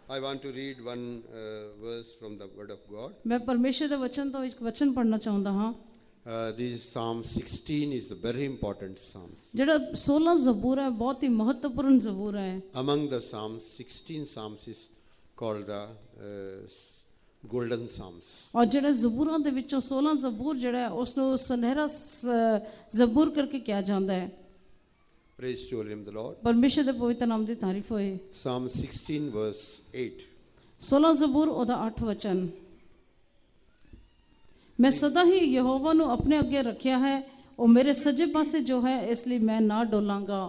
I want to read one verse from the Word of God. मैं परमेश्वर ਦੇ वचन ਤੋਂ ਇੱਕ वचन पढ़ना ਚਾਹੁੰਦਾ ਹਾਂ। This Psalm 16 is a very important psalm. ਜਿਹੜਾ 16 ਜ਼ਬੂਰ ਹੈ ਬਹੁਤ ਹੀ ਮਹੱਤਵਪੂਰਨ ਜ਼ਬੂਰ ਹੈ। Among the psalms, 16 psalms is called the golden psalms. और ਜਿਹੜੇ ਜ਼ਬੂਰਾਂ ਦੇ ਵਿੱਚੋਂ 16 ਜ਼ਬੂਰ ਜਿਹੜਾ ਹੈ ਉਸ ਨੂੰ ਸੁਨਹਿਰਾ ਜ਼ਬੂਰ ਕਰਕੇ ਕਿਹਾ ਜਾਂਦਾ ਹੈ। Praise to the name of the Lord. परमेश्वर ਦੇ ਪਵਿੱਤਰ ਨਾਮ ਦੀ ਤਾਰੀਫ ਹੋਏ। Psalm 16 verse 8. 16 ਜ਼ਬੂਰ ਉਹਦਾ 8 ਵਚਨ। मैं सदा ही यहोवा ਨੂੰ ਆਪਣੇ ਅੱਗੇ ਰੱਖਿਆ ਹੈ, ਉਹ ਮੇਰੇ ਸੱਜੇ ਪਾਸੇ ਜੋ ਹੈ, ਇਸ ਲਈ ਮੈਂ ਨਾ ਡੋਲਾਂਗਾ।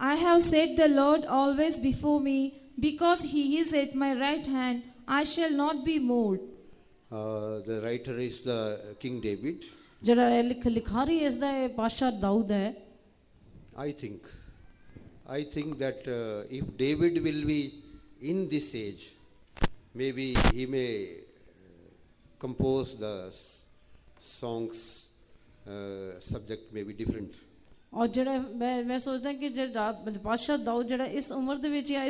I have set the Lord always before me, because he is at my right hand, I shall not be moved. The writer is the King David. ਜਿਹੜਾ ਲਿਖਾਰੀ ਇਸ ਦਾ ਇਹ ਬਾਦਸ਼ਾਹ ਦਾਊਦ ਹੈ। I think that if David will be in this age, maybe he may compose the songs subject may be different. और ਜਿਹੜਾ ਮੈਂ ਸੋਚਦਾ ਕਿ ਜਿਹੜਾ ਬਾਦਸ਼ਾਹ ਦਾਊਦ ਜਿਹੜਾ ਇਸ ਉਮਰ ਦੇ ਵਿੱਚ ਜਾਂ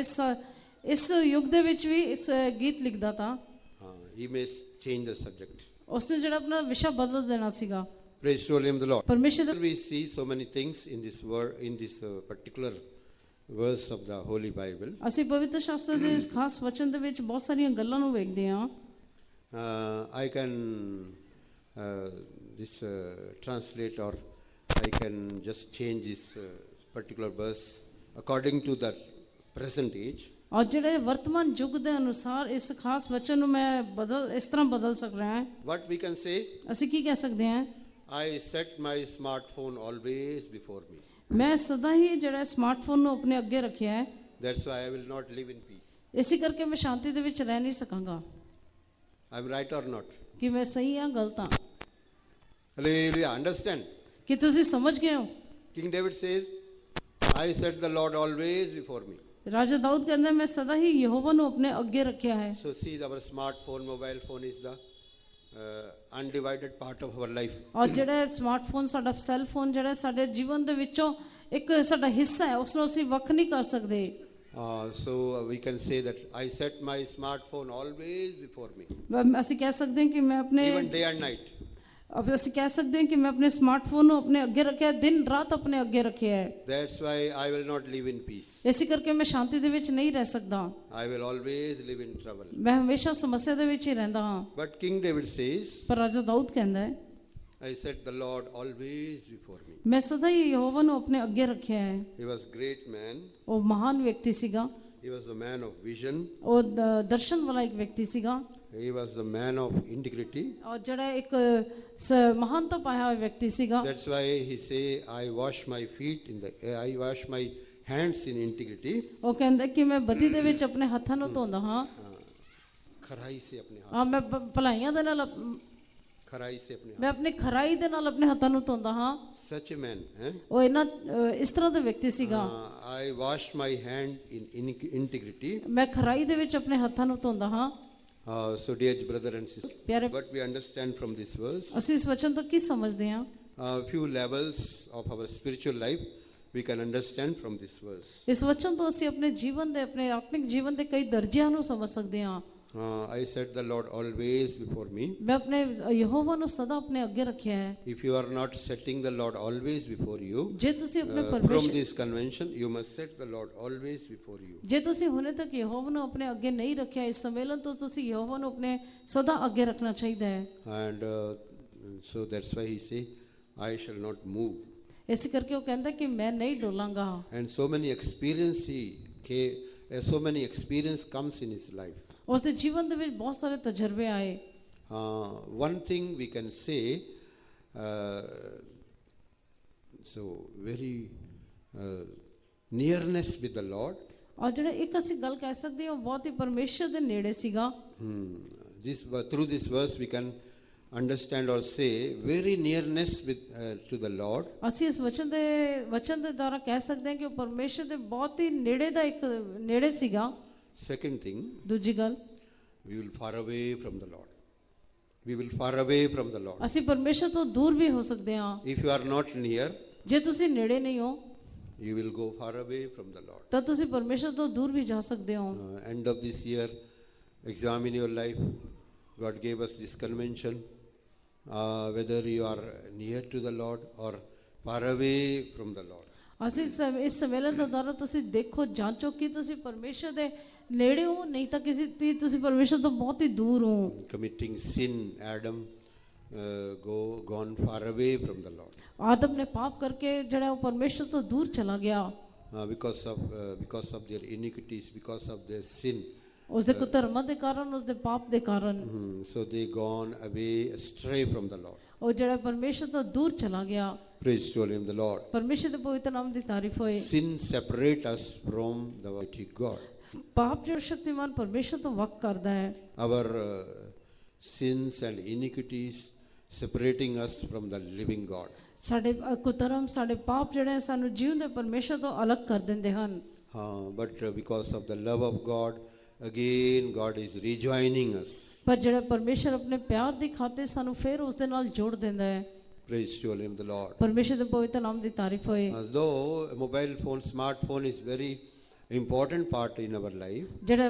ਇਸ ਯੁੱਗ ਦੇ ਵਿੱਚ ਵੀ ਇਸ ਗੀਤ ਲਿਖਦਾ ਤਾਂ he may change the subject. ਉਸਨੇ ਜਿਹੜਾ ਆਪਣਾ ਵਿਸ਼ਾ ਬਦਲ ਦੇਣਾ ਸੀਗਾ। Praise to the name of the Lord. परमेश्वर We see so many things in this word, in this particular verse of the Holy Bible. ਅਸੀਂ ਪਵਿੱਤਰ ਸ਼ਾਸਤਰ ਦੇ ਇਸ ਖਾਸ ਵਚਨ ਦੇ ਵਿੱਚ ਬਹੁਤ ਸਾਰੀਆਂ ਗੱਲਾਂ ਨੂੰ ਵੇਖਦੇ ਹਾਂ। I can translate, or I can just change this particular verse according to the present age. और ਜਿਹੜੇ ਵਰਤਮਾਨ ਯੁੱਗ ਦੇ ਅਨੁਸਾਰ ਇਸ ਖਾਸ ਵਚਨ ਨੂੰ ਮੈਂ ਇਸ ਤਰ੍ਹਾਂ ਬਦਲ ਸਕਦਾ ਹਾਂ। What we can say? ਅਸੀਂ ਕੀ ਕਹਿ ਸਕਦੇ ਹਾਂ? I set my smartphone always before me. ਮੈਂ ਸਦਾ ਹੀ ਜਿਹੜਾ ਸਮਾਰਟਫੋਨ ਨੂੰ ਆਪਣੇ ਅੱਗੇ ਰੱਖਿਆ ਹੈ। That's why I will not live in peace. ਇਸੇ ਕਰਕੇ ਮੈਂ ਸ਼ਾਂਤੀ ਦੇ ਵਿੱਚ ਰਹਿ ਨਹੀਂ ਸਕਾਂਗਾ। I'm right or not? ਕਿ ਮੈਂ ਸਹੀ ਹਾਂ ਗਲਤ ਹਾਂ? Hallelujah. Understand? ਕਿ ਤੁਸੀਂ ਸਮਝ ਗਏ ਹੋ? King David says, I set the Lord always before me. ਰਾਜਾ ਦਾਊਦ ਕਹਿੰਦਾ ਮੈਂ ਸਦਾ ਹੀ ਯਹੋਵਾ ਨੂੰ ਆਪਣੇ ਅੱਗੇ ਰੱਖਿਆ ਹੈ। So see, our smartphone, mobile phone is the undivided part of our life. ਔਰ ਜਿਹੜਾ ਸਮਾਰਟਫੋਨ ਸਾਡਾ ਸੈੱਲ ਫੋਨ ਜਿਹੜਾ ਸਾਡੇ ਜੀਵਨ ਦੇ ਵਿੱਚੋਂ ਇੱਕ ਸਾਡਾ ਹਿੱਸਾ ਹੈ, ਉਸ ਨੂੰ ਅਸੀਂ ਵੱਖ ਨਹੀਂ ਕਰ ਸਕਦੇ। So we can say that I set my smartphone always before me. ਅਸੀਂ ਕਹਿ ਸਕਦੇ ਹਾਂ ਕਿ ਮੈਂ ਆਪਣੇ even day and night. ਅਸੀਂ ਕਹਿ ਸਕਦੇ ਹਾਂ ਕਿ ਮੈਂ ਆਪਣੇ ਸਮਾਰਟਫੋਨ ਨੂੰ ਆਪਣੇ ਅੱਗੇ ਰੱਖਿਆ, ਦਿਨ ਰਾਤ ਆਪਣੇ ਅੱਗੇ ਰੱਖਿਆ ਹੈ। That's why I will not live in peace. ਇਸੇ ਕਰਕੇ ਮੈਂ ਸ਼ਾਂਤੀ ਦੇ ਵਿੱਚ ਨਹੀਂ ਰਹਿ ਸਕਦਾ। I will always live in trouble. ਮੈਂ ਹਮੇਸ਼ਾ ਸਮੱਸਿਆ ਦੇ ਵਿੱਚ ਹੀ ਰਹਿੰਦਾ ਹਾਂ। But King David says, ਪਰ ਰਾਜਾ ਦਾਊਦ ਕਹਿੰਦਾ ਹੈ I set the Lord always before me. ਮੈਂ ਸਦਾ ਹੀ ਯਹੋਵਾ ਨੂੰ ਆਪਣੇ ਅੱਗੇ ਰੱਖਿਆ ਹੈ। He was great man. ਉਹ ਮਹਾਨ ਵਿਅਕਤੀ ਸੀਗਾ। He was a man of vision. ਉਹ ਦਰਸ਼ਨ ਵਾਲਾ ਇੱਕ ਵਿਅਕਤੀ ਸੀਗਾ। He was the man of integrity. ਔਰ ਜਿਹੜਾ ਇੱਕ ਮਹਾਨਤਾ ਪਾਇਆ ਹੋਇਆ ਵਿਅਕਤੀ ਸੀਗਾ। That's why he say, I wash my feet I wash my hands in integrity. ਉਹ ਕਹਿੰਦਾ ਕਿ ਮੈਂ ਬਦੀ ਦੇ ਵਿੱਚ ਆਪਣੇ ਹੱਥਾਂ ਨੂੰ ਧੋਂਦਾ ਹਾਂ। ਖਰਾਈ ਸੇ ਆਪਣੇ ਹੱਥ। ਹਾਂ, ਮੈਂ ਭਲਾਈਆਂ ਦੇ ਨਾਲ ਖਰਾਈ ਸੇ ਆਪਣੇ ਹੱਥ। ਮੈਂ ਆਪਣੀ ਖਰਾਈ ਦੇ ਨਾਲ ਆਪਣੇ ਹੱਥਾਂ ਨੂੰ ਧੋਂਦਾ ਹਾਂ। Such a man. ਉਹ ਇਹਨਾਂ ਇਸ ਤਰ੍ਹਾਂ ਦਾ ਵਿਅਕਤੀ ਸੀਗਾ। I wash my hand in integrity. ਮੈਂ ਖਰਾਈ ਦੇ ਵਿੱਚ ਆਪਣੇ ਹੱਥਾਂ ਨੂੰ ਧੋਂਦਾ ਹਾਂ। So dear brother and sister, what we understand from this verse, ਅਸੀਂ ਇਸ ਵਚਨ ਤੋਂ ਕੀ ਸਮਝਦੇ ਹਾਂ? few levels of our spiritual life we can understand from this verse. ਇਸ ਵਚਨ ਤੋਂ ਅਸੀਂ ਆਪਣੇ ਜੀਵਨ ਦੇ ਆਪਣੇ ਆਤਮਿਕ ਜੀਵਨ ਦੇ ਕਈ ਦਰਜਿਆਂ ਨੂੰ ਸਮਝ ਸਕਦੇ ਹਾਂ। I set the Lord always before me. ਮੈਂ ਆਪਣੇ ਯਹੋਵਾ ਨੂੰ ਸਦਾ ਆਪਣੇ ਅੱਗੇ ਰੱਖਿਆ ਹੈ। If you are not setting the Lord always before you, ਜੇ ਤੁਸੀਂ ਆਪਣੇ from this convention, you must set the Lord always before you. ਜੇ ਤੁਸੀਂ ਹੁਣੇ ਤੱਕ ਯਹੋਵਾ ਨੂੰ ਆਪਣੇ ਅੱਗੇ ਨਹੀਂ ਰੱਖਿਆ, ਇਸ ਸੰਮੇਲਨ ਤੋਂ ਤੁਸੀਂ ਯਹੋਵਾ ਨੂੰ ਆਪਣੇ ਸਦਾ ਅੱਗੇ ਰੱਖਣਾ ਚਾਹੀਦਾ ਹੈ। And so that's why he say, I shall not move. ਇਸ ਕਰਕੇ ਉਹ ਕਹਿੰਦਾ ਕਿ ਮੈਂ ਨਹੀਂ ਡੋਲਾਂਗਾ। And so many experience comes in his life. ਉਸ ਦੇ ਜੀਵਨ ਦੇ ਵਿੱਚ ਬਹੁਤ ਸਾਰੇ ਤਜਰਬੇ ਆਏ। One thing we can say, so very nearness with the Lord. ਔਰ ਜਿਹੜਾ ਇੱਕ ਅਸੀਂ ਗੱਲ ਕਹਿ ਸਕਦੇ ਹਾਂ, ਉਹ ਬਹੁਤ ਹੀ ਪਰਮੇਸ਼ਰ ਦੇ ਨੇੜੇ ਸੀਗਾ। Through this verse we can understand or say very nearness to the Lord. ਅਸੀਂ ਇਸ ਵਚਨ ਦੇ ਦੁਆਰਾ ਕਹਿ ਸਕਦੇ ਹਾਂ ਕਿ ਉਹ ਪਰਮੇਸ਼ਰ ਦੇ ਬਹੁਤ ਹੀ ਨੇੜੇ ਦਾ ਇੱਕ ਨੇੜੇ ਸੀਗਾ। Second thing, ਦੂਜੀ ਗੱਲ, we will far away from the Lord. We will far away from the Lord. ਅਸੀਂ ਪਰਮੇਸ਼ਰ ਤੋਂ ਦੂਰ ਵੀ ਹੋ ਸਕਦੇ ਹਾਂ। If you are not near, ਜੇ ਤੁਸੀਂ ਨੇੜੇ ਨਹੀਂ ਹੋ, you will go far away from the Lord. ਤਾਂ ਤੁਸੀਂ ਪਰਮੇਸ਼ਰ ਤੋਂ ਦੂਰ ਵੀ ਜਾ ਸਕਦੇ ਹੋ। End of this year, examine your life. God gave us this convention, whether you are near to the Lord or far away from the Lord. ਅਸੀਂ ਇਸ ਸੰਮੇਲਨ ਦੇ ਦੌਰਾਨ ਤੁਸੀਂ ਦੇਖੋ ਜਾਂਚੋ ਕਿ ਤੁਸੀਂ ਪਰਮੇਸ਼ਰ ਦੇ ਨੇੜੇ ਹੋ ਨਹੀਂ ਤਾਂ ਤੁਸੀਂ ਪਰਮੇਸ਼ਰ ਤੋਂ ਬਹੁਤ ਹੀ ਦੂਰ ਹੋ। Committing sin, Adam gone far away from the Lord. ਆਦਮ ਨੇ ਪਾਪ ਕਰਕੇ ਜਿਹੜਾ ਉਹ ਪਰਮੇਸ਼ਰ ਤੋਂ ਦੂਰ ਚਲਾ ਗਿਆ because of their iniquities, because of their sin. ਉਸਦੇ ਕੁਧਰਮਾਂ ਦੇ ਕਾਰਨ, ਉਸਦੇ ਪਾਪ ਦੇ ਕਾਰਨ। So they gone away astray from the Lord. ਉਹ ਜਿਹੜਾ ਪਰਮੇਸ਼ਰ ਤੋਂ ਦੂਰ ਚਲਾ ਗਿਆ। Praise to him, the Lord. ਪਰਮੇਸ਼ਰ ਦੇ ਪਵਿੱਤਰ ਨਾਮ ਦੀ ਤਾਰੀਫ ਹੋਏ। Sin separate us from the mighty God. ਪਾਪ ਜਿਹੜਾ ਸ਼ਕਤੀਮਾਨ ਪਰਮੇਸ਼ਰ ਤੋਂ ਵੱਖ ਕਰਦਾ ਹੈ। Our sins and iniquities separating us from the living God. ਸਾਡੇ ਕੁਧਰਮ, ਸਾਡੇ ਪਾਪ ਜਿਹੜੇ ਸਾਨੂੰ ਜੀਵਨ ਦੇ ਪਰਮੇਸ਼ਰ ਤੋਂ ਅਲੱਗ ਕਰ ਦਿੰਦੇ ਹਨ। But because of the love of God, again God is rejoining us. ਪਰ ਜਿਹੜਾ ਪਰਮੇਸ਼ਰ ਆਪਣੇ ਪਿਆਰ ਦੀ ਖਾਤਰ ਸਾਨੂੰ ਫਿਰ ਉਸ ਦੇ ਨਾਲ ਜੋੜ ਦਿੰਦਾ ਹੈ। Praise to him, the Lord. ਪਰਮੇਸ਼ਰ ਦੇ ਪਵਿੱਤਰ ਨਾਮ ਦੀ ਤਾਰੀਫ ਹੋਏ। As though a mobile phone, smartphone is very important part in our life. ਜਿਹੜੇ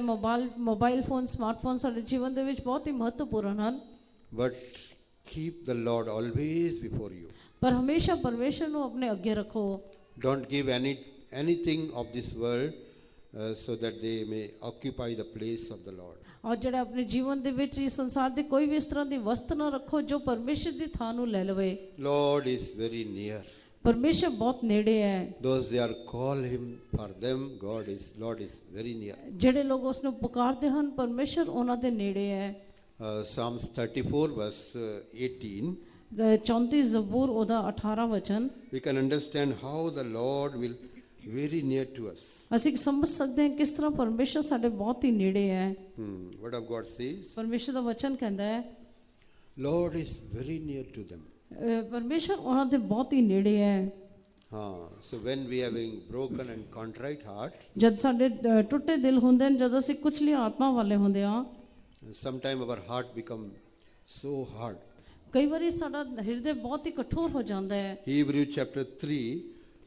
ਮੋਬਾਈਲ ਫੋਨ, ਸਮਾਰਟਫੋਨ ਸਾਡੇ ਜੀਵਨ ਦੇ ਵਿੱਚ ਬਹੁਤ ਹੀ ਮਹੱਤਵਪੂਰਨ ਹਨ। But keep the Lord always before you. ਪਰ ਹਮੇਸ਼ਾ ਪਰਮੇਸ਼ਰ ਨੂੰ ਆਪਣੇ ਅੱਗੇ ਰੱਖੋ। Don't give anything of this world so that they may occupy the place of the Lord. ਔਰ ਜਿਹੜਾ ਆਪਣੇ ਜੀਵਨ ਦੇ ਵਿੱਚ ਇਸ ਸੰਸਾਰ ਦੀ ਕੋਈ ਵੀ ਇਸ ਤਰ੍ਹਾਂ ਦੀ ਵਸਤ ਨਾ ਰੱਖੋ ਜੋ ਪਰਮੇਸ਼ਰ ਦੀ ਥਾਂ ਨੂੰ ਲੈ ਲਵੇ। Lord is very near. ਪਰਮੇਸ਼ਰ ਬਹੁਤ ਨੇੜੇ ਹੈ। Those they are call him, for them Lord is very near. ਜਿਹੜੇ ਲੋਕ ਉਸ ਨੂੰ ਪੁਕਾਰਦੇ ਹਨ ਪਰਮੇਸ਼ਰ ਉਹਨਾਂ ਦੇ ਨੇੜੇ ਹੈ। Psalms 34 verse 18. 34 ਜ਼ਬੂਰ ਉਹਦਾ 18 ਵਚਨ। We can understand how the Lord will very near to us. ਅਸੀਂ ਸਮਝ ਸਕਦੇ ਹਾਂ ਕਿਸ ਤਰ੍ਹਾਂ ਪਰਮੇਸ਼ਰ ਸਾਡੇ ਬਹੁਤ ਹੀ ਨੇੜੇ ਹੈ। Word of God says, ਪਰਮੇਸ਼ਰ ਦਾ ਵਚਨ ਕਹਿੰਦਾ ਹੈ Lord is very near to them. ਪਰਮੇਸ਼ਰ ਉਹਨਾਂ ਦੇ ਬਹੁਤ ਹੀ ਨੇੜੇ ਹੈ। So when we having broken and contrite heart, ਜਦ ਸਾਡੇ ਟੁੱਟੇ ਦਿਲ ਹੁੰਦੇ ਨੇ, ਜਦ ਅਸੀਂ ਕੁਚਲੀ ਆਤਮਾ ਵਾਲੇ ਹੁੰਦੇ ਹਾਂ, sometime our heart become so hard. ਕਈ ਵਾਰੀ ਸਾਡਾ ਹਿਰਦੇ ਬਹੁਤ ਹੀ ਕਠੋਰ ਹੋ ਜਾਂਦਾ ਹੈ। Hebrews chapter 3,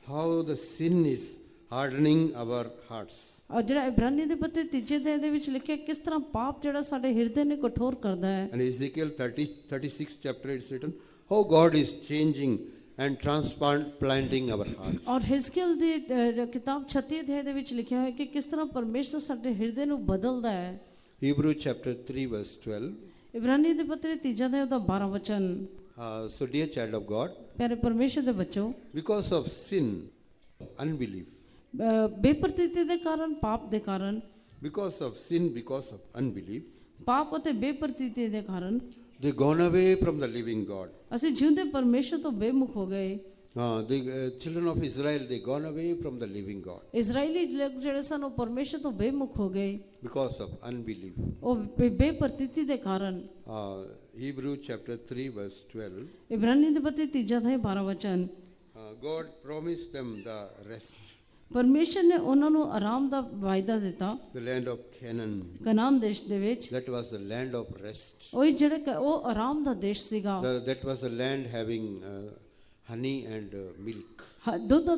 how the sin is hardening our hearts. ਔਰ ਜਿਹੜਾ ਇਬਰਾਨੀ ਦੇ ਪੱਤਰ 3 ਅਧਿਆਇ ਦੇ ਵਿੱਚ ਲਿਖਿਆ ਕਿਸ ਤਰ੍ਹਾਂ ਪਾਪ ਜਿਹੜਾ ਸਾਡੇ ਹਿਰਦੇ ਨੂੰ ਕਠੋਰ ਕਰਦਾ ਹੈ। And Ezekiel 36 chapter it's written how God is changing and transplanting our hearts. ਔਰ ਹਿਜ਼ਕੀਏਲ ਦੀ ਕਿਤਾਬ 36 ਅਧਿਆਇ ਦੇ ਵਿੱਚ ਲਿਖਿਆ ਹੋਇਆ ਕਿ ਕਿਸ ਤਰ੍ਹਾਂ ਪਰਮੇਸ਼ਰ ਸਾਡੇ ਹਿਰਦੇ ਨੂੰ ਬਦਲਦਾ ਹੈ। Hebrews chapter 3 verse 12. ਇਬਰਾਨੀ ਦੇ ਪੱਤਰ 3 ਅਧਿਆਇ ਦਾ 12 ਵਚਨ। So dear child of God, ਪਿਆਰੇ ਪਰਮੇਸ਼ਰ ਦੇ ਬੱਚੋ, because of sin, unbelief, ਬੇਪਰਤੀਤੀ ਦੇ ਕਾਰਨ, ਪਾਪ ਦੇ ਕਾਰਨ, because of sin, because of unbelief, ਪਾਪ ਅਤੇ ਬੇਪਰਤੀਤੀ ਦੇ ਕਾਰਨ they gone away from the living God. ਅਸੀਂ ਜਿਉਂਦੇ ਪਰਮੇਸ਼ਰ ਤੋਂ ਬੇਮੁਖ ਹੋ ਗਏ। The children of Israel, they gone away from the living God ਇਜ਼ਰਾਈਲੀ ਲੋਕ ਜਿਹੜੇ ਸਨ ਉਹ ਪਰਮੇਸ਼ਰ ਤੋਂ ਬੇਮੁਖ ਹੋ ਗਏ because of unbelief. ਉਹ ਬੇਪਰਤੀਤੀ ਦੇ ਕਾਰਨ। Hebrews chapter 3 verse 12. ਇਬਰਾਨੀ ਦੇ ਪੱਤਰ 3 ਅਧਿਆਇ 12 ਵਚਨ। God promised them the rest, ਪਰਮੇਸ਼ਰ ਨੇ ਉਹਨਾਂ ਨੂੰ ਆਰਾਮ ਦਾ ਵਾਅਦਾ ਦਿੱਤਾ। the land of Canaan. Canaan ਦੇਸ਼ ਦੇ ਵਿੱਚ That was the land of rest. ਉਹ ਆਰਾਮ ਦਾ ਦੇਸ਼ ਸੀਗਾ। That was the land having honey and milk. ਦੁੱਧ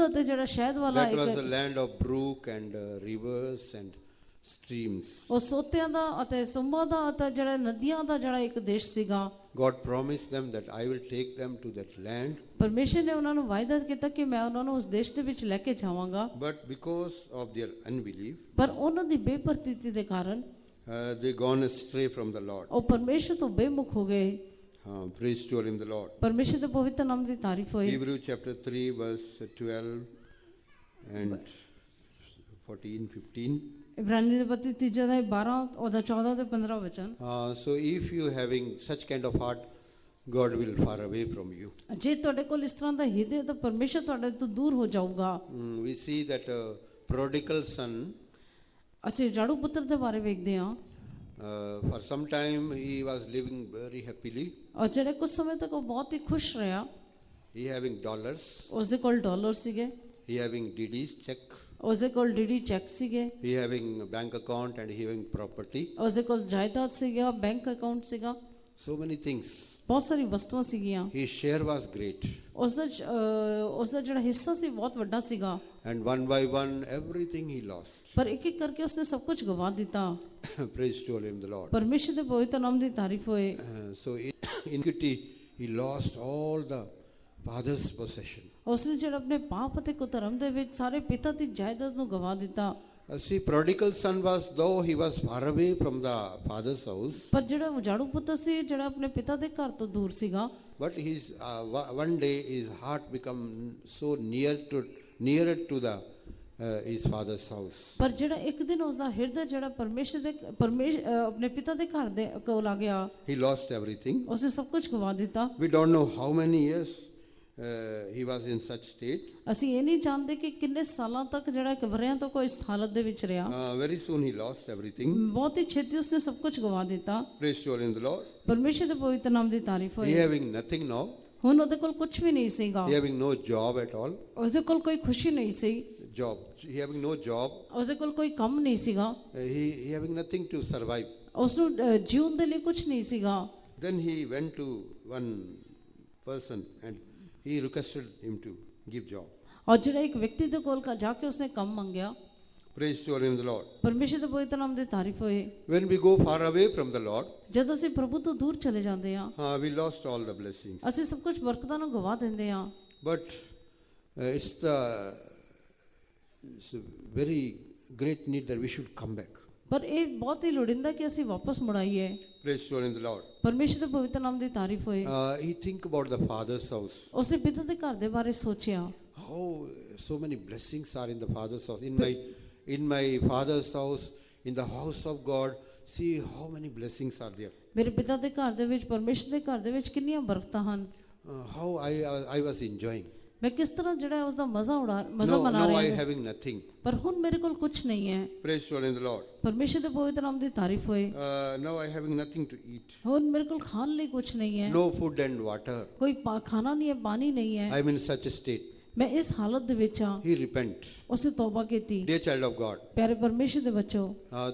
ਅਤੇ ਜਿਹੜਾ ਸ਼ਹਿਦ ਵਾਲਾ That was the land of brook and rivers and streams. ਉਹ ਸੋਤਿਆਂ ਦਾ ਅਤੇ ਸੁੰਬਾਂ ਦਾ ਅਤੇ ਜਿਹੜਾ ਨਦੀਆਂ ਦਾ ਜਿਹੜਾ ਇੱਕ ਦੇਸ਼ ਸੀਗਾ। God promised them that I will take them to that land. ਪਰਮੇਸ਼ਰ ਨੇ ਉਹਨਾਂ ਨੂੰ ਵਾਅਦਾ ਕੀਤਾ ਕਿ ਮੈਂ ਉਹਨਾਂ ਨੂੰ ਉਸ ਦੇਸ਼ ਦੇ ਵਿੱਚ ਲੈ ਕੇ ਜਾਵਾਂਗਾ। But because of their unbelief, ਪਰ ਉਹਨਾਂ ਦੀ ਬੇਪਰਤੀਤੀ ਦੇ ਕਾਰਨ they gone astray from the Lord. ਉਹ ਪਰਮੇਸ਼ਰ ਤੋਂ ਬੇਮੁਖ ਹੋ ਗਏ। Praise to him, the Lord. ਪਰਮੇਸ਼ਰ ਦੇ ਪਵਿੱਤਰ ਨਾਮ ਦੀ ਤਾਰੀਫ ਹੋਏ। Hebrews chapter 3 verse 12 and 14, 15. ਇਬਰਾਨੀ ਦੇ ਪੱਤਰ 3 ਅਧਿਆਇ 12 ਉਹਦਾ 14 ਤੇ 15 ਵਚਨ। So if you having such kind of heart, God will far away from you. ਜੇ ਤੁਹਾਡੇ ਕੋਲ ਇਸ ਤਰ੍ਹਾਂ ਦਾ ਹਿਰਦੇ ਤਾਂ ਪਰਮੇਸ਼ਰ ਤੁਹਾਡੇ ਤੋਂ ਦੂਰ ਹੋ ਜਾਊਗਾ। We see that prodigal son, ਅਸੀਂ ਜਾੜੂ ਪੁੱਤਰ ਦੇ ਬਾਰੇ ਵੇਖਦੇ ਹਾਂ। for some time he was living very happily. ਔਰ ਜਿਹੜੇ ਕੁਝ ਸਮੇਂ ਤੱਕ ਉਹ ਬਹੁਤ ਹੀ ਖੁਸ਼ ਰਿਹਾ। He having dollars, ਉਸਦੇ ਕੋਲ ਡਾਲਰ ਸੀਗੇ, he having DDs, check, ਉਸਦੇ ਕੋਲ ਡੀਡੀ ਚੈੱਕ ਸੀਗੇ, he having bank account and he having property. ਉਸਦੇ ਕੋਲ ਜਾਇਦਾਦ ਸੀਗਾ, ਬੈਂਕ ਅਕਾਊਂਟ ਸੀਗਾ। so many things. ਬਹੁਤ ਸਾਰੀ ਵਸਤੂਆਂ ਸੀਗੀਆਂ। His share was great. ਉਸ ਦਾ ਜਿਹੜਾ ਹਿੱਸਾ ਸੀ ਬਹੁਤ ਵੱਡਾ ਸੀਗਾ, And one by one, everything he lost. ਪਰ ਇੱਕ ਇੱਕ ਕਰਕੇ ਉਸਨੇ ਸਭ ਕੁਝ ਗਵਾ ਦਿੱਤਾ। Praise to him, the Lord. ਪਰਮੇਸ਼ਰ ਦੇ ਪਵਿੱਤਰ ਨਾਮ ਦੀ ਤਾਰੀਫ ਹੋਏ। So in iniquity, he lost all the father's possession. ਉਸਨੇ ਜਿਹੜਾ ਆਪਣੇ ਪਾਪ ਅਤੇ ਕੁਧਰਮ ਦੇ ਵਿੱਚ ਸਾਰੇ ਪਿਤਾ ਦੀ ਜਾਇਦਾਦ ਨੂੰ ਗਵਾ ਦਿੱਤਾ। See, prodigal son was, though he was far away from the father's house, ਪਰ ਜਿਹੜਾ ਉਜਾੜੂ ਪੁੱਤਰ ਸੀ, ਜਿਹੜਾ ਆਪਣੇ ਪਿਤਾ ਦੇ ਘਰ ਤੋਂ ਦੂਰ ਸੀਗਾ, but his one day his heart become so nearer to the his father's house. ਪਰ ਜਿਹੜਾ ਇੱਕ ਦਿਨ ਉਸਦਾ ਹਿਰਦਾ ਜਿਹੜਾ ਆਪਣੇ ਪਿਤਾ ਦੇ ਘਰ ਦੇ ਕੋਲ ਆ ਗਿਆ, He lost everything. ਉਸਨੇ ਸਭ ਕੁਝ ਗਵਾ ਦਿੱਤਾ। We don't know how many years he was in such state. ਅਸੀਂ ਇਹ ਨਹੀਂ ਜਾਣਦੇ ਕਿ ਕਿੰਨੇ ਸਾਲਾਂ ਤੱਕ ਜਿਹੜਾ ਇੱਕ ਵਰਿਆਂ ਤੋਂ ਕੋਈ ਇਸ ਹਾਲਤ ਦੇ ਵਿੱਚ ਰਿਹਾ। Very soon he lost everything. ਬਹੁਤ ਹੀ ਛੇਤੀ ਉਸਨੇ ਸਭ ਕੁਝ ਗਵਾ ਦਿੱਤਾ। Praise to the Lord. ਪਰਮੇਸ਼ਰ ਦੇ ਪਵਿੱਤਰ ਨਾਮ ਦੀ ਤਾਰੀਫ He ਹੋਏ। having nothing now. ਹੁਣ ਉਹਦੇ ਕੋਲ ਕੁਝ ਵੀ ਨਹੀਂ ਸੀਗਾ, He having no job at all. ਉਸਦੇ ਕੋਲ ਕੋਈ ਖੁਸ਼ੀ ਨਹੀਂ ਸੀ, Job. He having no job. ਉਸਦੇ ਕੋਲ ਕੋਈ ਕੰਮ ਨਹੀਂ ਸੀਗਾ, He having nothing to survive. ਉਸਨੂੰ ਜੀਉਣ ਦੇ ਲਈ ਕੁਝ ਨਹੀਂ ਸੀਗਾ। Then he went to one person and he requested him to give job. ਔਰ ਜਿਹੜਾ ਇੱਕ ਵਿਅਕਤੀ ਦੇ ਕੋਲ ਜਾ ਕੇ ਉਸਨੇ ਕੰਮ ਮੰਗਿਆ। Praise to the Lord. ਪਰਮੇਸ਼ਰ ਦੇ ਪਵਿੱਤਰ ਨਾਮ ਦੀ ਤਾਰੀਫ ਹੋਏ। When we go far away from the Lord, ਜਦੋਂ ਅਸੀਂ ਪ੍ਰਭੂ ਤੋਂ ਦੂਰ ਚਲੇ ਜਾਂਦੇ ਹਾਂ, we lost all the blessings. ਅਸੀਂ ਸਭ ਕੁਝ ਬਰਕਤਾਂ ਨੂੰ ਗਵਾ ਦਿੰਦੇ ਹਾਂ। But it's a very great need that we should come back. ਪਰ ਇਹ ਬਹੁਤ ਹੀ ਲੋੜੀਂਦਾ ਕਿ ਅਸੀਂ ਵਾਪਸ ਮੁੜ ਆਈਏ। Praise to the Lord. ਪਰਮੇਸ਼ਰ ਦੇ ਪਵਿੱਤਰ ਨਾਮ ਦੀ ਤਾਰੀਫ ਹੋਏ। He think about the father's house. ਉਸਨੇ ਪਿਤਾ ਦੇ ਘਰ ਦੇ ਬਾਰੇ ਸੋਚਿਆ। How so many blessings are in the father's house. In my father's house, in the house of God, see how many blessings are there. ਮੇਰੇ ਪਿਤਾ ਦੇ ਘਰ ਦੇ ਵਿੱਚ, ਪਰਮੇਸ਼ਰ ਦੇ ਘਰ ਦੇ ਵਿੱਚ ਕਿੰਨੀਆਂ ਬਰਕਤਾਂ ਹਨ। How I was enjoying. ਮੈਂ ਕਿਸ ਤਰ੍ਹਾਂ ਜਿਹੜਾ ਉਸਦਾ ਮਜ਼ਾ Now ਮਨਾ I ਰਿਹਾ ਹਾਂ। having nothing. ਪਰ ਹੁਣ ਮੇਰੇ ਕੋਲ ਕੁਝ ਨਹੀਂ ਹੈ। Praise to the Lord. ਪਰਮੇਸ਼ਰ ਦੇ ਪਵਿੱਤਰ ਨਾਮ ਦੀ ਤਾਰੀਫ ਹੋਏ। Now I having nothing to eat. ਹੁਣ ਮੇਰੇ ਕੋਲ ਖਾਣ ਲਈ ਕੁਝ ਨਹੀਂ ਹੈ। No food and water. ਕੋਈ ਖਾਣਾ ਨਹੀਂ ਹੈ, ਪਾਣੀ ਨਹੀਂ ਹੈ। I'm in such a state. ਮੈਂ ਇਸ ਹਾਲਤ ਦੇ ਵਿੱਚ ਹਾਂ। He repent. ਉਸਨੇ ਤੌਬਾ ਕੀਤੀ। Dear child of God. ਪਿਆਰੇ ਪਰਮੇਸ਼ਰ ਦੇ ਬੱਚੋ,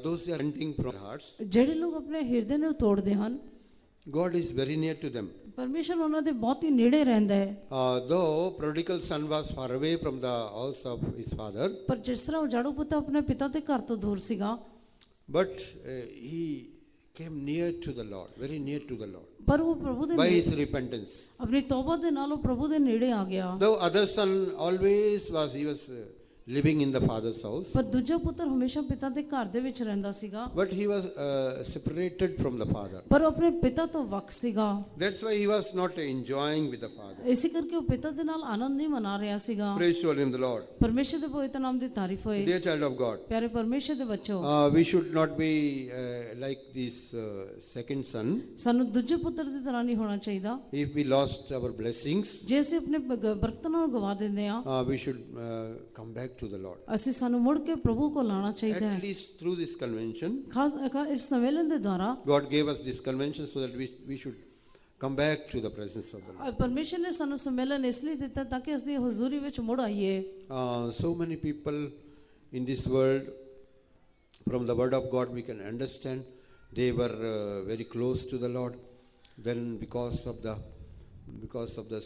Those who are repenting from their hearts, ਜਿਹੜੇ ਲੋਕ ਆਪਣੇ ਹਿਰਦੇ ਨੂੰ ਤੋੜਦੇ ਹਨ, God is very near to them. ਪਰਮੇਸ਼ਰ ਉਹਨਾਂ ਦੇ ਬਹੁਤ ਹੀ ਨੇੜੇ ਰਹਿੰਦਾ ਹੈ। Though prodigal son was far away from the house of his father, ਪਰ ਜਿਸ ਤਰ੍ਹਾਂ ਉਜਾੜੂ ਪੁੱਤ ਆਪਣੇ ਪਿਤਾ ਦੇ ਘਰ ਤੋਂ ਦੂਰ ਸੀਗਾ, but he came near to the Lord, very near to the Lord, ਪਰ ਉਹ ਪ੍ਰਭੂ ਦੇ by his repentance. ਆਪਣੀ ਤੌਬਾ ਦੇ ਨਾਲ ਉਹ ਪ੍ਰਭੂ ਦੇ ਨੇੜੇ ਆ ਗਿਆ। Though other son always he was living in the father's house, ਪਰ ਦੂਜਾ ਪੁੱਤਰ ਹਮੇਸ਼ਾ ਪਿਤਾ ਦੇ ਘਰ ਦੇ ਵਿੱਚ ਰਹਿੰਦਾ ਸੀਗਾ, but he was separated from the father. ਪਰ ਉਹ ਆਪਣੇ ਪਿਤਾ ਤੋਂ ਵੱਖ ਸੀਗਾ। That's why he was not enjoying with the father. ਇਸੇ ਕਰਕੇ ਉਹ ਪਿਤਾ ਦੇ ਨਾਲ ਆਨੰਦ ਨਹੀਂ ਮਨਾ ਰਿਹਾ ਸੀਗਾ। Praise to him, the Lord. ਪਰਮੇਸ਼ਰ ਦੇ ਪਵਿੱਤਰ ਨਾਮ ਦੀ ਤਾਰੀਫ ਹੋਏ। Dear child of God, ਪਿਆਰੇ ਪਰਮੇਸ਼ਰ ਦੇ ਬੱਚੋ, we should not be like this second son. ਸਾਨੂੰ ਦੂਜੇ ਪੁੱਤਰ ਦੀ ਤਰ੍ਹਾਂ ਨਹੀਂ ਹੋਣਾ ਚਾਹੀਦਾ। If we lost our blessings, ਜੇ ਅਸੀਂ ਆਪਣੇ ਬਰਕਤਾਂ ਨੂੰ ਗਵਾ ਦਿੰਦੇ ਹਾਂ, we should come back to the Lord. ਅਸੀਂ ਸਾਨੂੰ ਮੁੜ ਕੇ ਪ੍ਰਭੂ ਕੋਲ ਆਉਣਾ ਚਾਹੀਦਾ ਹੈ। At least through this convention, ਖਾਸ ਇਸ ਸੰਮੇਲਨ ਦੇ ਦੁਆਰਾ God gave us this convention so that we should come back to the presence of the Lord. ਪਰਮੇਸ਼ਰ ਨੇ ਸਾਨੂੰ ਸੰਮੇਲਨ ਇਸ ਲਈ ਦਿੱਤਾ ਤਾਂ ਕਿ ਅਸੀਂ ਹਜ਼ੂਰੀ ਵਿੱਚ ਮੁੜ ਆਈਏ। So many people in this world, from the word of God we can understand, they were very close to the Lord. Then because of the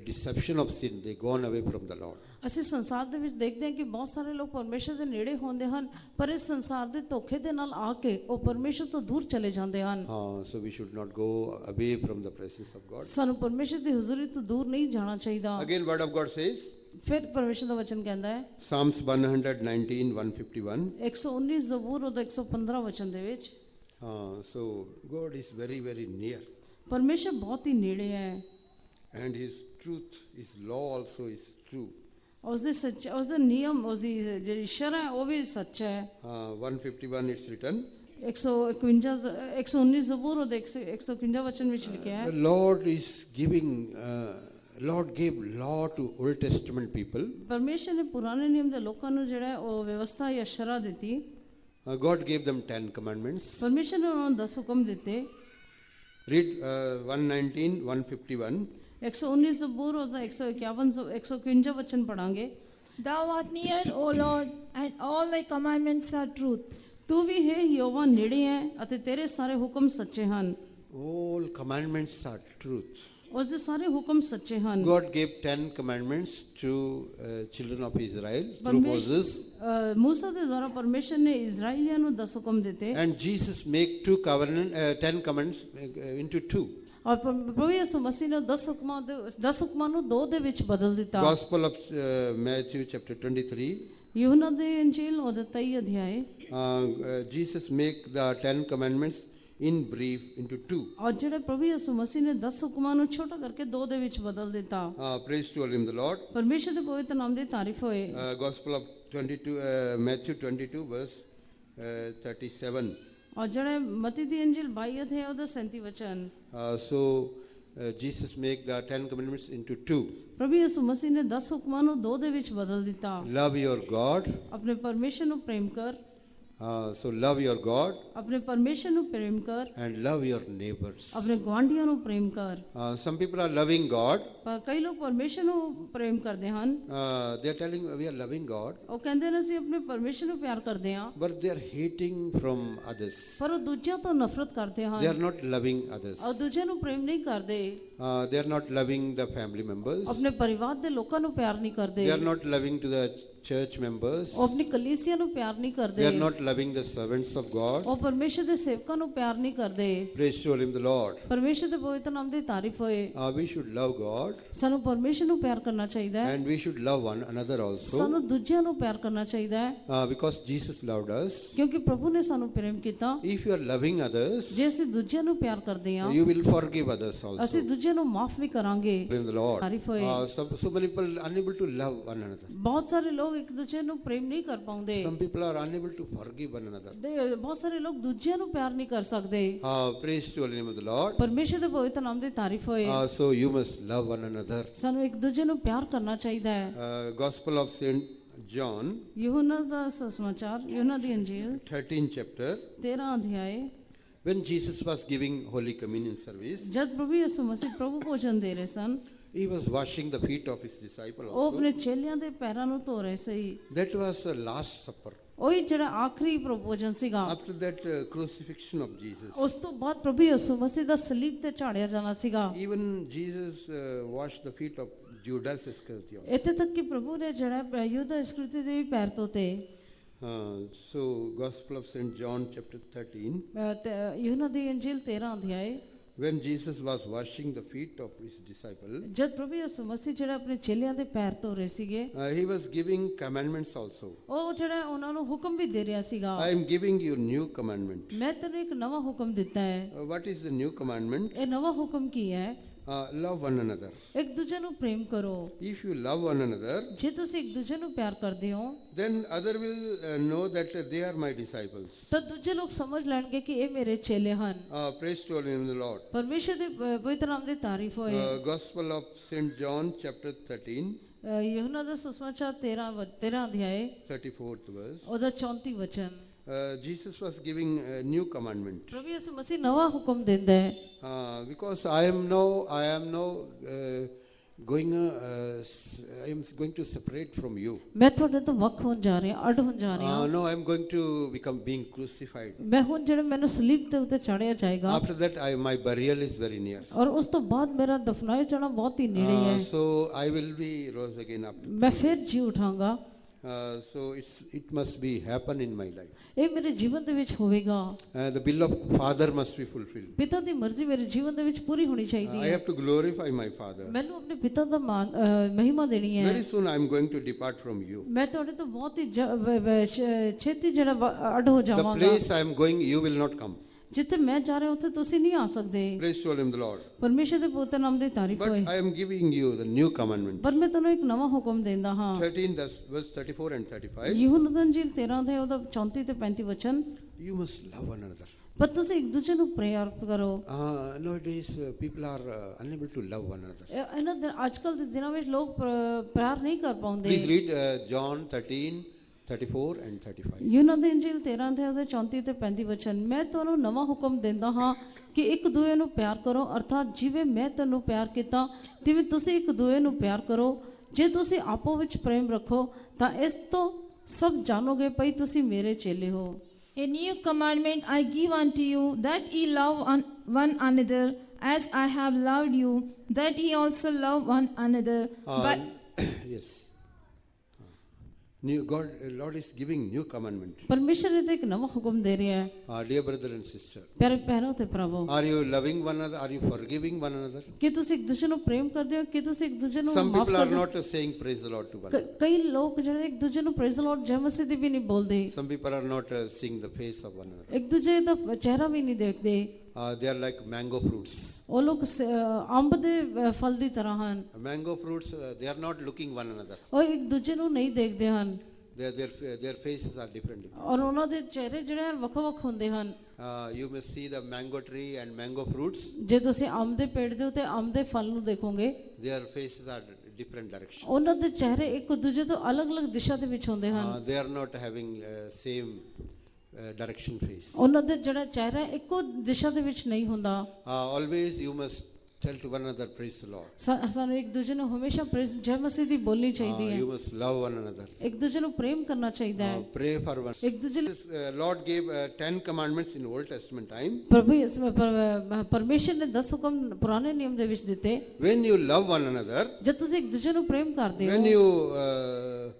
deception of sin, they gone away from the Lord. ਅਸੀਂ ਸੰਸਾਰ ਦੇ ਵਿੱਚ ਦੇਖਦੇ ਹਾਂ ਕਿ ਬਹੁਤ ਸਾਰੇ ਲੋਕ ਪਰਮੇਸ਼ਰ ਦੇ ਨੇੜੇ ਹੁੰਦੇ ਹਨ, ਪਰ ਇਸ ਸੰਸਾਰ ਦੇ ਧੋਖੇ ਦੇ ਨਾਲ ਆ ਕੇ ਉਹ ਪਰਮੇਸ਼ਰ ਤੋਂ ਦੂਰ ਚਲੇ ਜਾਂਦੇ ਹਨ। So we should not go away from the presence of God. ਸਾਨੂੰ ਪਰਮੇਸ਼ਰ ਦੀ ਹਜ਼ੂਰੀ ਤੋਂ ਦੂਰ ਨਹੀਂ ਜਾਣਾ ਚਾਹੀਦਾ। Again word of God says, ਫਿਰ ਪਰਮੇਸ਼ਰ ਦਾ ਵਚਨ ਕਹਿੰਦਾ ਹੈ, Psalms 119, 151. 119 ਜ਼ਬੂਰ ਉਹਦਾ 115 ਵਚਨ ਦੇ ਵਿੱਚ, So God is very, very near. ਪਰਮੇਸ਼ਰ ਬਹੁਤ ਹੀ ਨੇੜੇ ਹੈ। And his truth, his law also is true. ਉਸਦੇ ਸੱਚ, ਉਸਦੇ ਨਿਯਮ, ਉਸਦੀ ਜਿਹੜੀ ਸ਼ਰਅ ਹੈ ਉਹ ਵੀ ਸੱਚ ਹੈ। 151 it's written, 119 ਜ਼ਬੂਰ ਉਹਦੇ 151 ਵਚਨ ਵਿੱਚ ਲਿਖਿਆ ਹੈ, the Lord is giving, Lord gave law to Old Testament people. ਪਰਮੇਸ਼ਰ ਨੇ ਪੁਰਾਣੇ ਨਿਯਮ ਦੇ ਲੋਕਾਂ ਨੂੰ ਜਿਹੜਾ ਹੈ ਉਹ ਵਿਵਸਥਾ ਜਾਂ ਸ਼ਰਅ ਦਿੱਤੀ। God gave them 10 commandments. ਪਰਮੇਸ਼ਰ ਨੇ ਉਹਨਾਂ ਨੂੰ 10 ਹੁਕਮ ਦਿੱਤੇ। Read 119, 151. 119 ਜ਼ਬੂਰ ਉਹਦਾ 151 ਵਚਨ ਪੜਾਂਗੇ। Thou art near, O Lord, and all thy commandments are truth. ਤੂੰ ਵੀ ਹੈ ਯਹੋਵਾ ਨੇੜੇ ਹੈ ਅਤੇ ਤੇਰੇ ਸਾਰੇ ਹੁਕਮ ਸੱਚੇ ਹਨ। all commandments are truth. ਉਸ ਦੇ ਸਾਰੇ ਹੁਕਮ ਸੱਚੇ ਹਨ। God gave 10 commandments to children of Israel through Moses. मूसा ਦੇ ਦੁਆਰਾ ਪਰਮੇਸ਼ਰ ਨੇ ਇਜ਼ਰਾਈਲੀਆਂ ਨੂੰ 10 ਹੁਕਮ ਦਿੱਤੇ। And Jesus make 10 commandments into 2. ਔਰ ਪ੍ਰਭੂ ਯਿਸੂ ਮਸੀਹ ਨੇ 10 ਹੁਕਮਾਂ ਨੂੰ 2 ਦੇ ਵਿੱਚ ਬਦਲ ਦਿੱਤਾ। Gospel of Matthew chapter 23. ਯਹੂਨਾ ਦੀ ਇੰਜੀਲ ਉਹਦਾ 23 ਅਧਿਆਇ। Jesus make the 10 commandments in brief into 2. ਔਰ ਜਿਹੜੇ ਪ੍ਰਭੂ ਯਿਸੂ ਮਸੀਹ ਨੇ 10 ਹੁਕਮਾਂ ਨੂੰ ਛੋਟਾ ਕਰਕੇ 2 ਦੇ ਵਿੱਚ ਬਦਲ ਦਿੱਤਾ। Praise to him the Lord. ਪਰਮੇਸ਼ਰ ਦੇ ਪਵਿੱਤਰ ਨਾਮ ਦੀ ਤਾਰੀਫ ਹੋਏ। Gospel of 22 Matthew 22 verse 37. ਔਰ ਜਿਹੜੇ ਮਤੀ ਦੀ ਇੰਜੀਲ 22 ਅਧਿਆਇ ਉਹਦਾ 37 ਵਚਨ। So Jesus make the 10 commandments into 2. ਪ੍ਰਭੂ ਯਿਸੂ ਮਸੀਹ ਨੇ 10 ਹੁਕਮਾਂ ਨੂੰ 2 ਦੇ ਵਿੱਚ ਬਦਲ ਦਿੱਤਾ। Love your God. ਆਪਣੇ ਪਰਮੇਸ਼ਰ ਨੂੰ ਪ੍ਰੇਮ ਕਰ। So love your God. ਆਪਣੇ ਪਰਮੇਸ਼ਰ ਨੂੰ ਪ੍ਰੇਮ ਕਰ। And love your neighbors. ਆਪਣੇ ਗੁਆਂਢੀਆਂ ਨੂੰ ਪ੍ਰੇਮ ਕਰ। Some people are loving God. ਪਰ ਕਈ ਲੋਕ ਪਰਮੇਸ਼ਰ ਨੂੰ ਪ੍ਰੇਮ ਕਰਦੇ ਹਨ। They are telling we are loving God. ਉਹ ਕਹਿੰਦੇ ਨੇ ਅਸੀਂ ਆਪਣੇ ਪਰਮੇਸ਼ਰ ਨੂੰ ਪਿਆਰ ਕਰਦੇ ਹਾਂ। But they are hating from others. ਪਰ ਉਹ ਦੂਜਿਆਂ ਤੋਂ ਨਫ਼ਰਤ ਕਰਦੇ ਹਨ। They are not loving others. ਉਹ ਦੂਜਿਆਂ ਨੂੰ ਪ੍ਰੇਮ ਨਹੀਂ ਕਰਦੇ। They are not loving the family members. ਆਪਣੇ ਪਰਿਵਾਰ ਦੇ ਲੋਕਾਂ ਨੂੰ ਪਿਆਰ ਨਹੀਂ ਕਰਦੇ। They are not loving to the church members. ਉਹ ਆਪਣੀ ਕਲੀਸਿਆ ਨੂੰ ਪਿਆਰ ਨਹੀਂ ਕਰਦੇ। They are not loving the servants of God. ਉਹ ਪਰਮੇਸ਼ਰ ਦੇ ਸੇਵਕਾਂ ਨੂੰ ਪਿਆਰ ਨਹੀਂ ਕਰਦੇ। Praise to him the Lord. ਪਰਮੇਸ਼ਰ ਦੇ ਪਵਿੱਤਰ ਨਾਮ ਦੀ ਤਾਰੀਫ ਹੋਏ। We should love God. ਸਾਨੂੰ ਪਰਮੇਸ਼ਰ ਨੂੰ ਪਿਆਰ ਕਰਨਾ ਚਾਹੀਦਾ ਹੈ। And we should love one another also. ਸਾਨੂੰ ਦੂਜਿਆਂ ਨੂੰ ਪਿਆਰ ਕਰਨਾ ਚਾਹੀਦਾ ਹੈ। Because Jesus loved us. ਕਿਉਂਕਿ ਪ੍ਰਭੂ ਨੇ ਸਾਨੂੰ ਪ੍ਰੇਮ ਕੀਤਾ। If you are loving others, ਜੇ ਅਸੀਂ ਦੂਜਿਆਂ ਨੂੰ ਪਿਆਰ ਕਰਦੇ ਹਾਂ, you will forgive others also. ਅਸੀਂ ਦੂਜਿਆਂ ਨੂੰ ਮਾਫ ਵੀ ਕਰਾਂਗੇ। Praise the Lord. ਤਾਰੀਫ ਹੋਏ। So many people unable to love one another. ਬਹੁਤ ਸਾਰੇ ਲੋਕ ਇੱਕ ਦੂਜੇ ਨੂੰ ਪ੍ਰੇਮ ਨਹੀਂ ਕਰ ਪਾਉਂਦੇ। Some people are unable to forgive one another. ਬਹੁਤ ਸਾਰੇ ਲੋਕ ਦੂਜਿਆਂ ਨੂੰ ਪਿਆਰ ਨਹੀਂ ਕਰ ਸਕਦੇ। Praise to the name of the Lord. ਪਰਮੇਸ਼ਰ ਦੇ ਪਵਿੱਤਰ ਨਾਮ ਦੀ ਤਾਰੀਫ ਹੋਏ। So you must love one another. ਸਾਨੂੰ ਇੱਕ ਦੂਜੇ ਨੂੰ ਪਿਆਰ ਕਰਨਾ ਚਾਹੀਦਾ ਹੈ। Gospel of Saint John. ਯਹੂਨਾ the ਸੁਸਮਾਚਾਰ, ਯਹੂਨਾ the ਇੰਜੀਲ 13 chapter. 13 ਅਧਿਆਇ। When Jesus was giving Holy Communion service, ਜਦ ਪ੍ਰਭੂ ਯਿਸੂ ਮਸੀਹ ਪ੍ਰਭੂ ਭੋਜਨ ਦੇ ਰਹੇ ਸਨ, he was washing the feet of his disciples ਉਹ also. ਆਪਣੇ ਚੇਲਿਆਂ ਦੇ ਪੈਰਾਂ ਨੂੰ ਧੋ ਰਹੇ ਸੀ। That was the last supper. ਉਹੀ ਜਿਹੜਾ ਆਖਰੀ ਪ੍ਰਭੂ ਭੋਜਨ ਸੀਗਾ। After that crucifixion of Jesus. ਉਸ ਤੋਂ ਬਾਅਦ ਪ੍ਰਭੂ ਯਿਸੂ ਮਸੀਹ ਦਾ ਸਲੀਬ ਤੇ ਝਾੜਿਆ ਜਾਣਾ ਸੀਗਾ। Even Jesus washed the feet of Judas Iscariot. ਇੱਥੇ ਤੱਕ ਕਿ ਪ੍ਰਭੂ ਨੇ ਜਿਹੜਾ ਯਹੂਦਾ ਇਸਕਰੀਓਤੀ ਦੇ ਵੀ ਪੈਰ ਧੋਤੇ। So Gospel of Saint John chapter 13. ਯਹੂਨਾ ਦੀ ਇੰਜੀਲ 13 ਅਧਿਆਇ। When Jesus was washing the feet of his disciples, ਜਦ ਪ੍ਰਭੂ ਯਿਸੂ ਮਸੀਹ ਜਿਹੜਾ ਆਪਣੇ ਚੇਲਿਆਂ ਦੇ ਪੈਰ ਧੋ ਰਹੇ ਸੀਗੇ, he was giving commandments also. ਉਹ ਜਿਹੜਾ ਉਹਨਾਂ ਨੂੰ ਹੁਕਮ ਵੀ ਦੇ ਰਿਹਾ ਸੀਗਾ। I am giving you new commandment. ਮੈਂ ਤੈਨੂੰ ਇੱਕ ਨਵਾਂ ਹੁਕਮ ਦਿੱਤਾ ਹੈ। What is the new commandment? ਇਹ ਨਵਾਂ ਹੁਕਮ ਕੀ ਹੈ? Love one another. ਇੱਕ ਦੂਜੇ ਨੂੰ ਪ੍ਰੇਮ ਕਰੋ। If you love one another, ਜੇ ਤੁਸੀਂ ਇੱਕ ਦੂਜੇ ਨੂੰ ਪਿਆਰ ਕਰਦੇ ਹੋ, then other will know that they are my disciples. ਤਾਂ ਦੂਜੇ ਲੋਕ ਸਮਝ ਲੈਣਗੇ ਕਿ ਇਹ ਮੇਰੇ ਚੇਲੇ ਹਨ। Praise to the Lord. ਪਰਮੇਸ਼ਰ ਦੇ ਪਵਿੱਤਰ ਨਾਮ ਦੀ ਤਾਰੀਫ ਹੋਏ। Gospel of Saint John chapter 13. ਯਹੂਨਾ ਦਾ ਸੁਸਮਾਚਾਰ 13 ਅਧਿਆਇ 34th verse. ਉਹਦਾ 34 ਵਚਨ। Jesus was giving a new commandment. ਪ੍ਰਭੂ ਯਿਸੂ ਮਸੀਹ ਨਵਾਂ ਹੁਕਮ ਦਿੰਦਾ ਹੈ। Because I am now going to separate from you. ਮੈਂ ਤੁਹਾਡੇ ਤੋਂ ਵੱਖ ਹੋਣ ਜਾ ਰਿਹਾ, ਅੱਡ ਹੋਣ ਜਾ ਰਿਹਾ। No, I am going to become being crucified. ਮੈਂ ਹੁਣ ਜਿਹੜਾ ਮੈਨੂੰ ਸਲੀਬ ਦੇ ਉੱਤੇ ਚਾੜਿਆ ਜਾਏਗਾ। After that, my burial is very near. ਔਰ ਉਸ ਤੋਂ ਬਾਅਦ ਮੇਰਾ ਦਫਨਾਇਆ ਜਾਣਾ ਬਹੁਤ ਹੀ ਨੇੜੇ ਹੈ। So I will be rose again after. ਮੈਂ ਫਿਰ ਜੀ ਉਠਾਂਗਾ। So it must be happen in my life. ਇਹ ਮੇਰੇ ਜੀਵਨ ਦੇ ਵਿੱਚ ਹੋਵੇਗਾ। The will of Father must be fulfilled. ਪਿਤਾ ਦੀ ਮਰਜ਼ੀ ਮੇਰੇ ਜੀਵਨ ਦੇ ਵਿੱਚ ਪੂਰੀ ਹੋਣੀ ਚਾਹੀਦੀ I ਹੈ। have to glorify my Father. ਮੈਨੂੰ ਆਪਣੇ ਪਿਤਾ ਦਾ ਮਹਿਮਾ ਦੇਣੀ ਹੈ। Very soon I am going to depart from you. ਮੈਂ ਤੁਹਾਡੇ ਤੋਂ ਬਹੁਤ ਹੀ ਛੇਤੀ ਜਿਹੜਾ ਅੱਡ ਹੋ The ਜਾਵਾਂਗਾ। place I am going, you will not come. ਜਿੱਥੇ ਮੈਂ ਜਾ ਰਿਹਾ ਉੱਥੇ ਤੁਸੀਂ ਨਹੀਂ ਆ ਸਕਦੇ। Praise to the Lord. ਪਰਮੇਸ਼ਰ ਦੇ ਪਵਿੱਤਰ ਨਾਮ ਦੀ ਤਾਰੀਫ But ਹੋਏ। I am giving you the new commandment. ਪਰ ਮੈਂ ਤੁਹਾਨੂੰ ਇੱਕ ਨਵਾਂ ਹੁਕਮ ਦਿੰਦਾ ਹਾਂ। 13 verse 34 and 35. ਯਹੂਨਾ ਦੀ ਇੰਜੀਲ 13 ਦੇ ਉਹਦਾ 34 ਤੇ 35 ਵਚਨ। You must love one another. ਪਰ ਤੁਸੀਂ ਇੱਕ ਦੂਜੇ ਨੂੰ ਪਿਆਰ ਕਰੋ। Nowadays people are unable to love one another. ਇਹਨਾਂ ਅੱਜ ਕੱਲ੍ਹ ਦੇ ਦਿਨਾਂ ਵਿੱਚ ਲੋਕ ਪਿਆਰ ਨਹੀਂ ਕਰ ਪਾਉਂਦੇ। Please read John 13, 34 and 35. ਯਹੂਨਾ ਦੀ ਇੰਜੀਲ 13 ਦੇ ਉਹਦੇ 34 ਤੇ 35 ਵਚਨ। ਮੈਂ ਤੁਹਾਨੂੰ ਨਵਾਂ ਹੁਕਮ ਦਿੰਦਾ ਹਾਂ ਕਿ ਇੱਕ ਦੂਜੇ ਨੂੰ ਪਿਆਰ ਕਰੋ, ਅਰਥਾਤ ਜਿਵੇਂ ਮੈਂ ਤੈਨੂੰ ਪਿਆਰ ਕੀਤਾ ਤਿਵੇਂ ਤੁਸੀਂ ਇੱਕ ਦੂਜੇ ਨੂੰ ਪਿਆਰ ਕਰੋ। ਜੇ ਤੁਸੀਂ ਆਪੋ ਵਿੱਚ ਪ੍ਰੇਮ ਰੱਖੋ ਤਾਂ ਇਸ ਤੋਂ ਸਭ ਜਾਣੋਗੇ ਭਈ ਤੁਸੀਂ ਮੇਰੇ ਚੇਲੇ ਹੋ। A new commandment I give unto you, that ye love one another, as I have loved you, that ye also love one another. But yes. Lord is giving new commandment. ਪਰਮੇਸ਼ਰ ਇਹ ਤੇ ਇੱਕ ਨਵਾਂ ਹੁਕਮ ਦੇ ਰਿਹਾ ਹੈ। Dear brother and sister, ਪਿਆਰੇ ਭੈਣੋ ਤੇ ਭਰਾਵੋ, are you loving one another? Are you forgiving one another? ਕਿ ਤੁਸੀਂ ਇੱਕ ਦੂਜੇ ਨੂੰ ਪ੍ਰੇਮ ਕਰਦੇ ਹੋ, ਕਿ ਤੁਸੀਂ ਇੱਕ ਦੂਜੇ ਨੂੰ Some ਮਾਫ people are ਕਰਦੇ ਹੋ? not saying praise the Lord to one another. ਕਈ ਲੋਕ ਜਿਹੜੇ ਇੱਕ ਦੂਜੇ ਨੂੰ ਪ੍ਰੇਜ਼ ਲਾਰਡ ਜੈ ਮਸੀਹ ਦੀ ਵੀ ਨਹੀਂ ਬੋਲਦੇ, Some people are not seeing the face of one another. ਇੱਕ ਦੂਜੇ ਦਾ ਚਿਹਰਾ ਵੀ ਨਹੀਂ ਦੇਖਦੇ। They are like mango fruits. ਉਹ ਲੋਕ ਅੰਬ ਦੇ ਫਲ ਦੀ ਤਰ੍ਹਾਂ ਹਨ। Mango fruits, they are not looking one another. ਉਹ ਇੱਕ ਦੂਜੇ ਨੂੰ ਨਹੀਂ ਦੇਖਦੇ ਹਨ, Their faces are different. ਔਰ ਉਹਨਾਂ ਦੇ ਚਿਹਰੇ ਜਿਹੜੇ ਹਨ ਵੱਖ-ਵੱਖ ਹੁੰਦੇ ਹਨ। You may see the mango tree and mango fruits. ਜੇ ਤੁਸੀਂ ਅੰਬ ਦੇ ਪੇੜ ਦੇ ਉੱਤੇ ਅੰਬ ਦੇ ਫਲ ਨੂੰ ਦੇਖੋਗੇ, Their faces are different directions. ਉਹਨਾਂ ਦੇ ਚਿਹਰੇ ਇੱਕ ਦੂਜੇ ਤੋਂ ਅਲੱਗ-ਅਲੱਗ ਦਿਸ਼ਾ ਦੇ ਵਿੱਚ ਹੁੰਦੇ ਹਨ। They are not having same direction face. ਉਹਨਾਂ ਦੇ ਜਿਹੜਾ ਚਿਹਰਾ ਇੱਕੋ ਦਿਸ਼ਾ ਦੇ ਵਿੱਚ ਨਹੀਂ ਹੁੰਦਾ। Always you must tell to one another, praise the Lord. ਸਾਨੂੰ ਇੱਕ ਦੂਜੇ ਨੂੰ ਹਮੇਸ਼ਾ ਪ੍ਰੇਜ਼ ਜੈ ਮਸੀਹ ਦੀ ਬੋਲਣੀ ਚਾਹੀਦੀ ਹੈ। You must love one another. ਇੱਕ ਦੂਜੇ ਨੂੰ ਪ੍ਰੇਮ ਕਰਨਾ ਚਾਹੀਦਾ ਹੈ। Pray for one. ਇੱਕ ਦੂਜੇ ਨੂੰ Lord gave 10 commandments in Old Testament time. ਪਰਮੇਸ਼ਰ ਨੇ 10 ਹੁਕਮ ਪੁਰਾਣੇ ਨਿਯਮ ਦੇ ਵਿੱਚ ਦਿੱਤੇ। When you love one another, ਜਦ ਤੁਸੀਂ ਇੱਕ ਦੂਜੇ ਨੂੰ ਪ੍ਰੇਮ ਕਰਦੇ when ਹੋ, you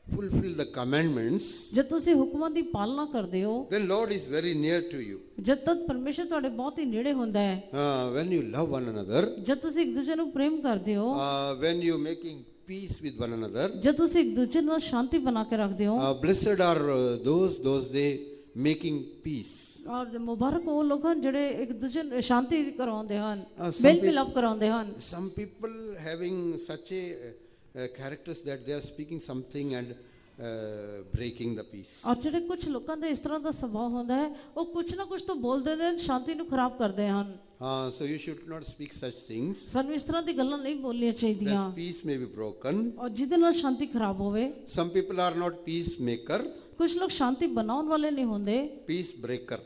fulfill the commandments, ਜਦ ਤੁਸੀਂ ਹੁਕਮਾਂ ਦੀ ਪਾਲਣਾ ਕਰਦੇ ਹੋ, then Lord is very near to you. ਜਦ ਤੱਕ ਪਰਮੇਸ਼ਰ ਤੁਹਾਡੇ ਬਹੁਤ ਹੀ ਨੇੜੇ ਹੁੰਦਾ ਹੈ। When you love one another, ਜਦ ਤੁਸੀਂ ਇੱਕ ਦੂਜੇ ਨੂੰ ਪ੍ਰੇਮ ਕਰਦੇ ਹੋ, when you making peace with one another, ਜਦ ਤੁਸੀਂ ਇੱਕ ਦੂਜੇ ਨਾਲ ਸ਼ਾਂਤੀ ਬਣਾ ਕੇ ਰੱਖਦੇ ਹੋ, blessed are those they making peace. ਔਰ ਮੁਬਾਰਕ ਉਹ ਲੋਕ ਹਨ ਜਿਹੜੇ ਇੱਕ ਦੂਜੇ ਨੂੰ ਸ਼ਾਂਤੀ ਕਰਵਾਉਂਦੇ ਹਨ, some ਮੇਲ people- ਮਿਲਾਪ ਕਰਾਉਂਦੇ ਹਨ। Some people having such a characters that they are speaking something and breaking the peace. ਔਰ ਜਿਹੜੇ ਕੁਝ ਲੋਕਾਂ ਦੇ ਇਸ ਤਰ੍ਹਾਂ ਦਾ ਸੁਭਾਅ ਹੁੰਦਾ ਹੈ, ਉਹ ਕੁਝ ਨਾ ਕੁਝ ਤਾਂ ਬੋਲਦੇ ਨੇ, ਸ਼ਾਂਤੀ ਨੂੰ ਖਰਾਬ ਕਰਦੇ ਹਨ। So you should not speak such things. ਸਾਨੂੰ ਇਸ ਤਰ੍ਹਾਂ ਦੀ ਗੱਲਾਂ ਨਹੀਂ ਬੋਲਣੀਆਂ ਚਾਹੀਦੀਆਂ, That peace may be broken. ਔਰ ਜਿਹਦੇ ਨਾਲ ਸ਼ਾਂਤੀ ਖਰਾਬ ਹੋਵੇ। Some people are not peacemaker, ਕੁਝ ਲੋਕ ਸ਼ਾਂਤੀ ਬਣਾਉਣ ਵਾਲੇ ਨਹੀਂ ਹੁੰਦੇ, peace breaker.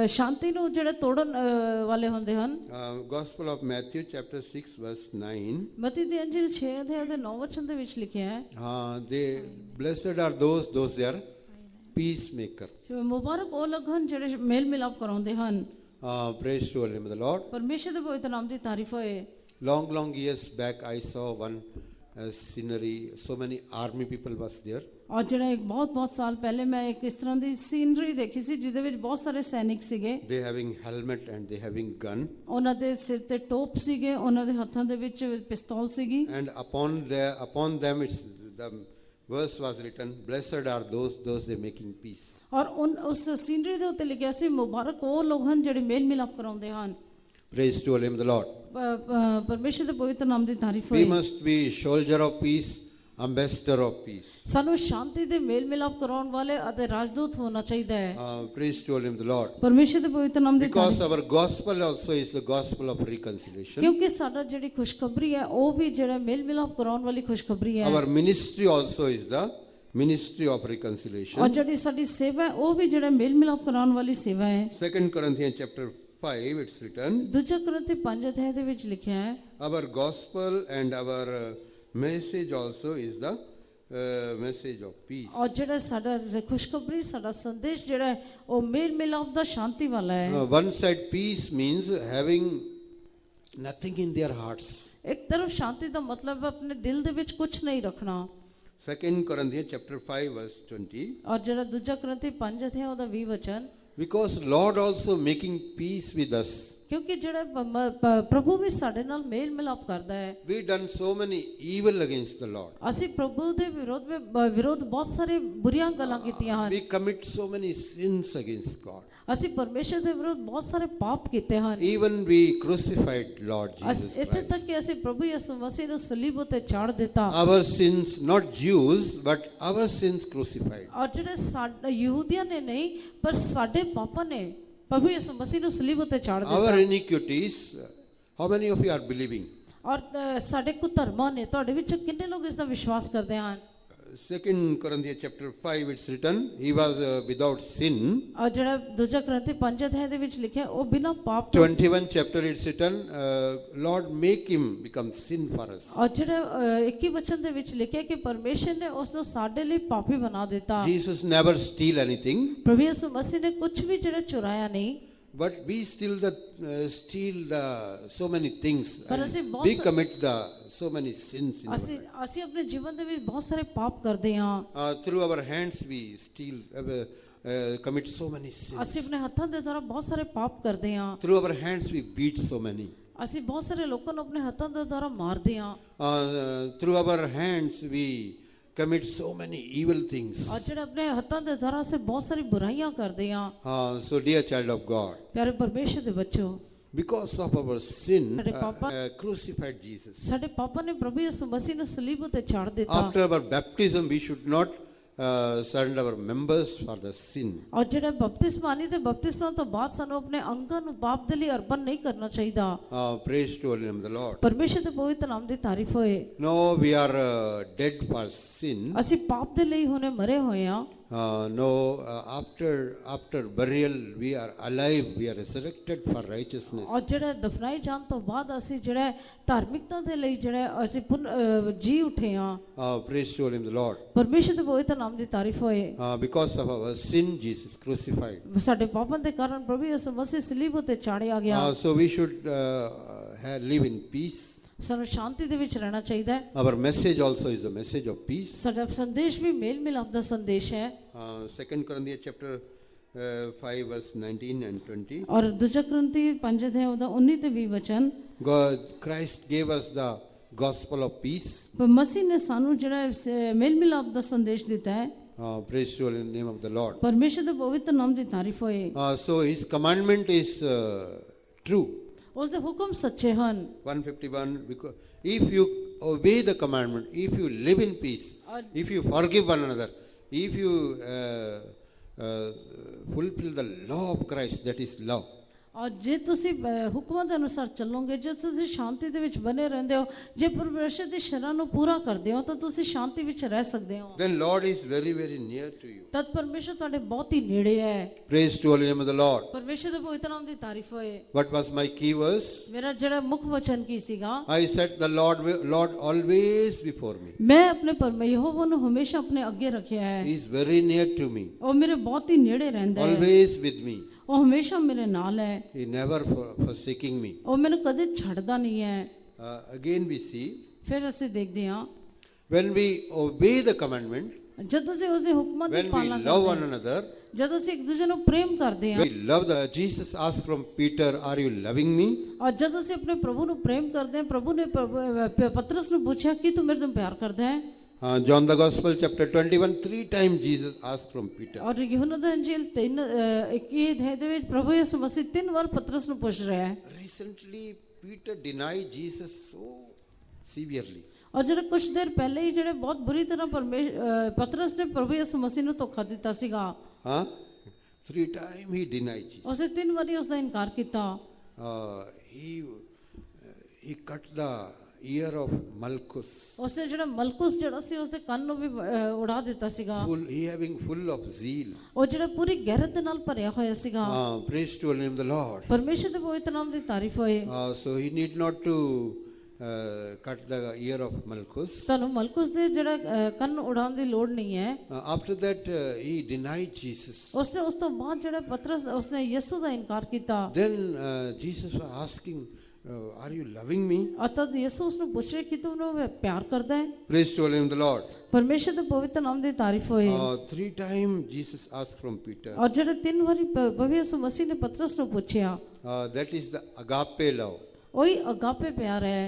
ਸ਼ਾਂਤੀ ਨੂੰ ਜਿਹੜੇ ਤੋੜਨ ਵਾਲੇ ਹੁੰਦੇ ਹਨ। Gospel of Matthew chapter 6 verse 9. ਮਤੀ ਦੀ ਅੰਜੀਲ 6 ਅਧਿਆਇ ਦੇ 9 ਵਚਨ ਦੇ ਵਿੱਚ ਲਿਖਿਆ ਹੈ, They blessed are those they are peacemaker. ਮੁਬਾਰਕ ਉਹ ਲੋਕ ਹਨ ਜਿਹੜੇ ਮੇਲ ਮਿਲਾਪ ਕਰਾਉਂਦੇ ਹਨ। Praise to the name of the Lord. ਪਰਮੇਸ਼ਰ ਦੇ ਪਵਿੱਤਰ ਨਾਮ ਦੀ ਤਾਰੀਫ ਹੋਏ। Long years back I saw one scenery. So many army people was there. ਔਰ ਜਿਹੜਾ ਇੱਕ ਬਹੁਤ ਸਾਲ ਪਹਿਲੇ ਮੈਂ ਇੱਕ ਇਸ ਤਰ੍ਹਾਂ ਦੀ ਸੀਨਰੀ ਦੇਖੀ ਸੀ ਜਿਹਦੇ ਵਿੱਚ ਬਹੁਤ ਸਾਰੇ ਸੈਨਿਕ ਸੀਗੇ। They having helmet and they having gun. ਉਹਨਾਂ ਦੇ ਸਿਰ ਤੇ ਟੋਪ ਸੀਗੇ, ਉਹਨਾਂ ਦੇ ਹੱਥਾਂ ਦੇ ਵਿੱਚ ਪਿਸਤੌਲ ਸੀਗੀ। And upon them it's the verse was written, blessed are those they making peace. ਔਰ ਉਸ ਸੀਨਰੀ ਦੇ ਉੱਤੇ ਲਿਖਿਆ ਸੀ, ਮੁਬਾਰਕ ਉਹ ਲੋਕ ਹਨ ਜਿਹੜੇ ਮੇਲ ਮਿਲਾਪ ਕਰਾਉਂਦੇ ਹਨ। Praise to the name of the Lord. ਪਰਮੇਸ਼ਰ ਦੇ ਪਵਿੱਤਰ ਨਾਮ ਦੀ ਤਾਰੀਫ We ਹੋਏ। must be soldier of peace, ambassador of peace. ਸਾਨੂੰ ਸ਼ਾਂਤੀ ਦੇ ਮੇਲ ਮਿਲਾਪ ਕਰਾਉਣ ਵਾਲੇ ਅਤੇ ਰਾਜਦੂਤ ਹੋਣਾ ਚਾਹੀਦਾ ਹੈ। Praise to the name of the Lord. ਪਰਮੇਸ਼ਰ ਦੇ ਪਵਿੱਤਰ ਨਾਮ ਦੀ Because ਤਾਰੀਫ, our gospel also is the gospel of reconciliation. ਕਿਉਂਕਿ ਸਾਡਾ ਜਿਹੜੀ ਖੁਸ਼ਖਬਰੀ ਹੈ ਉਹ ਵੀ ਜਿਹੜਾ ਮੇਲ ਮਿਲਾਪ ਕਰਾਉਣ ਵਾਲੀ ਖੁਸ਼ਖਬਰੀ ਹੈ। Our ministry also is the ministry of ਔਰ reconciliation. ਜਿਹੜੀ ਸਾਡੀ ਸੇਵਾ ਹੈ ਉਹ ਵੀ ਜਿਹੜਾ ਮੇਲ ਮਿਲਾਪ ਕਰਾਉਣ ਵਾਲੀ ਸੇਵਾ ਹੈ। 2 Corinthians chapter 5 it's written, ਦੂਜਾ ਕੁਰਿੰਥੀ 5 ਅਧਿਆਇ ਦੇ ਵਿੱਚ ਲਿਖਿਆ ਹੈ, our gospel and our message also is the message of peace. ਔਰ ਜਿਹੜਾ ਸਾਡਾ ਖੁਸ਼ਖਬਰੀ, ਸਾਡਾ ਸੰਦੇਸ਼ ਜਿਹੜਾ ਹੈ ਉਹ ਮੇਲ ਮਿਲਾਪ ਦਾ, ਸ਼ਾਂਤੀ ਵਾਲਾ ਹੈ। One side peace means having nothing in their hearts. ਇੱਕ ਤਰਫ ਸ਼ਾਂਤੀ ਦਾ ਮਤਲਬ ਹੈ ਆਪਣੇ ਦਿਲ ਦੇ ਵਿੱਚ ਕੁਝ ਨਹੀਂ ਰੱਖਣਾ। 2 Corinthians chapter 5 verse 20. ਔਰ ਜਿਹੜਾ ਦੂਜਾ ਕੁਰਿੰਥੀ 5 ਅਧਿਆਇ ਉਹਦਾ 20 ਵਚਨ, Because Lord also making peace with us. ਕਿਉਂਕਿ ਜਿਹੜਾ ਪ੍ਰਭੂ ਵੀ ਸਾਡੇ ਨਾਲ ਮੇਲ ਮਿਲਾਪ ਕਰਦਾ ਹੈ। We done so many evil against the Lord. ਅਸੀਂ ਪ੍ਰਭੂ ਦੇ ਵਿਰੋਧ ਬਹੁਤ ਸਾਰੇ ਬੁਰੀਆਂ ਗੱਲਾਂ ਕੀਤੀਆਂ ਹਨ। We commit so many sins against God. ਅਸੀਂ ਪਰਮੇਸ਼ਰ ਦੇ ਵਿਰੁੱਧ ਬਹੁਤ ਸਾਰੇ ਪਾਪ ਕੀਤੇ ਹਨ। Even we crucified Lord Jesus ਇੱਥੇ Christ. ਤੱਕ ਕਿ ਅਸੀਂ ਪ੍ਰਭੂ ਯਿਸੂ ਮਸੀਹ ਨੂੰ ਸਲੀਬ ਉੱਤੇ ਚਾੜ ਦਿੱਤਾ। Our sins, not Jews, but our sins crucified. ਔਰ ਜਿਹੜੇ ਸਾਡੇ ਯਹੂਦੀਆਂ ਨੇ ਨਹੀਂ, ਪਰ ਸਾਡੇ ਪਾਪਾਂ ਨੇ ਪ੍ਰਭੂ ਯਿਸੂ ਮਸੀਹ ਨੂੰ ਸਲੀਬ ਉੱਤੇ ਚਾੜ Our ਦਿੱਤਾ। iniquities, how many of you are believing? ਔਰ ਸਾਡੇ ਕੁਧਰਮਾਂ ਨੇ, ਤੁਹਾਡੇ ਵਿੱਚੋਂ ਕਿੰਨੇ ਲੋਕ ਇਸ ਦਾ ਵਿਸ਼ਵਾਸ ਕਰਦੇ ਹਨ? 2 Corinthians chapter 5 it's written, he was without sin. ਔਰ ਜਿਹੜਾ ਦੂਜਾ ਕਰੰਥੀ 5 ਅਧਿਆਇ ਦੇ ਵਿੱਚ ਲਿਖਿਆ ਉਹ ਬਿਨਾਂ ਪਾਪ ਤੋਂ 21 chapter it's written, Lord make him become sin for us. ਔਰ ਜਿਹੜਾ 21 ਵਚਨ ਦੇ ਵਿੱਚ ਲਿਖਿਆ ਕਿ ਪਰਮੇਸ਼ਰ ਨੇ ਉਸ ਨੂੰ ਸਾਡੇ ਲਈ ਪਾਪੀ ਬਣਾ ਦਿੱਤਾ। Jesus never steal anything, ਪ੍ਰਭੂ ਯਿਸੂ ਮਸੀਹ ਨੇ ਕੁਝ ਵੀ ਜਿਹੜਾ ਚੁਰਾਇਆ ਨਹੀਂ, but we steal so many things. ਪਰ And ਅਸੀਂ ਬਹੁਤ we commit so many sins in our ਅਸੀਂ life. ਅਸੀਂ ਆਪਣੇ ਜੀਵਨ ਦੇ ਵਿੱਚ ਬਹੁਤ ਸਾਰੇ ਪਾਪ ਕਰਦੇ ਹਾਂ। Through our hands we steal, commit so many sins. ਅਸੀਂ ਆਪਣੇ ਹੱਥਾਂ ਦੇ ਦੁਆਰਾ ਬਹੁਤ ਸਾਰੇ ਪਾਪ ਕਰਦੇ ਹਾਂ। Through our hands we beat so many. ਅਸੀਂ ਬਹੁਤ ਸਾਰੇ ਲੋਕਾਂ ਨੂੰ ਆਪਣੇ ਹੱਥਾਂ ਦੇ ਦੁਆਰਾ ਮਾਰਦੇ ਹਾਂ। Through our hands we commit so many evil things. ਔਰ ਜਿਹੜੇ ਆਪਣੇ ਹੱਥਾਂ ਦੇ ਦੁਆਰਾ ਅਸੀਂ ਬਹੁਤ ਸਾਰੀ ਬੁਰਾਈਆਂ ਕਰਦੇ ਹਾਂ। So dear child of God, ਪਿਆਰੇ ਪਰਮੇਸ਼ਰ ਦੇ ਬੱਚੋ, because of our sin, ਸਾਡੇ ਪਾਪਾਂ- crucified Jesus. ਸਾਡੇ ਪਾਪਾ ਨੇ ਪ੍ਰਭੂ ਯਿਸੂ ਮਸੀਹ ਨੂੰ ਸਲੀਬ ਉਤੇ ਚਾੜ ਦਿੱਤਾ। After our baptism we should not surrender our members for the sin. ਔਰ ਜਿਹੜਾ ਬਪਤਿਸਮਾਨੀ ਤੇ ਬਪਤਿਸਮਾ ਤੋਂ ਬਾਅਦ ਸਾਨੂੰ ਆਪਣੇ ਅੰਗਾਂ ਨੂੰ ਪਾਪ ਦੇ ਲਈ ਅਰਪਣ ਨਹੀਂ ਕਰਨਾ ਚਾਹੀਦਾ। Praise to the name of the Lord. ਪਰਮੇਸ਼ਰ ਦੇ ਪਵਿੱਤਰ ਨਾਮ ਦੀ ਤਾਰੀਫ ਹੋਏ। No, we are dead for sin. ਅਸੀਂ ਪਾਪ ਦੇ ਲਈ ਹੁਣੇ ਮਰੇ ਹੋਏ ਹਾਂ। No, after burial we are alive, we are resurrected for righteousness. ਔਰ ਜਿਹੜਾ ਦਫਨਾਏ ਜਾਣ ਤੋਂ ਬਾਅਦ ਅਸੀਂ ਜਿਹੜਾ ਧਾਰਮਿਕਤਾ ਦੇ ਲਈ ਜਿਹੜਾ ਅਸੀਂ ਜੀ ਉਠੇ ਹਾਂ। Praise to the name of the Lord. ਪਰਮੇਸ਼ਰ ਦੇ ਪਵਿੱਤਰ ਨਾਮ ਦੀ ਤਾਰੀਫ ਹੋਏ। Because of our sin, Jesus crucified. ਸਾਡੇ ਪਾਪਾਂ ਦੇ ਕਾਰਨ ਪ੍ਰਭੂ ਯਿਸੂ ਮਸੀਹ ਸਲੀਬ ਉਤੇ ਚਾੜਿਆ ਗਿਆ। So we should live in peace. ਸਾਨੂੰ ਸ਼ਾਂਤੀ ਦੇ ਵਿੱਚ ਰਹਿਣਾ ਚਾਹੀਦਾ ਹੈ। Our message also is a message of peace. ਸਾਡਾ ਸੰਦੇਸ਼ ਵੀ ਮੇਲ ਮਿਲਾਪ ਦਾ ਸੰਦੇਸ਼ ਹੈ। 2 Corinthians chapter 5 verse 19 and 20. ਔਰ ਦੂਜਾ ਕਰੰਥੀ 5 ਅਧਿਆਇ ਉਹਦਾ 19 ਤੇ 20 ਵਚਨ, Christ gave us the gospel of peace. ਪਰ ਮਸੀਹ ਨੇ ਸਾਨੂੰ ਜਿਹੜਾ ਮੇਲ ਮਿਲਾਪ ਦਾ ਸੰਦੇਸ਼ ਦਿੱਤਾ ਹੈ। Praise to the name of the Lord. ਪਰਮੇਸ਼ਰ ਦੇ ਪਵਿੱਤਰ ਨਾਮ ਦੀ ਤਾਰੀਫ ਹੋਏ। So his commandment is true. ਉਸ ਦੇ ਹੁਕਮ ਸੱਚੇ ਹਨ। 151, because if you obey the commandment, if you live in peace, if you forgive one another, if you fulfill the law of Christ, that is love. ਔਰ ਜੇ ਤੁਸੀਂ ਹੁਕਮਾਂ ਦੇ ਅਨੁਸਾਰ ਚੱਲੋਗੇ, ਜੇ ਤੁਸੀਂ ਸ਼ਾਂਤੀ ਦੇ ਵਿੱਚ ਬਨੇ ਰਹਿੰਦੇ ਹੋ, ਜੇ ਪਰਮੇਸ਼ਰ ਦੀ ਸ਼ਰ੍ਹਾਂ ਨੂੰ ਪੂਰਾ ਕਰਦੇ ਹੋ ਤਾਂ ਤੁਸੀਂ ਸ਼ਾਂਤੀ ਵਿੱਚ ਰਹਿ ਸਕਦੇ ਹੋ। Then Lord is very, very near to you. ਤਦ ਪਰਮੇਸ਼ਰ ਤੁਹਾਡੇ ਬਹੁਤ ਹੀ ਨੇੜੇ ਹੈ। Praise to the name of the Lord. ਪਰਮੇਸ਼ਰ ਦੇ ਪਵਿੱਤਰ ਨਾਮ ਦੀ ਤਾਰੀਫ ਹੋਏ। What was my key verse? ਮੇਰਾ ਜਿਹੜਾ ਮੁੱਖ ਵਚਨ ਕੀ ਸੀਗਾ? I said the Lord always before me. ਮੈਂ ਆਪਣੇ ਯਹੋਵਾ ਨੂੰ ਹਮੇਸ਼ਾ ਆਪਣੇ ਅੱਗੇ ਰੱਖਿਆ ਹੈ। He is very near to me. ਉਹ ਮੇਰੇ ਬਹੁਤ ਹੀ ਨੇੜੇ ਰਹਿੰਦਾ ਹੈ। Always with me. ਉਹ ਹਮੇਸ਼ਾ ਮੇਰੇ ਨਾਲ ਹੈ। He never forsaking me. ਉਹ ਮੈਨੂੰ ਕਦੇ ਛੱਡਦਾ ਨਹੀਂ ਹੈ। Again we see, ਫਿਰ ਅਸੀਂ ਦੇਖਦੇ ਹਾਂ when we obey the commandment, ਜਦ ਅਸੀਂ ਉਸ ਦੇ ਹੁਕਮਾਂ ਦੀ when we ਪਾਲਣਾ love ਕਰਦੇ one ਹਾਂ, another, ਜਦ ਅਸੀਂ ਇੱਕ ਦੂਜੇ ਨੂੰ ਪ੍ਰੇਮ ਕਰਦੇ ਹਾਂ, we love Jesus asked from Peter, are you loving me? ਔਰ ਜਦ ਅਸੀਂ ਆਪਣੇ ਪ੍ਰਭੂ ਨੂੰ ਪ੍ਰੇਮ ਕਰਦੇ ਹਾਂ, ਪ੍ਰਭੂ ਨੇ ਪਤਰਸ ਨੂੰ ਪੁੱਛਿਆ ਕਿ ਤੂੰ ਮੇਰੇ ਤੋਂ ਪਿਆਰ ਕਰਦਾ ਹੈ? John the Gospel chapter 21, 3 times Jesus asked from Peter. ਔਰ ਯਹੋਨਾ ਦਾ ਇੰਜੀਲ 21 ਅਧਿਆਇ ਦੇ ਵਿੱਚ ਪ੍ਰਭੂ ਯਿਸੂ ਮਸੀਹ 3 ਵਾਰ ਪਤਰਸ ਨੂੰ ਪੁੱਛ ਰਿਹਾ ਹੈ। Recently Peter denied Jesus so severely. ਔਰ ਜਿਹੜੇ ਕੁਝ ਦੇਰ ਪਹਿਲੇ ਹੀ ਜਿਹੜੇ ਬਹੁਤ ਬੁਰੀ ਤਰ੍ਹਾਂ ਪਤਰਸ ਨੇ ਪ੍ਰਭੂ ਯਿਸੂ ਮਸੀਹ ਨੂੰ ਧੋਖਾ ਦਿੱਤਾ ਸੀਗਾ। 3 times he denied Jesus. ਉਸੇ 3 ਵਾਰੀ ਉਸ ਦਾ ਇਨਕਾਰ ਕੀਤਾ। He cut the ear of Malchus. ਉਸਨੇ ਜਿਹੜਾ ਮਲਕੁਸ ਜਿਹੜਾ ਸੀ ਉਸਦੇ ਕੰਨ ਨੂੰ ਵੀ ਉਡਾ ਦਿੱਤਾ ਸੀਗਾ। He having full of zeal. ਉਹ ਜਿਹੜਾ ਪੂਰੀ ਗੈਰਤ ਦੇ ਨਾਲ ਭਰਿਆ ਹੋਇਆ ਸੀਗਾ। Praise to the name of the Lord. ਪਰਮੇਸ਼ਰ ਦੇ ਪਵਿੱਤਰ ਨਾਮ ਦੀ ਤਾਰੀਫ ਹੋਏ। So he need not to cut the ear of Malchus. ਤੁਹਾਨੂੰ ਮਲਕੁਸ ਦੇ ਜਿਹੜਾ ਕੰਨ ਉਡਾਉਣ ਦੀ ਲੋੜ ਨਹੀਂ ਹੈ। After that he denied Jesus. ਉਸਨੇ ਉਸ ਤੋਂ ਬਾਅਦ ਜਿਹੜਾ ਪਤਰਸ ਉਸਨੇ ਯਿਸੂ ਦਾ ਇਨਕਾਰ ਕੀਤਾ। Then Jesus was asking, are you loving me? ਅਤਦ ਯਿਸੂ ਉਸ ਨੂੰ ਪੁੱਛ ਰਿਹਾ ਕਿ ਤੂੰ ਉਹਨੂੰ ਪਿਆਰ ਕਰਦਾ ਹੈ? Praise to the name of the Lord. ਪਰਮੇਸ਼ਰ ਦੇ ਪਵਿੱਤਰ ਨਾਮ ਦੀ ਤਾਰੀਫ ਹੋਏ। 3 times Jesus asked from Peter. ਔਰ ਜਿਹੜੇ 3 ਵਾਰੀ ਪ੍ਰਭੂ ਯਿਸੂ ਮਸੀਹ ਨੇ ਪਤਰਸ ਨੂੰ ਪੁੱਛਿਆ, That is the agape love. ਉਹੀ ਅਗਾਪੇ ਪਿਆਰ ਹੈ।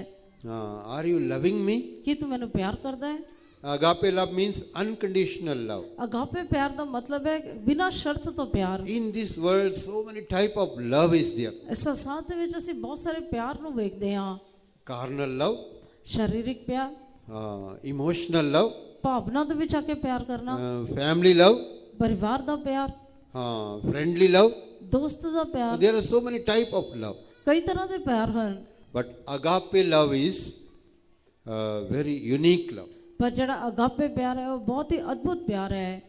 Are you loving me? ਕੀ ਤੂੰ ਮੈਨੂੰ ਪਿਆਰ ਕਰਦਾ ਹੈ? Agape love means unconditional love. ਅਗਾਪੇ ਪਿਆਰ ਦਾ ਮਤਲਬ ਹੈ ਬਿਨਾਂ ਸ਼ਰਤ ਤੋਂ ਪਿਆਰ। In this world so many type of love is there. ਇਸ ਸੰਸਾਰ ਦੇ ਵਿੱਚ ਅਸੀਂ ਬਹੁਤ ਸਾਰੇ ਪਿਆਰ ਨੂੰ ਵੇਖਦੇ ਹਾਂ। Carnal love, ਸਰੀਰਕ ਪਿਆਰ, emotional love, ਭਾਵਨਾ ਦੇ ਵਿੱਚ ਆ ਕੇ ਪਿਆਰ ਕਰਨਾ, family love, ਪਰਿਵਾਰ ਦਾ ਪਿਆਰ, friendly love. ਦੋਸਤ ਦਾ ਪਿਆਰ। There are so many type of love. ਕਈ ਤਰ੍ਹਾਂ ਦੇ ਪਿਆਰ ਹਨ। But agape love is very unique love. ਪਰ ਜਿਹੜਾ ਅਗਾਪੇ ਪਿਆਰ ਹੈ ਉਹ ਬਹੁਤ ਹੀ ਅਦਭੁਤ ਪਿਆਰ ਹੈ।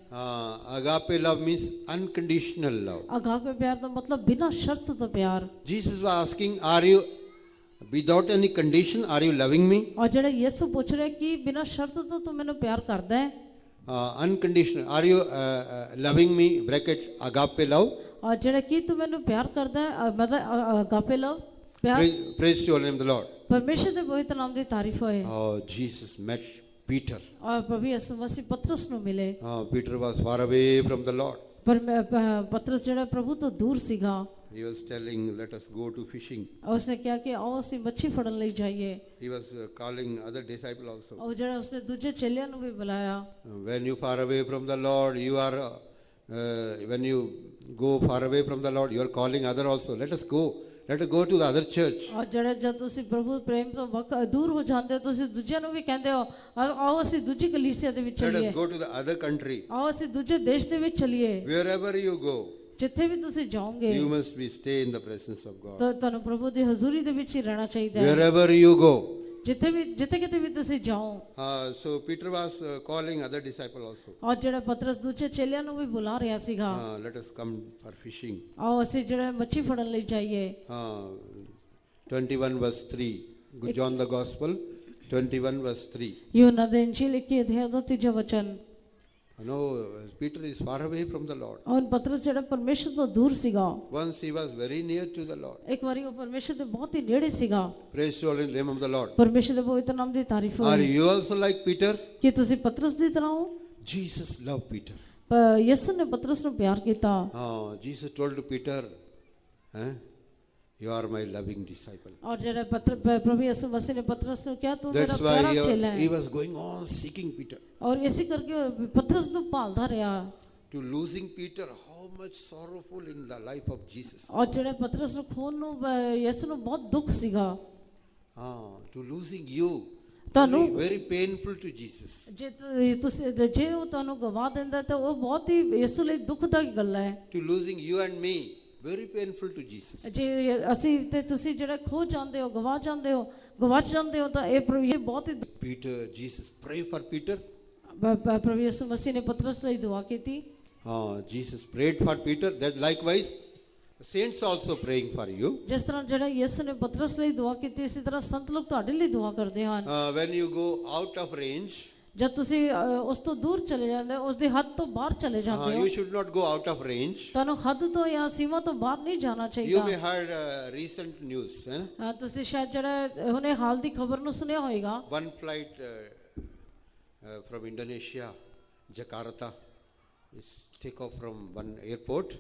Agape love means unconditional love. ਅਗਾਪੇ ਪਿਆਰ ਦਾ ਮਤਲਬ ਬਿਨਾਂ ਸ਼ਰਤ ਤੋਂ ਪਿਆਰ। Jesus was asking, are you, without any condition, are you loving me? ਔਰ ਜਿਹੜਾ ਯਿਸੂ ਪੁੱਛ ਰਿਹਾ ਕਿ ਬਿਨਾਂ ਸ਼ਰਤ ਤੋਂ ਤੂੰ ਮੈਨੂੰ ਪਿਆਰ ਕਰਦਾ ਹੈ। Unconditional, are you loving me? Bracket agape love. ਔਰ ਜਿਹੜਾ ਕਿ ਤੂੰ ਮੈਨੂੰ ਪਿਆਰ ਕਰਦਾ ਹੈ ਮਤਲਬ ਅਗਾਪੇ ਲਵ ਪਿਆਰ। Praise to your name, the Lord. ਪਰਮੇਸ਼ਰ ਦੇ ਪਵਿੱਤਰ ਨਾਮ ਦੀ ਤਾਰੀਫ ਹੋਏ। Oh, Jesus met Peter. ਔਰ ਪ੍ਰਭੂ ਯਿਸੂ ਮਸੀਹ ਪਤਰਸ ਨੂੰ ਮਿਲੇ। Peter was far away from the Lord. ਪਰ ਪਤਰਸ ਜਿਹੜਾ ਪ੍ਰਭੂ ਤੋਂ ਦੂਰ ਸੀਗਾ। He was telling, let us go to fishing. ਉਸਨੇ ਕਿਹਾ ਕਿ ਆਓ ਅਸੀਂ ਮੱਛੀ ਫੜਨ ਲਈ ਜਾਈਏ। He was calling other disciples also. ਔਰ ਜਿਹੜਾ ਉਸਨੇ ਦੂਜੇ ਚੇਲਿਆਂ ਨੂੰ ਵੀ ਬੁਲਾਇਆ। When you far away from the Lord, you are, when you go far away from the Lord, you are calling other also. Let us go. Let us go to the other church. ਔਰ ਜਿਹੜਾ ਜਦ ਤੁਸੀਂ ਪ੍ਰਭੂ ਪ੍ਰੇਮ ਤੋਂ ਦੂਰ ਹੋ ਜਾਂਦੇ ਹੋ ਤੁਸੀਂ ਦੂਜਿਆਂ ਨੂੰ ਵੀ ਕਹਿੰਦੇ ਹੋ ਆਓ ਅਸੀਂ ਦੂਜੀ ਕਲੀਸਿਆ ਦੇ ਵਿੱਚ Let ਚੱਲੀਏ। us go to the other country. ਆਓ ਅਸੀਂ ਦੂਜੇ ਦੇਸ਼ ਦੇ ਵਿੱਚ ਚੱਲੀਏ। Wherever you go, ਜਿੱਥੇ ਵੀ ਤੁਸੀਂ ਜਾਓਗੇ you must be stay in the presence of God. ਤਾਂ ਤੁਹਾਨੂੰ ਪ੍ਰਭੂ ਦੀ ਹਜ਼ੂਰੀ ਦੇ ਵਿੱਚ ਹੀ ਰਹਿਣਾ ਚਾਹੀਦਾ ਹੈ। Wherever you go. ਜਿੱਥੇ ਕਿਤੇ ਵੀ ਤੁਸੀਂ ਜਾਓ। So Peter was calling other disciples also. ਔਰ ਜਿਹੜਾ ਪਤਰਸ ਦੂਜੇ ਚੇਲਿਆਂ ਨੂੰ ਵੀ ਬੁਲਾ ਰਿਹਾ ਸੀਗਾ। Let us come for fishing. ਆਓ ਅਸੀਂ ਜਿਹੜਾ ਮੱਛੀ ਫੜਨ ਲਈ ਜਾਈਏ। 21 verse 3. John the Gospel, 21 verse 3. ਯੋਹਨਾ ਦੇ ਇੰਜੀਲ 21 ਅਧਿਆਇ ਦਾ 3 ਵਚਨ। No, Peter is far away from the Lord. ਔਰ ਪਤਰਸ ਜਿਹੜਾ ਪਰਮੇਸ਼ਰ ਤੋਂ ਦੂਰ ਸੀਗਾ। Once he was very near to the Lord. ਇੱਕ ਵਾਰੀ ਉਹ ਪਰਮੇਸ਼ਰ ਦੇ ਬਹੁਤ ਹੀ ਨੇੜੇ ਸੀਗਾ। Praise the Holy name of the Lord. ਪਰਮੇਸ਼ਰ ਦੇ ਪਵਿੱਤਰ ਨਾਮ ਦੀ ਤਾਰੀਫ Are ਹੋਵੇ। you also like Peter? ਕਿ ਤੁਸੀਂ ਪਤਰਸ ਦੀ ਤਰ੍ਹਾਂ ਹੋ? Jesus loved Peter. ਯਿਸੂ ਨੇ ਪਤਰਸ ਨੂੰ ਪਿਆਰ ਕੀਤਾ। Jesus told to Peter, you are my loving disciple. ਔਰ ਜਿਹੜਾ ਪ੍ਰਭੂ ਯਿਸੂ ਮਸੀਹ ਨੇ ਪਤਰਸ ਨੂੰ ਕਿਹਾ ਤੂੰ ਮੇਰਾ That's ਪਿਆਰਾ why ਚੇਲਾ he ਹੈ। was going on seeking Peter. ਔਰ ਇਸੇ ਕਰਕੇ ਉਹ ਪਤਰਸ ਨੂੰ ਭਾਲਦਾ ਰਿਹਾ। To losing Peter, how much sorrowful in the life of Jesus. ਔਰ ਜਿਹੜੇ ਪਤਰਸ ਨੂੰ ਖੋਣ ਨੂੰ ਯਿਸੂ ਨੂੰ ਬਹੁਤ ਦੁੱਖ ਸੀਗਾ। To losing you, ਤੁਹਾਨੂੰ very painful to Jesus. ਜੇ ਉਹ ਤੁਹਾਨੂੰ ਗਵਾ ਦਿੰਦਾ ਤਾਂ ਉਹ ਬਹੁਤ ਹੀ ਯਿਸੂ ਲਈ ਦੁਖਦਾਈ ਗੱਲ ਹੈ। To losing you and me, very painful to Jesus. ਜੇ ਅਸੀਂ ਤੇ ਤੁਸੀਂ ਜਿਹੜਾ ਖੋ ਜਾਂਦੇ ਹੋ ਗਵਾ ਜਾਂਦੇ ਹੋ ਗਵਾਚ ਜਾਂਦੇ ਹੋ ਤਾਂ ਇਹ ਬਹੁਤ ਹੀ Peter, Jesus pray for Peter. ਪ੍ਰਭੂ ਯਿਸੂ ਮਸੀਹ ਨੇ ਪਤਰਸ ਲਈ ਦੁਆ ਕੀਤੀ। Jesus prayed for Peter. That likewise, saints also praying for you. ਜਿਸ ਤਰ੍ਹਾਂ ਜਿਹੜਾ ਯਿਸੂ ਨੇ ਪਤਰਸ ਲਈ ਦੁਆ ਕੀਤੀ ਇਸੇ ਤਰ੍ਹਾਂ ਸੰਤ ਲੋਕ ਤੁਹਾਡੇ ਲਈ ਦੁਆ ਕਰਦੇ ਹਨ। When you go out of range, ਜਦ ਤੁਸੀਂ ਉਸ ਤੋਂ ਦੂਰ ਚਲੇ ਜਾਂਦੇ ਹੋ ਉਸ ਦੀ ਹੱਦ ਤੋਂ ਬਾਹਰ ਚਲੇ ਜਾਂਦੇ ਹੋ। you should not go out of range. ਤੁਹਾਨੂੰ ਹੱਦ ਤੋਂ ਜਾਂ ਸੀਮਾ ਤੋਂ ਬਾਹਰ ਨਹੀਂ ਜਾਣਾ ਚਾਹੀਦਾ। You may heard recent news. ਤੁਸੀਂ ਸ਼ਾਇਦ ਜਿਹੜਾ ਹੁਣੇ ਹਾਲ ਦੀ ਖਬਰ ਨੂੰ ਸੁਣਿਆ ਹੋਵੇਗਾ। One flight from Indonesia, Jakarta, is take off from one airport.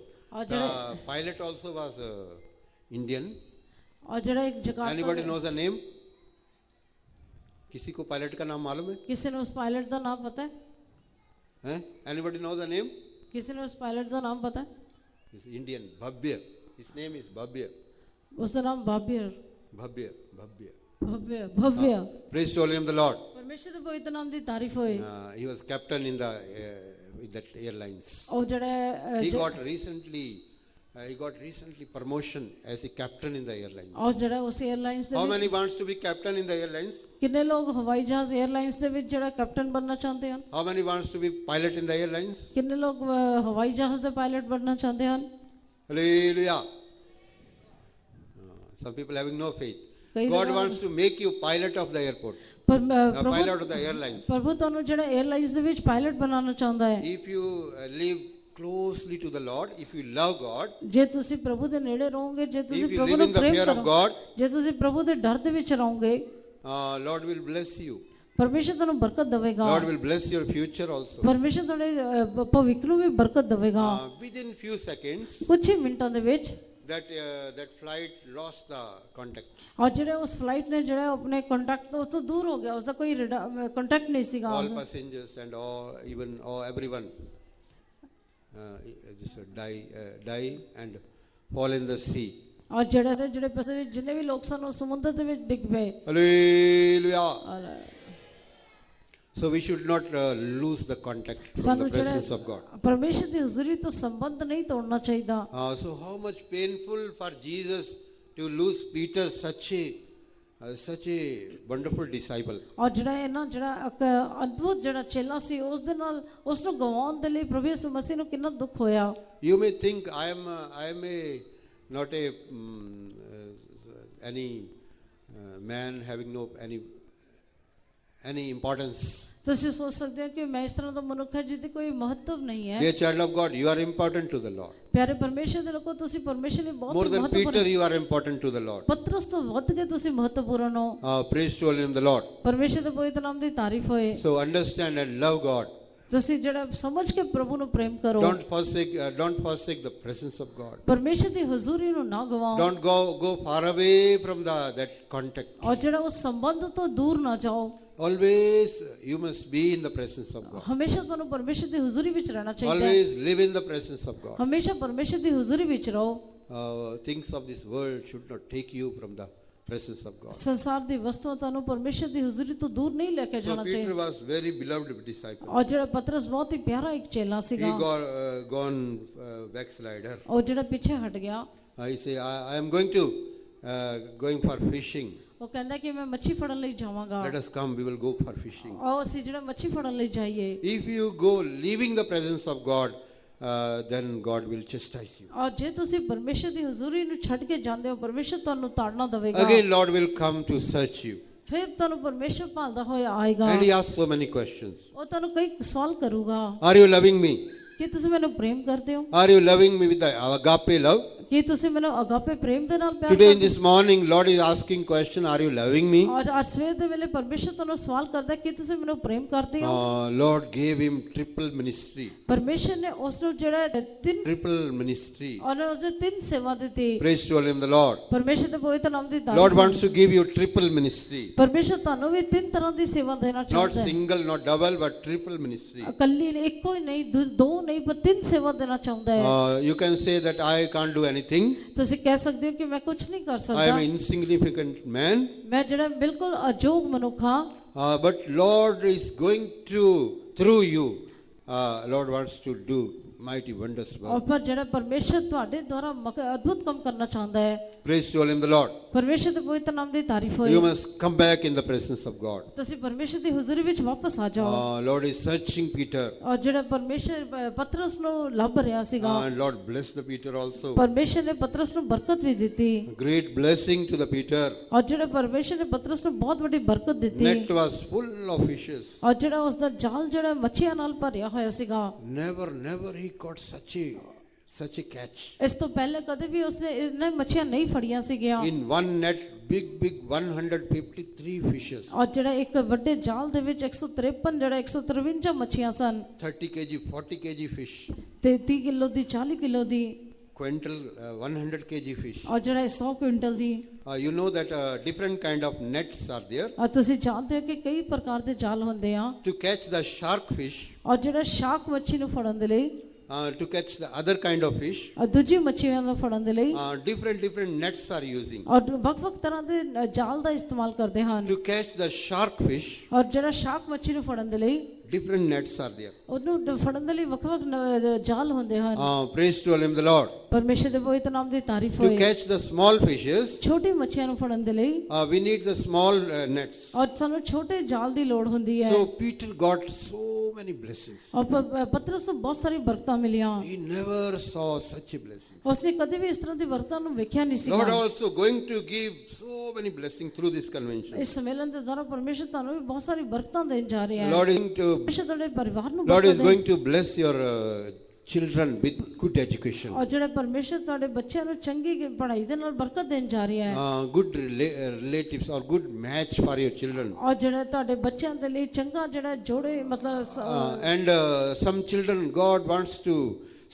The pilot also was Indian. और जरा एक Jakarta Anybody knows the name? किसी को पायलट का नाम मालूम है? किसी ने उस पायलट का नाम पता है? हैं? Anybody knows the name? किसी ने उस पायलट का नाम पता है? He's Indian, Bhavya. His name is Bhavya. उसका नाम भाब्य Bhavya, Bhavya. Bhavya Bhavya. Praise to the Lord. परमेश्वर के पवित्र नाम दी तारीफ होए। He was captain in the with that airlines. और जड़ा He got recently promotion as a captain in the airlines. और जड़ा उस airlines How many wants to be captain in the airlines? कितने लोग हवाई जहाज एयरलाइंस दे विच जड़ा कैप्टन बनना चाहते हैं? How many wants to be pilot in the airlines? कितने लोग हवाई जहाज दे पायलट बनना चाहते हैं? Hallelujah. Some people having no faith. God wants to make you pilot of the airport. Pilot of the airlines. प्रभु ਤੁਹਾਨੂੰ ਜਿਹੜਾ 에ਅਰਲਾਈਨਸ ਦੇ ਵਿੱਚ ਪਾਇਲਟ ਬਣਾਉਣਾ ਚਾਹੁੰਦਾ ਹੈ। If you live closely to the Lord, if you love God, ਜੇ ਤੁਸੀਂ ਪ੍ਰਭੂ ਦੇ ਨੇੜੇ ਰਹੋਗੇ, ਜੇ ਤੁਸੀਂ if you ਪ੍ਰਭੂ live ਨੂੰ in the Prem fear of ਕਰੋਗੇ, God, ਜੇ ਤੁਸੀਂ ਪ੍ਰਭੂ ਦੇ ਡਰ ਦੇ ਵਿੱਚ ਰਹੋਗੇ, Lord will bless you. ਪਰਮੇਸ਼ਰ ਤੁਹਾਨੂੰ ਬਰਕਤ ਦੇਵੇਗਾ। Lord will bless your future also. ਪਰਮੇਸ਼ਰ ਤੁਹਾਡੇ ਭਵਿੱਖ ਨੂੰ ਵੀ ਬਰਕਤ ਦੇਵੇਗਾ। Within few seconds, ਕੁਝ ਹੀ ਮਿੰਟਾਂ ਦੇ ਵਿੱਚ that flight lost the contact. ਔਰ ਜਿਹੜੇ ਉਸ ਫਲਾਈਟ ਨੇ ਜਿਹੜਾ ਆਪਣੇ ਕੰਟੈਕਟ ਤੋਂ ਦੂਰ ਹੋ ਗਿਆ, ਉਸ ਦਾ ਕੋਈ ਕੰਟੈਕਟ ਨਹੀਂ ਸੀਗਾ। All passengers and all, even everyone just die and fall in the sea. ਔਰ ਜਿਹੜੇ ਪੈਸੇ ਜਿੰਨੇ ਵੀ ਲੋਕ ਸਨ ਉਹ ਸਮੁੰਦਰ ਦੇ ਵਿੱਚ ਡਿੱਗ ਪਏ। Hallelujah. So we should not lose the contact from the presence of God. ਪਰਮੇਸ਼ਰ ਦੀ ਹਜ਼ੂਰੀ ਤੋਂ ਸੰਬੰਧ ਨਹੀਂ ਤੋੜਨਾ ਚਾਹੀਦਾ। So how much painful for Jesus to lose Peter, such a such a wonderful disciple. ਔਰ ਜਿਹੜਾ ਇਹ ਨਾ ਜਿਹੜਾ ਇੱਕ ਅਦਭੁਤ ਜਿਹੜਾ ਚੇਲਾ ਸੀ ਉਸ ਦੇ ਨਾਲ ਉਸ ਨੂੰ ਗਵਾਉਣ ਦੇ ਲਈ ਪ੍ਰਭੂ ਯਿਸੂ ਮਸੀਹ ਨੂੰ ਕਿੰਨਾ ਦੁੱਖ ਹੋਇਆ। You may think I am not a any man having no any importance. ਤੁਸੀਂ ਸੋਚ ਸਕਦੇ ਹੋ ਕਿ ਮੈਂ ਇਸ ਤਰ੍ਹਾਂ ਦਾ ਮਨੁੱਖ ਹੈ ਜਿਹਦੀ ਕੋਈ ਮਹੱਤਵ ਨਹੀਂ ਹੈ। Dear child of God, you are important to the Lord. ਪਿਆਰੇ ਪਰਮੇਸ਼ਰ ਦੇ ਲੋਕੋ ਤੁਸੀਂ ਪਰਮੇਸ਼ਰ ਲਈ ਬਹੁਤ More than ਮਹੱਤਵਪੂਰਨ Peter, you are important to the Lord. ਪਤਰਸ ਤੋਂ ਵੱਧ ਕੇ ਤੁਸੀਂ ਮਹੱਤਵਪੂਰਨ ਹੋ। Praise to the Lord. ਪਰਮੇਸ਼ਰ ਦੇ ਪਵਿੱਤਰ ਨਾਮ ਦੀ ਤਾਰੀਫ ਹੋਏ। So understand and love God. ਤੁਸੀਂ ਜਿਹੜਾ ਸਮਝ ਕੇ ਪ੍ਰਭੂ ਨੂੰ ਪ੍ਰੇਮ ਕਰੋ। Don't forsake the presence of God. ਪਰਮੇਸ਼ਰ ਦੀ ਹਜ਼ੂਰੀ ਨੂੰ ਨਾ ਗਵਾਓ। Don't go far away from that contact. ਔਰ ਜਿਹੜਾ ਉਸ ਸੰਬੰਧ ਤੋਂ ਦੂਰ ਨਾ ਜਾਓ। Always you must be in the presence of God. ਹਮੇਸ਼ਾ ਤੁਹਾਨੂੰ ਪਰਮੇਸ਼ਰ ਦੀ ਹਜ਼ੂਰੀ ਵਿੱਚ ਰਹਿਣਾ ਚਾਹੀਦਾ ਹੈ। Always live in the presence of God. ਹਮੇਸ਼ਾ ਪਰਮੇਸ਼ਰ ਦੀ ਹਜ਼ੂਰੀ ਵਿੱਚ ਰਹੋ। Things of this world should not take you from the presence of God. ਸੰਸਾਰ ਦੀ ਵਸਤੂਆਂ ਤੁਹਾਨੂੰ ਪਰਮੇਸ਼ਰ ਦੀ ਹਜ਼ੂਰੀ ਤੋਂ ਦੂਰ ਨਹੀਂ ਲੈ ਕੇ So ਜਾਣਾ Peter ਚਾਹੀਦਾ। was very beloved disciple. ਔਰ ਜਿਹੜਾ ਪਤਰਸ ਬਹੁਤ ਹੀ ਪਿਆਰਾ ਇੱਕ ਚੇਲਾ He ਸੀਗਾ। gone backslider. ਉਹ ਜਿਹੜਾ ਪਿੱਛੇ ਹਟ ਗਿਆ। He say, I am going for fishing. ਉਹ ਕਹਿੰਦਾ ਕਿ ਮੈਂ ਮੱਛੀ ਫੜਨ ਲਈ ਜਾਵਾਂਗਾ। Let us come, we will go for fishing. ਆਓ ਅਸੀਂ ਜਿਹੜਾ ਮੱਛੀ ਫੜਨ ਲਈ ਜਾਈਏ। If you go leaving the presence of God, then God will chastise you. ਔਰ ਜੇ ਤੁਸੀਂ ਪਰਮੇਸ਼ਰ ਦੀ ਹਜ਼ੂਰੀ ਨੂੰ ਛੱਡ ਕੇ ਜਾਂਦੇ ਹੋ ਪਰਮੇਸ਼ਰ ਤੁਹਾਨੂੰ ਤਾੜਨਾ ਦੇਵੇਗਾ। Again, Lord will come to search you. ਫਿਰ ਤੁਹਾਨੂੰ ਪਰਮੇਸ਼ਰ ਭਾਲਦਾ ਹੋਇਆ ਆਏਗਾ। And he asks so many questions. ਉਹ ਤੁਹਾਨੂੰ ਕਈ ਸਵਾਲ ਕਰੂਗਾ। Are you loving me? ਕੀ ਤੁਸੀਂ ਮੈਨੂੰ ਪ੍ਰੇਮ ਕਰਦੇ ਹੋ? Are you loving me with the agape love? ਕੀ ਤੁਸੀਂ ਮੈਨੂੰ ਅਗਾਪੇ ਪ੍ਰੇਮ ਦੇ ਨਾਲ ਪਿਆਰ Today in ਕਰਦੇ this morning, Lord is asking question, are you loving me? ਹੋ? ਅੱਜ ਸਵੇਰ ਦੇ ਵੇਲੇ ਪਰਮੇਸ਼ਰ ਤੁਹਾਨੂੰ ਸਵਾਲ ਕਰਦਾ ਕਿ ਤੁਸੀਂ ਮੈਨੂੰ ਪ੍ਰੇਮ ਕਰਦੇ ਹੋ? Lord gave him triple ministry. ਪਰਮੇਸ਼ਰ ਨੇ ਉਸ ਨੂੰ ਜਿਹੜਾ ਤਿੰਨ Triple ministry. ਉਹਨਾਂ ਨੂੰ ਤਿੰਨ ਸੇਵਾ ਦਿੱਤੀ। Praise to him the Lord. ਪਰਮੇਸ਼ਰ ਦੇ ਪਵਿੱਤਰ ਨਾਮ ਦੀ Lord ਤਾਰੀਫ। wants to give you triple ministry. ਪਰਮੇਸ਼ਰ ਤੁਹਾਨੂੰ ਵੀ ਤਿੰਨ ਤਰ੍ਹਾਂ ਦੀ ਸੇਵਾ ਦੇਣਾ Not ਚਾਹੁੰਦਾ ਹੈ। single, not double, but triple ministry. ਇਕੱਲੀ ਇੱਕੋ ਹੀ ਨਹੀਂ ਦੋ ਨਹੀਂ ਪਰ ਤਿੰਨ ਸੇਵਾ ਦੇਣਾ ਚਾਹੁੰਦਾ ਹੈ। You can say that I can't do anything. ਤੁਸੀਂ ਕਹਿ ਸਕਦੇ ਹੋ ਕਿ ਮੈਂ ਕੁਝ ਨਹੀਂ ਕਰ I am ਸਕਦਾ। an insignificant man. ਮੈਂ ਜਿਹੜਾ ਬਿਲਕੁਲ ਅਯੋਗ ਮਨੁੱਖ ਹਾਂ। But Lord is going through you. Lord wants to do mighty wonders. ਔਰ ਪਰ ਜਿਹੜਾ ਪਰਮੇਸ਼ਰ ਤੁਹਾਡੇ ਦੁਆਰਾ ਅਦਭੁਤ ਕੰਮ ਕਰਨਾ ਚਾਹੁੰਦਾ ਹੈ। Praise to him the Lord. ਪਰਮੇਸ਼ਰ ਦੇ ਪਵਿੱਤਰ ਨਾਮ ਦੀ ਤਾਰੀਫ ਹੋਏ। You must come back in the presence of God. ਤੁਸੀਂ ਪਰਮੇਸ਼ਰ ਦੀ ਹਜ਼ੂਰੀ ਵਿੱਚ ਵਾਪਸ ਆ ਜਾਓ। Lord is searching Peter. ਔਰ ਜਿਹੜਾ ਪਰਮੇਸ਼ਰ ਪਤਰਸ ਨੂੰ ਲੱਭ ਰਿਹਾ ਸੀਗਾ। And Lord bless the Peter also. ਪਰਮੇਸ਼ਰ ਨੇ ਪਤਰਸ ਨੂੰ ਬਰਕਤ ਵੀ ਦਿੱਤੀ। Great blessing to the Peter. ਔਰ ਜਿਹੜਾ ਪਰਮੇਸ਼ਰ ਨੇ ਪਤਰਸ ਨੂੰ ਬਹੁਤ ਵੱਡੀ ਬਰਕਤ ਦਿੱਤੀ। Net was full of fishes. ਔਰ ਜਿਹੜਾ ਉਸ ਦਾ ਜਾਲ ਜਿਹੜਾ ਮੱਛੀਆਂ ਨਾਲ ਭਰਿਆ ਹੋਇਆ ਸੀਗਾ। Never he caught such a catch. ਇਸ ਤੋਂ ਪਹਿਲੇ ਕਦੇ ਵੀ ਉਸਨੇ ਇਹਨਾਂ ਮੱਛੀਆਂ ਨਹੀਂ ਫੜੀਆਂ ਸੀਗੀਆਂ। In one net, big 153 fishes. ਔਰ ਜਿਹੜਾ ਇੱਕ ਵੱਡੇ ਜਾਲ ਦੇ ਵਿੱਚ 153 ਜਿਹੜਾ 153 ਮੱਛੀਆਂ ਸਨ। 30 kg, 40 kg fish. ਤੇ 30 ਕਿਲੋ ਦੀ 40 ਕਿਲੋ ਦੀ। Quintal, 100 kg fish. ਔਰ ਜਿਹੜਾ 100 quintal the. You know that different kind of nets are there. ਔਰ ਤੁਸੀਂ ਜਾਣਦੇ ਹੋ ਕਿ ਕਈ ਪ੍ਰਕਾਰ ਦੇ ਜਾਲ ਹੁੰਦੇ ਆ। To catch the shark fish, ਔਰ ਜਿਹੜਾ ਸ਼ਾਰਕ ਮੱਛੀ ਨੂੰ ਫੜਨ ਦੇ ਲਈ। to catch the other kind of fish, ਔਰ ਦੂਜੀ ਮੱਛੀਆਂ ਨੂੰ ਫੜਨ ਦੇ ਲਈ। different nets are using. ਔਰ ਵੱਖ-ਵੱਖ ਤਰ੍ਹਾਂ ਦੇ ਜਾਲ ਦਾ ਇਸਤੇਮਾਲ ਕਰਦੇ ਹਨ। To catch the shark fish, ਔਰ ਜਿਹੜਾ ਸ਼ਾਰਕ ਮੱਛੀ ਨੂੰ ਫੜਨ ਦੇ ਲਈ। different nets are there. ਉਹਨੂੰ ਫੜਨ ਦੇ ਲਈ ਵੱਖ-ਵੱਖ ਜਾਲ ਹੁੰਦੇ ਹਨ। Praise to him the Lord. ਪਰਮੇਸ਼ਰ ਦੇ ਪਵਿੱਤਰ ਨਾਮ ਦੀ ਤਾਰੀਫ To ਹੋਏ। catch the small fishes, ਛੋਟੀ ਮੱਛੀਆਂ ਨੂੰ ਫੜਨ ਦੇ ਲਈ। we need the small nets. ਔਰ ਸਾਨੂੰ ਛੋਟੇ ਜਾਲ ਦੀ ਲੋੜ ਹੁੰਦੀ ਹੈ। So Peter got so many blessings. ਔਰ ਪਤਰਸ ਨੂੰ ਬਹੁਤ ਸਾਰੀ ਬਰਕਤਾਂ ਮਿਲੀਆਂ। He never saw such a blessing. ਉਸਨੇ ਕਦੇ ਵੀ ਇਸ ਤਰ੍ਹਾਂ ਦੀ ਬਰਕਤਾਂ ਨੂੰ ਵੇਖਿਆ ਨਹੀਂ ਸੀ। Lord also going to give so many blessings through this convention. ਇਸ ਸੰਮੇਲਨ ਦੇ ਦੌਰਾਨ ਪਰਮੇਸ਼ਰ ਤੁਹਾਨੂੰ ਵੀ ਬਹੁਤ ਸਾਰੀ ਬਰਕਤਾਂ ਦੇਣ ਜਾ ਰਿਹਾ ਹੈ। Lord is going to ਪਰਮੇਸ਼ਰ ਤੁਹਾਡੇ ਪਰਿਵਾਰ ਨੂੰ Lord is ਬਰਕਤ going to bless your children with good education. ਔਰ ਜਿਹੜਾ ਪਰਮੇਸ਼ਰ ਤੁਹਾਡੇ ਬੱਚਿਆਂ ਨੂੰ ਚੰਗੀ ਪੜ੍ਹਾਈ ਦੇ ਨਾਲ ਬਰਕਤ ਦੇਣ ਜਾ ਰਿਹਾ ਹੈ। Good relatives or good match for your children. ਔਰ ਜਿਹੜਾ ਤੁਹਾਡੇ ਬੱਚਿਆਂ ਦੇ ਲਈ ਚੰਗਾ ਜਿਹੜਾ ਜੋੜੇ ਮਤਲਬ And some children God wants to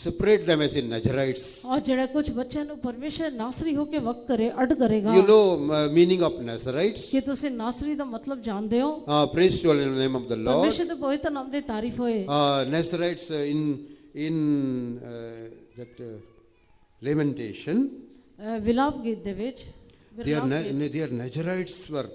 separate them as in Nazarites. ਔਰ ਜਿਹੜਾ ਕੁਝ ਬੱਚਿਆਂ ਨੂੰ ਪਰਮੇਸ਼ਰ ਨਾਸਰੀ ਹੋ ਕੇ ਵਕ ਕਰੇ ਅੱਡ ਕਰੇਗਾ। You know meaning of Nazarites? ਕਿ ਤੁਸੀਂ ਨਾਸਰੀ ਦਾ ਮਤਲਬ ਜਾਣਦੇ ਹੋ? Praise to the name of the Lord. ਪਰਮੇਸ਼ਰ ਦੇ ਪਵਿੱਤਰ ਨਾਮ ਦੀ ਤਾਰੀਫ ਹੋਏ। Nazarites in that Lamentation, ਵਿਲਾਪ ਗੀਤ ਦੇ ਵਿੱਚ their Nazarites were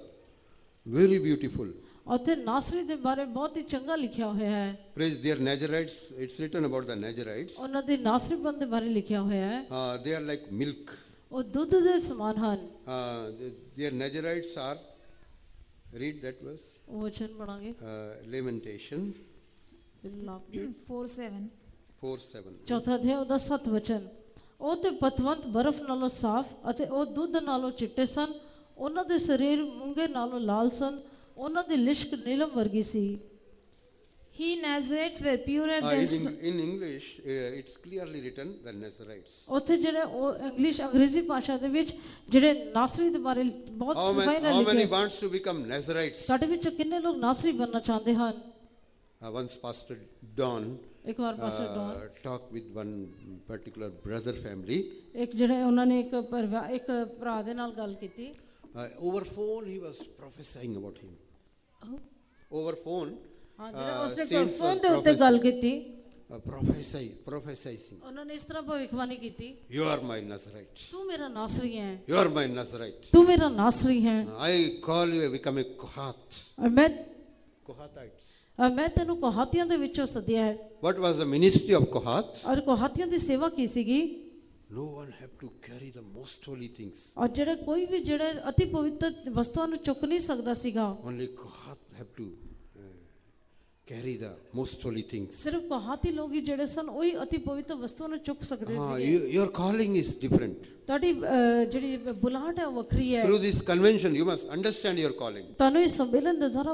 very beautiful. ਉੱਥੇ ਨਾਸਰੀ ਦੇ ਬਾਰੇ ਬਹੁਤ ਹੀ ਚੰਗਾ ਲਿਖਿਆ ਹੋਇਆ ਹੈ। Praise their Nazarites. It's written about the Nazarites. ਉਹਨਾਂ ਦੇ ਨਾਸਰੀਪਨ ਦੇ ਬਾਰੇ ਲਿਖਿਆ ਹੋਇਆ ਹੈ। They are like milk. ਉਹ ਦੁੱਧ ਦੇ ਸਮਾਨ ਹਨ। Their Nazarites are, read that verse, ਉਹ ਵਚਨ ਪੜਾਂਗੇ Lamentation 4:7. 4:7. ਚੌਥਾ ਅਧਿਆਇ ਉਹਦਾ 7 ਵਚਨ। ਉਹ ਤੇ ਪਤਵੰਤ ਬਰਫ਼ ਨਾਲੋਂ ਸਾਫ਼ ਅਤੇ ਉਹ ਦੁੱਧ ਨਾਲੋਂ ਚਿੱਟੇ ਸਨ, ਉਹਨਾਂ ਦੇ ਸਰੀਰ ਮੂੰਗੇ ਨਾਲੋਂ ਲਾਲ ਸਨ, ਉਹਨਾਂ ਦੀ ਲਿਸ਼ਕ ਨੀਲਮ ਵਰਗੀ ਸੀ। He Nazarites were purer than snow. In English, it's clearly written the Nazarites. ਉੱਥੇ ਜਿਹੜੇ ਉਹ ਇੰਗਲਿਸ਼ ਅੰਗਰੇਜ਼ੀ ਭਾਸ਼ਾ ਦੇ ਵਿੱਚ ਜਿਹੜੇ ਨਾਸਰੀ ਦੇ ਬਾਰੇ ਬਹੁਤ ਸਫਾਈ ਨਾਲ How many ਲਿਖਿਆ। wants to become Nazarites? ਤੁਹਾਡੇ ਵਿੱਚੋਂ ਕਿੰਨੇ ਲੋਕ ਨਾਸਰੀ ਬਣਨਾ ਚਾਹੁੰਦੇ ਹਨ? Once Pastor Don ਇੱਕ ਵਾਰ pastor Don talked with one particular brother family. ਇੱਕ ਜਿਹੜੇ ਉਹਨਾਂ ਨੇ ਇੱਕ ਭਰਾ ਦੇ ਨਾਲ ਗੱਲ ਕੀਤੀ। Over phone, he was prophesying about him. Over phone, ਹਾਂ ਜਿਹੜਾ ਉਸਨੇ saints ਫੋਨ were ਦੇ ਉੱਤੇ ਗੱਲ ਕੀਤੀ। prophesying. ਉਹਨਾਂ ਨੇ ਇਸ ਤਰ੍ਹਾਂ ਭਵਿੱਖਬਾਣੀ ਕੀਤੀ, You are my Nazarite. ਤੂੰ ਮੇਰਾ ਨਾਸਰੀ ਹੈ, You are my Nazarite. ਤੂੰ ਮੇਰਾ ਨਾਸਰੀ ਹੈ, I call you become a Kohath. ਔਰ ਮੈਂ Kohathites. ਮੈਂ ਤੈਨੂੰ ਕੋਹਾਤੀਆਂ ਦੇ ਵਿੱਚੋਂ ਸੱਦਿਆ ਹੈ। What was the ministry of Kohath? ਔਰ ਕੋਹਾਤੀਆਂ ਦੀ ਸੇਵਾ ਕੀ ਸੀਗੀ? No one have to carry the most holy things. ਔਰ ਜਿਹੜੇ ਕੋਈ ਵੀ ਜਿਹੜੇ ਅਤੀ ਪਵਿੱਤਰ ਵਸਤੂਆਂ ਨੂੰ ਚੁੱਕ ਨਹੀਂ ਸਕਦਾ ਸੀਗਾ। Only Kohath have to carry the most holy things. ਸਿਰਫ ਕੋਹਾਤੀ ਲੋਕ ਹੀ ਜਿਹੜੇ ਸਨ ਉਹੀ ਅਤੀ ਪਵਿੱਤਰ ਵਸਤੂਆਂ ਨੂੰ ਚੁੱਕ ਸਕਦੇ ਸੀਗੇ। Your calling is different. ਤੁਹਾਡੀ ਜਿਹੜੀ ਬੁਲਾਹਟ ਹੈ ਉਹ ਵੱਖਰੀ ਹੈ। Through this convention, you must understand your calling. ਤੁਹਾਨੂੰ ਇਸ ਸੰਮੇਲਨ ਦੇ ਦੁਆਰਾ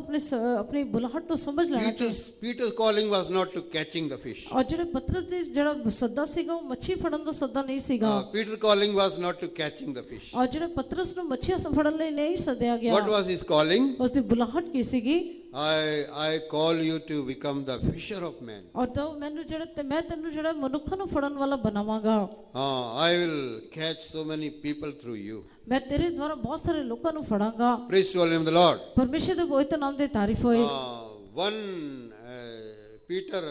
ਆਪਣੀ ਬੁਲਾਹਟ ਨੂੰ ਸਮਝ ਲੈਣਾ ਚਾਹੀਦਾ। Peter's calling was not to catching the fish. ਔਰ ਜਿਹੜੇ ਪਤਰਸ ਦੇ ਜਿਹੜਾ ਸੱਦਾ ਸੀਗਾ ਉਹ ਮੱਛੀ ਫੜਨ ਦਾ ਸੱਦਾ ਨਹੀਂ ਸੀਗਾ। Peter's calling was not to catching the fish. ਔਰ ਜਿਹੜੇ ਪਤਰਸ ਨੂੰ ਮੱਛੀਆਂ ਫੜਨ ਲਈ ਨਹੀਂ ਸੱਦਿਆ ਗਿਆ। What was his calling? ਉਸ ਦੀ ਬੁਲਾਹਟ ਕੀ ਸੀਗੀ? I call you to become the fisher of men. ਔਰ ਤਾਂ ਮੈਨੂੰ ਮੈਂ ਤੈਨੂੰ ਜਿਹੜਾ ਮਨੁੱਖਾਂ ਨੂੰ ਫੜਨ ਵਾਲਾ ਬਣਾਵਾਂਗਾ। I will catch so many people through you. ਮੈਂ ਤੇਰੇ ਦੁਆਰਾ ਬਹੁਤ ਸਾਰੇ ਲੋਕਾਂ ਨੂੰ ਫੜਾਂਗਾ। Praise to the name of the Lord. ਪਰਮੇਸ਼ਰ ਦੇ ਪਵਿੱਤਰ ਨਾਮ ਦੀ ਤਾਰੀਫ ਹੋਏ। Peter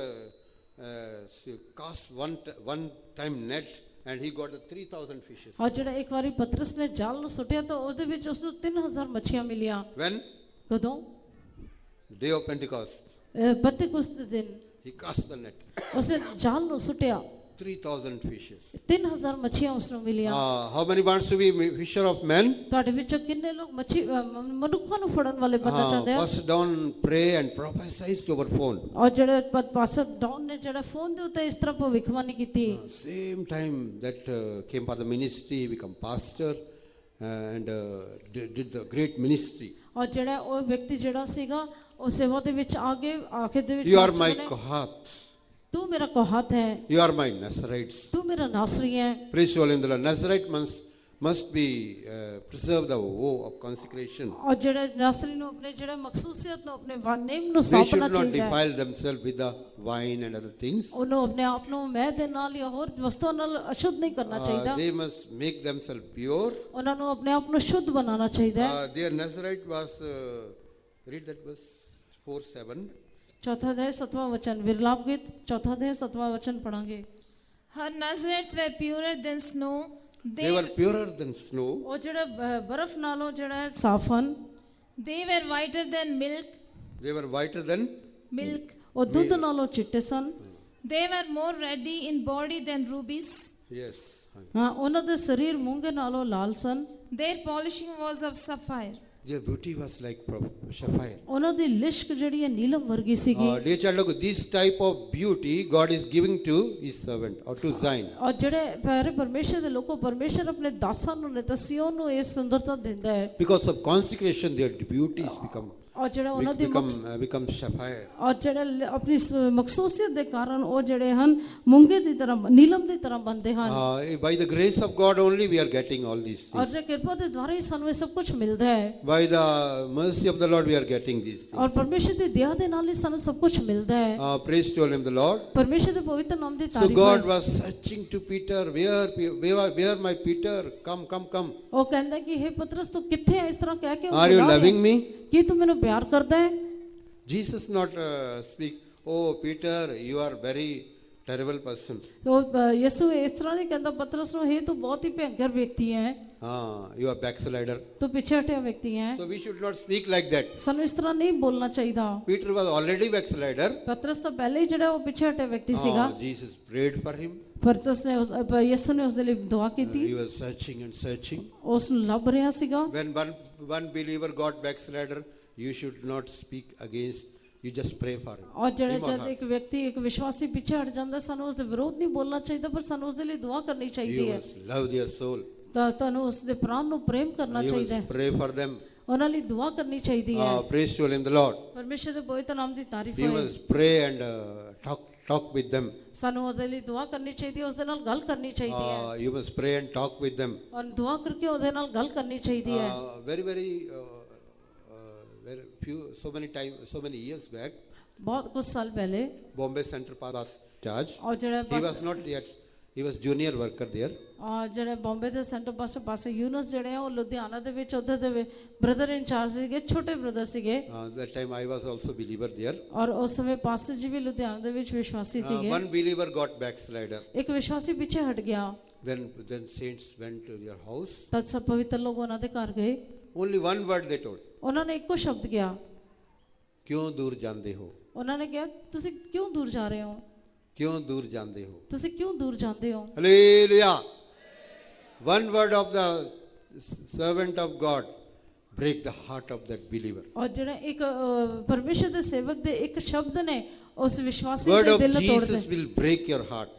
cast one time net and he got the 3,000 fishes. ਔਰ ਜਿਹੜਾ ਇੱਕ ਵਾਰੀ ਪਤਰਸ ਨੇ ਜਾਲ ਨੂੰ ਸੁੱਟਿਆ ਤਾਂ ਉਹਦੇ ਵਿੱਚ ਉਸ ਨੂੰ 3000 ਮੱਛੀਆਂ ਮਿਲੀਆਂ। When? ਕਦੋਂ? Day of Pentecost. ਪੰਤੇਕੁਸਤ ਦੇ ਦਿਨ He cast the net. ਉਸਨੇ ਜਾਲ ਨੂੰ ਸੁੱਟਿਆ, 3,000 fishes. 3000 ਮੱਛੀਆਂ ਉਸ ਨੂੰ ਮਿਲੀਆਂ। How many wants to be fisher of men? ਤੁਹਾਡੇ ਵਿੱਚੋਂ ਕਿੰਨੇ ਲੋਕ ਮਨੁੱਖਾਂ ਨੂੰ ਫੜਨ ਵਾਲੇ ਬਣਨਾ ਚਾਹੁੰਦੇ ਆ? Pastor Don pray and prophesies over phone. ਔਰ ਜਿਹੜੇ ਪਾਸਟਰ ਡੌਨ ਨੇ ਜਿਹੜਾ ਫੋਨ ਦੇ ਉੱਤੇ ਇਸ ਤਰ੍ਹਾਂ ਭਵਿੱਖਬਾਣੀ ਕੀਤੀ। Same time that came for the ministry, he became pastor and did the great ministry. ਔਰ ਜਿਹੜਾ ਉਹ ਵਿਅਕਤੀ ਜਿਹੜਾ ਸੀਗਾ ਉਹ ਸੇਵਾ ਦੇ ਵਿੱਚ ਆਖਿਰ ਦੇ ਵਿੱਚ You are my Kohath. ਤੂੰ ਮੇਰਾ ਕੋਹਾਤ ਹੈ, You are my Nazarites. ਤੂੰ ਮੇਰਾ ਨਾਸਰੀ ਹੈ। Praise the Lord. Nazarite must be preserve the vow of consecration. ਔਰ ਜਿਹੜੇ ਨਾਸਰੀ ਨੂੰ ਆਪਣੇ ਜਿਹੜੇ ਮਖਸੂਸੀਅਤ ਨੂੰ ਆਪਣੇ ਨੇਮ ਨੂੰ They ਸਾਫ਼ should ਕਰਨਾ not ਚਾਹੀਦਾ ਹੈ। defile themselves with the wine and other things. ਉਹਨੂੰ ਆਪਣੇ ਆਪ ਨੂੰ ਮਹਿ ਦੇ ਨਾਲ ਜਾਂ ਹੋਰ ਵਸਤੂਆਂ ਨਾਲ ਅਸ਼ੁੱਧ ਨਹੀਂ ਕਰਨਾ ਚਾਹੀਦਾ। They must make themselves pure. ਉਹਨਾਂ ਨੂੰ ਆਪਣੇ ਆਪ ਨੂੰ ਸ਼ੁੱਧ ਬਣਾਉਣਾ ਚਾਹੀਦਾ ਹੈ। Their Nazarite was, read that verse 4:7. ਚੌਥਾ ਅਧਿਆਇ 7ਵਾਂ ਵਚਨ, ਵਿਰਲਾਪ ਗੀਤ ਚੌਥਾ ਅਧਿਆਇ 7ਵਾਂ ਵਚਨ ਪੜਾਂਗੇ। Her Nazarites were purer than snow. They were purer than snow. ਉਹ ਜਿਹੜੇ ਬਰਫ਼ ਨਾਲੋਂ ਜਿਹੜਾ ਸਾਫ਼ ਹਨ। They were whiter than milk. They were whiter than Milk. ਉਹ ਦੁੱਧ ਨਾਲੋਂ ਚਿੱਟੇ ਸਨ। They were more ruddy in body than rubies. yes. ਹਾਂ, ਉਹਨਾਂ ਦੇ ਸਰੀਰ ਮੂੰਗੇ ਨਾਲੋਂ ਲਾਲ ਸਨ। Their polishing was of sapphire. Their beauty was like sapphire. ਉਹਨਾਂ ਦੀ ਲਿਸ਼ਕ ਜਿਹੜੀ ਹੈ ਨੀਲਮ ਵਰਗੀ ਸੀਗੀ। Dear child, look, this type of beauty God is giving to His servant or to Zion. ਔਰ ਜਿਹੜੇ ਪਿਆਰੇ ਪਰਮੇਸ਼ਰ ਦੇ ਲੋਕੋ ਪਰਮੇਸ਼ਰ ਆਪਣੇ ਦਾਸਾਂ ਨੂੰ ਨੇ ਸਿਯੋਨ ਨੂੰ ਇਹ ਸੁੰਦਰਤਾ ਦਿੰਦਾ ਹੈ। Because of consecration, their beauties ਔਰ ਜਿਹੜਾ ਉਹਨਾਂ ਦੀ become sapphire. ਔਰ ਜਿਹੜੇ ਆਪਣੀ ਮਖਸੂਸੀਅਤ ਦੇ ਕਾਰਨ ਉਹ ਜਿਹੜੇ ਹਨ ਮੂੰਗੇ ਦੀ ਤਰ੍ਹਾਂ ਨੀਲਮ ਦੀ ਤਰ੍ਹਾਂ ਬਣਦੇ ਹਨ। By the grace of God only we are getting all these ਔਰ things. ਜੇ ਕਿਰਪਾ ਦੇ ਦੁਆਰਾ ਹੀ ਸਾਨੂੰ ਇਹ ਸਭ ਕੁਝ ਮਿਲਦਾ ਹੈ। By the mercy of the Lord we are getting these ਔਰ things. ਪਰਮੇਸ਼ਰ ਦੀ ਦਇਆ ਦੇ ਨਾਲ ਹੀ ਸਾਨੂੰ ਸਭ ਕੁਝ ਮਿਲਦਾ ਹੈ। Praise to the Lord. ਪਰਮੇਸ਼ਰ ਦੇ ਪਵਿੱਤਰ ਨਾਮ ਦੀ So ਤਾਰੀਫ God ਹੈ। was searching to Peter, where my Peter? Come. ਉਹ ਕਹਿੰਦਾ ਕਿ हे ਪਤਰਸ ਤੂੰ ਕਿੱਥੇ ਹੈ? ਇਸ ਤਰ੍ਹਾਂ ਕਹਿ ਕੇ Are you loving me? ਕੀ ਤੂੰ ਮੈਨੂੰ ਪਿਆਰ ਕਰਦਾ ਹੈ? Jesus not speak, oh Peter, you are very terrible person. ਉਹ ਯਿਸੂ ਇਸ ਤਰ੍ਹਾਂ ਨਹੀਂ ਕਹਿੰਦਾ ਪਤਰਸ ਨੂੰ, हे ਤੂੰ ਬਹੁਤ ਹੀ ਭਿਅੰਕਰ ਵਿਅਕਤੀ ਹੈ, You are backslider. ਤੂੰ ਪਿੱਛੇ ਹਟਿਆ ਵਿਅਕਤੀ ਹੈ। So we should not speak like that. ਸਾਨੂੰ ਇਸ ਤਰ੍ਹਾਂ ਨਹੀਂ ਬੋਲਣਾ ਚਾਹੀਦਾ। Peter was already backslider. ਪਤਰਸ ਤਾਂ ਪਹਿਲੇ ਹੀ ਜਿਹੜਾ ਉਹ ਪਿੱਛੇ ਹਟਿਆ ਵਿਅਕਤੀ ਸੀਗਾ। Jesus prayed for him. ਪਤਰਸ ਨੇ ਯਿਸੂ ਨੇ ਉਸ ਦੇ ਲਈ ਦੁਆ ਕੀਤੀ, He was searching and searching. ਉਸ ਨੂੰ ਲੱਭ ਰਿਹਾ ਸੀਗਾ। When one believer got backslider, you should not speak against, you just pray for him. ਔਰ ਜਿਹੜਾ Him or ਜਦ her. ਇੱਕ ਵਿਅਕਤੀ ਇੱਕ ਵਿਸ਼ਵਾਸੀ ਪਿੱਛੇ ਹਟ ਜਾਂਦਾ, ਸਾਨੂੰ ਉਸ ਦੇ ਵਿਰੋਧ ਨਹੀਂ ਬੋਲਣਾ ਚਾਹੀਦਾ, ਪਰ ਸਾਨੂੰ ਉਸ ਦੇ ਲਈ ਦੁਆ ਕਰਨੀ ਚਾਹੀਦੀ You ਹੈ। must love their soul. ਤਾਂ ਤੁਹਾਨੂੰ ਉਸ ਦੇ ਪ੍ਰਾਣ ਨੂੰ ਪ੍ਰੇਮ ਕਰਨਾ You ਚਾਹੀਦਾ must ਹੈ, pray for them. ਉਹਨਾਂ ਲਈ ਦੁਆ ਕਰਨੀ ਚਾਹੀਦੀ ਹੈ। Praise to Him, the Lord. ਪਰਮੇਸ਼ਰ ਦੇ ਪਵਿੱਤਰ ਨਾਮ ਦੀ ਤਾਰੀਫ You ਹੋਏ। must pray and talk with them. ਸਾਨੂੰ ਉਹਦੇ ਲਈ ਦੁਆ ਕਰਨੀ ਚਾਹੀਦੀ ਹੈ, ਉਸ ਦੇ ਨਾਲ ਗੱਲ ਕਰਨੀ ਚਾਹੀਦੀ ਹੈ, You must pray and talk with them. ਔਰ ਦੁਆ ਕਰਕੇ ਉਹਦੇ ਨਾਲ ਗੱਲ ਕਰਨੀ ਚਾਹੀਦੀ ਹੈ। Very few, so many years back, ਬਹੁਤ ਕੁਝ ਸਾਲ ਪਹਿਲੇ Bombay Center was charge. ਔਰ ਜਿਹੜਾ He was not yet, he was junior worker there. ਔਰ ਜਿਹੜੇ ਬੰਬੇ ਦੇ ਸੈਂਟਰ ਪਾਸੇ ਯੂਨਸ ਜਿਹੜੇ ਆ ਉਹ ਲੁਧਿਆਣਾ ਦੇ ਵਿੱਚ ਉਹਦੇ ਦੇ ਬ੍ਰਦਰ ਇੰਚਾਰਜ ਸੀਗੇ, ਛੋਟੇ ਬ੍ਰਦਰ ਸੀਗੇ। That time I was also believer there. ਔਰ ਉਸ ਸਮੇਂ ਪਾਸਟਰ ਜੀ ਵੀ ਲੁਧਿਆਣਾ ਦੇ ਵਿੱਚ ਵਿਸ਼ਵਾਸੀ ਸੀਗੇ। One believer got backslider. ਇੱਕ ਵਿਸ਼ਵਾਸੀ ਪਿੱਛੇ ਹਟ ਗਿਆ, Then saints went to their house. ਤਦ ਸਭ ਪਵਿੱਤਰ ਲੋਕ ਉਹਨਾਂ ਦੇ ਘਰ ਗਏ। Only one word they told. ਉਹਨਾਂ ਨੇ ਇੱਕੋ ਸ਼ਬਦ ਕਿਹਾ, ਕਿਉਂ ਦੂਰ ਜਾਂਦੇ ਹੋ? ਉਹਨਾਂ ਨੇ ਕਿਹਾ ਤੁਸੀਂ ਕਿਉਂ ਦੂਰ ਜਾ ਰਹੇ ਹੋ, ਕਿਉਂ ਦੂਰ ਜਾਂਦੇ ਹੋ? ਤੁਸੀਂ ਕਿਉਂ ਦੂਰ ਜਾਂਦੇ ਹੋ। Hallelujah. One word of the servant of God break the heart of that believer. ਔਰ ਜਿਹੜਾ ਇੱਕ ਪਰਮੇਸ਼ਰ ਦੇ ਸੇਵਕ ਦੇ ਇੱਕ ਸ਼ਬਦ ਨੇ ਉਸ ਵਿਸ਼ਵਾਸੀ Word ਦੇ of ਦਿਲ ਨੂੰ ਤੋੜ Jesus will break your heart.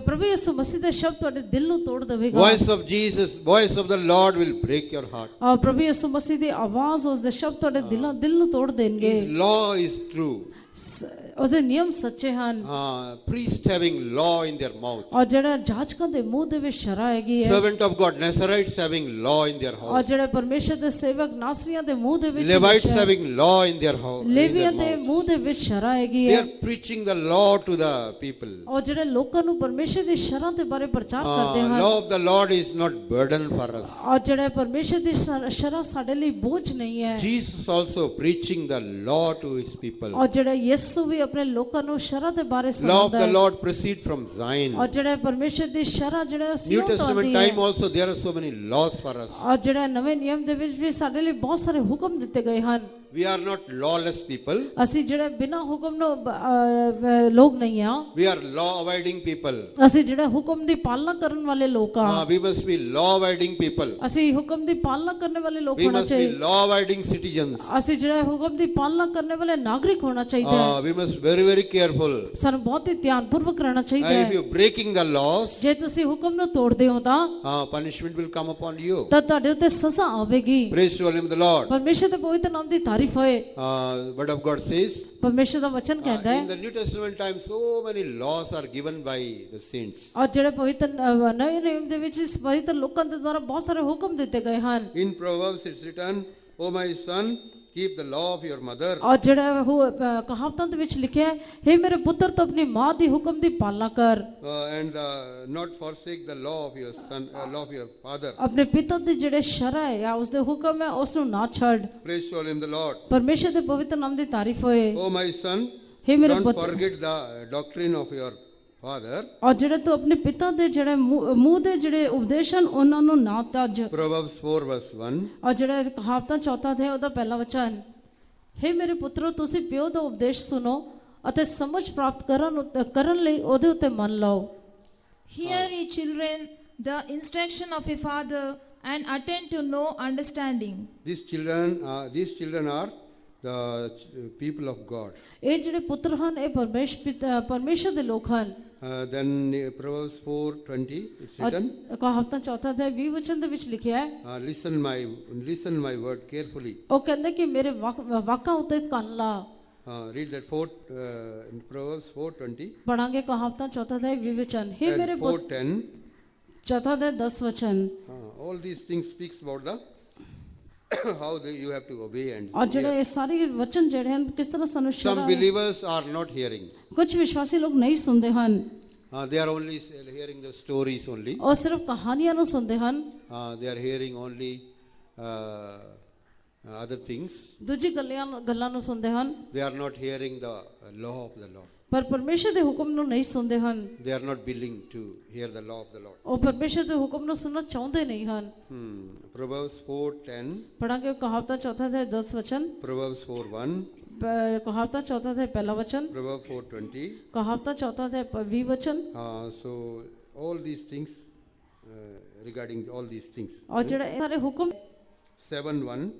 ਪ੍ਰਭੂ ਯਿਸੂ ਮਸੀਹ ਦਾ ਸ਼ਬਦ ਤੁਹਾਡੇ ਦਿਲ ਨੂੰ ਤੋੜ ਦੇਵੇਗਾ। Voice of Jesus, voice of the Lord will break your heart. ਔਰ ਪ੍ਰਭੂ ਯਿਸੂ ਮਸੀਹ ਦੀ ਆਵਾਜ਼ ਉਸ ਦੇ ਸ਼ਬਦ ਤੁਹਾਡੇ ਦਿਲ ਨੂੰ ਤੋੜ ਦੇਣਗੇ। His law is true. ਉਹਦੇ ਨਿਯਮ ਸੱਚੇ ਹਨ। Priest having law in their mouth. ਔਰ ਜਿਹੜਾ ਜਾਜਕਾਂ ਦੇ ਮੂੰਹ ਦੇ ਵਿੱਚ ਸ਼ਰਾ ਹੈਗੀ ਹੈ। Servant of God, Nazarites having law in their ਔਰ house. ਜਿਹੜੇ ਪਰਮੇਸ਼ਰ ਦੇ ਸੇਵਕ ਨਾਸਰੀਆਂ ਦੇ ਮੂੰਹ ਦੇ ਵਿੱਚ Levites having law in their house. ਲੇਵੀਆਂ ਦੇ ਮੂੰਹ ਦੇ ਵਿੱਚ ਸ਼ਰਾ ਹੈਗੀ They ਹੈ। are preaching the law to the people. ਔਰ ਜਿਹੜੇ ਲੋਕਾਂ ਨੂੰ ਪਰਮੇਸ਼ਰ ਦੀ ਸ਼ਰਾਂ ਦੇ ਬਾਰੇ ਪ੍ਰਚਾਰ ਕਰਦੇ ਹਨ। Law of the Lord is not burden for us. ਔਰ ਜਿਹੜੇ ਪਰਮੇਸ਼ਰ ਦੀ ਸ਼ਰਾਂ ਸਾਡੇ ਲਈ ਬੋਝ ਨਹੀਂ ਹੈ। Jesus also preaching the law to his people. ਔਰ ਜਿਹੜਾ ਯਿਸੂ ਵੀ ਆਪਣੇ ਲੋਕਾਂ ਨੂੰ ਸ਼ਰਾਂ ਦੇ ਬਾਰੇ Law of ਸੁਣਾਉਂਦਾ the ਹੈ। Lord proceed from Zion. ਔਰ ਜਿਹੜਾ ਪਰਮੇਸ਼ਰ ਦੀ ਸ਼ਰਾਂ ਜਿਹੜਾ New ਸਿਯੋਨ ਤੋਂ Testament ਆਉਂਦੀ ਹੈ। time also there are so many laws for us. ਔਰ ਜਿਹੜਾ ਨਵੇਂ ਨਿਯਮ ਦੇ ਵਿੱਚ ਵੀ ਸਾਡੇ ਲਈ ਬਹੁਤ ਸਾਰੇ ਹੁਕਮ ਦਿੱਤੇ ਗਏ ਹਨ। We are not lawless people. ਅਸੀਂ ਜਿਹੜੇ ਬਿਨਾਂ ਹੁਕਮ ਨੂੰ ਲੋਕ ਨਹੀਂ ਆ। We are law abiding people. ਅਸੀਂ ਜਿਹੜੇ ਹੁਕਮ ਦੀ ਪਾਲਣਾ ਕਰਨ ਵਾਲੇ ਲੋਕ ਆ। We must be law abiding people. ਅਸੀਂ ਹੁਕਮ ਦੀ ਪਾਲਣਾ ਕਰਨ ਵਾਲੇ ਲੋਕ We ਹੋਣਾ must be ਚਾਹੀਦਾ। law abiding citizens. ਅਸੀਂ ਜਿਹੜੇ ਹੁਕਮ ਦੀ ਪਾਲਣਾ ਕਰਨ ਵਾਲੇ ਨਾਗਰਿਕ ਹੋਣਾ ਚਾਹੀਦਾ ਹੈ। We must very very careful. ਸਾਨੂੰ ਬਹੁਤ ਹੀ ਧਿਆਨਪੂਰਵਕ ਰਹਿਣਾ ਚਾਹੀਦਾ If ਹੈ। you breaking the laws, ਜੇ ਤੁਸੀਂ ਹੁਕਮ ਨੂੰ ਤੋੜਦੇ ਹੋ ਤਾਂ punishment will come upon you. ਤਾਂ ਤੁਹਾਡੇ ਉੱਤੇ ਸਜ਼ਾ ਆਵੇਗੀ। Praise to Him the Lord. ਪਰਮੇਸ਼ਰ ਦੇ ਪਵਿੱਤਰ ਨਾਮ ਦੀ ਤਾਰੀਫ ਹੋਏ। Word of God says, ਪਰਮੇਸ਼ਰ ਦਾ ਵਚਨ ਕਹਿੰਦਾ in ਹੈ the New Testament time, so many laws are given by the saints. ਔਰ ਜਿਹੜੇ ਪਵਿੱਤਰ ਨਵੇਂ ਨਿਯਮ ਦੇ ਵਿੱਚ ਇਸ ਪਵਿੱਤਰ ਲੋਕਾਂ ਦੇ ਦੁਆਰਾ ਬਹੁਤ ਸਾਰੇ ਹੁਕਮ ਦਿੱਤੇ ਗਏ ਹਨ। In Proverbs it's written, "O my son, keep the law of your mother." ਔਰ ਜਿਹੜਾ ਕਹਾਵਤਾਂ ਦੇ ਵਿੱਚ ਲਿਖਿਆ ਹੈ, ਹੇ ਮੇਰੇ ਪੁੱਤਰ ਤੂੰ ਆਪਣੀ ਮਾਂ ਦੀ ਹੁਕਮ ਦੀ ਪਾਲਣਾ ਕਰ। And not forsake the law of your son, law of your father. ਆਪਣੇ ਪਿਤਾ ਦੇ ਜਿਹੜੇ ਸ਼ਰਅ ਹੈ ਜਾਂ ਉਸ ਦੇ ਹੁਕਮ ਹੈ ਉਸ ਨੂੰ ਨਾ ਛੱਡ। Praise to Him the Lord. ਪਰਮੇਸ਼ਰ ਦੇ ਪਵਿੱਤਰ ਨਾਮ ਦੀ ਤਾਰੀਫ ਹੋਏ। Oh my son, ਹੇ ਮੇਰੇ don't ਪੁੱਤਰ forget the doctrine of your father. ਔਰ ਜਿਹੜੇ ਤੂੰ ਆਪਣੇ ਪਿਤਾ ਦੇ ਜਿਹੜੇ ਮੂੰਹ ਦੇ ਜਿਹੜੇ ਉਪਦੇਸ਼ ਹਨ ਉਹਨਾਂ ਨੂੰ ਨਾ ਤਜ। Proverbs 4 verse 1. ਔਰ ਜਿਹੜਾ ਕਹਾਵਤਾਂ ਚੌਥਾ ਅਧਿਆਇ ਉਹਦਾ ਪਹਿਲਾ ਵਚਨ, ਹੇ ਮੇਰੇ ਪੁੱਤਰੋ ਤੁਸੀਂ ਪਿਓ ਦਾ ਉਪਦੇਸ਼ ਸੁਣੋ ਅਤੇ ਸਮਝ ਪ੍ਰਾਪਤ ਕਰਨ ਲਈ ਉਹਦੇ ਉੱਤੇ ਮਨ ਲਾਓ। Hear ye children the instruction of a father and attend to no understanding. These children are the people of God. ਇਹ ਜਿਹੜੇ ਪੁੱਤਰ ਹਨ ਇਹ ਪਰਮੇਸ਼ਰ ਦੇ ਲੋਕ ਹਨ। Then Proverbs 4:20 it's written, ਕਹਾਵਤਾਂ ਚੌਥਾ ਅਧਿਆਇ 20 ਵਚਨ ਦੇ ਵਿੱਚ ਲਿਖਿਆ ਹੈ, listen my word carefully. ਉਹ ਕਹਿੰਦੇ ਕਿ ਮੇਰੇ ਵਾਕਾਂ ਉੱਤੇ ਕੰਨ ਲਾ। Read that in Proverbs 4:20 ਪੜਾਂਗੇ ਕਹਾਵਤਾਂ ਚੌਥਾ ਅਧਿਆਇ 20 ਵਚਨ, ਹੇ ਮੇਰੇ and ਪੁੱਤ 4:10. ਚੌਥਾ ਅਧਿਆਇ 10 ਵਚਨ। All these things speaks about the how you have to obey and ਔਰ ਜਿਹੜੇ hear. ਇਹ ਸਾਰੇ ਵਚਨ ਜਿਹੜੇ ਹਨ ਕਿਸ ਤਰ੍ਹਾਂ ਸਾਨੂੰ Some believers are not hearing. ਕੁਝ ਵਿਸ਼ਵਾਸੀ ਲੋਕ ਨਹੀਂ ਸੁਣਦੇ ਹਨ। They are only hearing the stories only. ਉਹ ਸਿਰਫ ਕਹਾਣੀਆਂ ਨੂੰ ਸੁਣਦੇ ਹਨ। They are hearing only other things. ਦੂਜੀ ਗੱਲਾਂ ਨੂੰ ਸੁਣਦੇ ਹਨ, They are not hearing the law of the Lord. ਪਰ ਪਰਮੇਸ਼ਰ ਦੇ ਹੁਕਮ ਨੂੰ ਨਹੀਂ ਸੁਣਦੇ ਹਨ। They are not willing to hear the law of the Lord. ਉਹ ਪਰਮੇਸ਼ਰ ਦੇ ਹੁਕਮ ਨੂੰ ਸੁਣਨਾ ਚਾਹੁੰਦੇ ਨਹੀਂ ਹਨ। Proverbs 4:10. ਪੜਾਂਗੇ ਕਹਾਵਤਾਂ ਚੌਥਾ ਅਧਿਆਇ 10 ਵਚਨ, Proverbs 4:1. ਕਹਾਵਤਾਂ ਚੌਥਾ ਅਧਿਆਇ ਪਹਿਲਾ ਵਚਨ, Proverbs 4:20. ਕਹਾਵਤਾਂ ਚੌਥਾ ਅਧਿਆਇ 20 ਵਚਨ। So all these things, regarding all these things. और ਜਿਹੜਾ ਇਹ ਸਾਰੇ ਹੁਕਮ 7:1,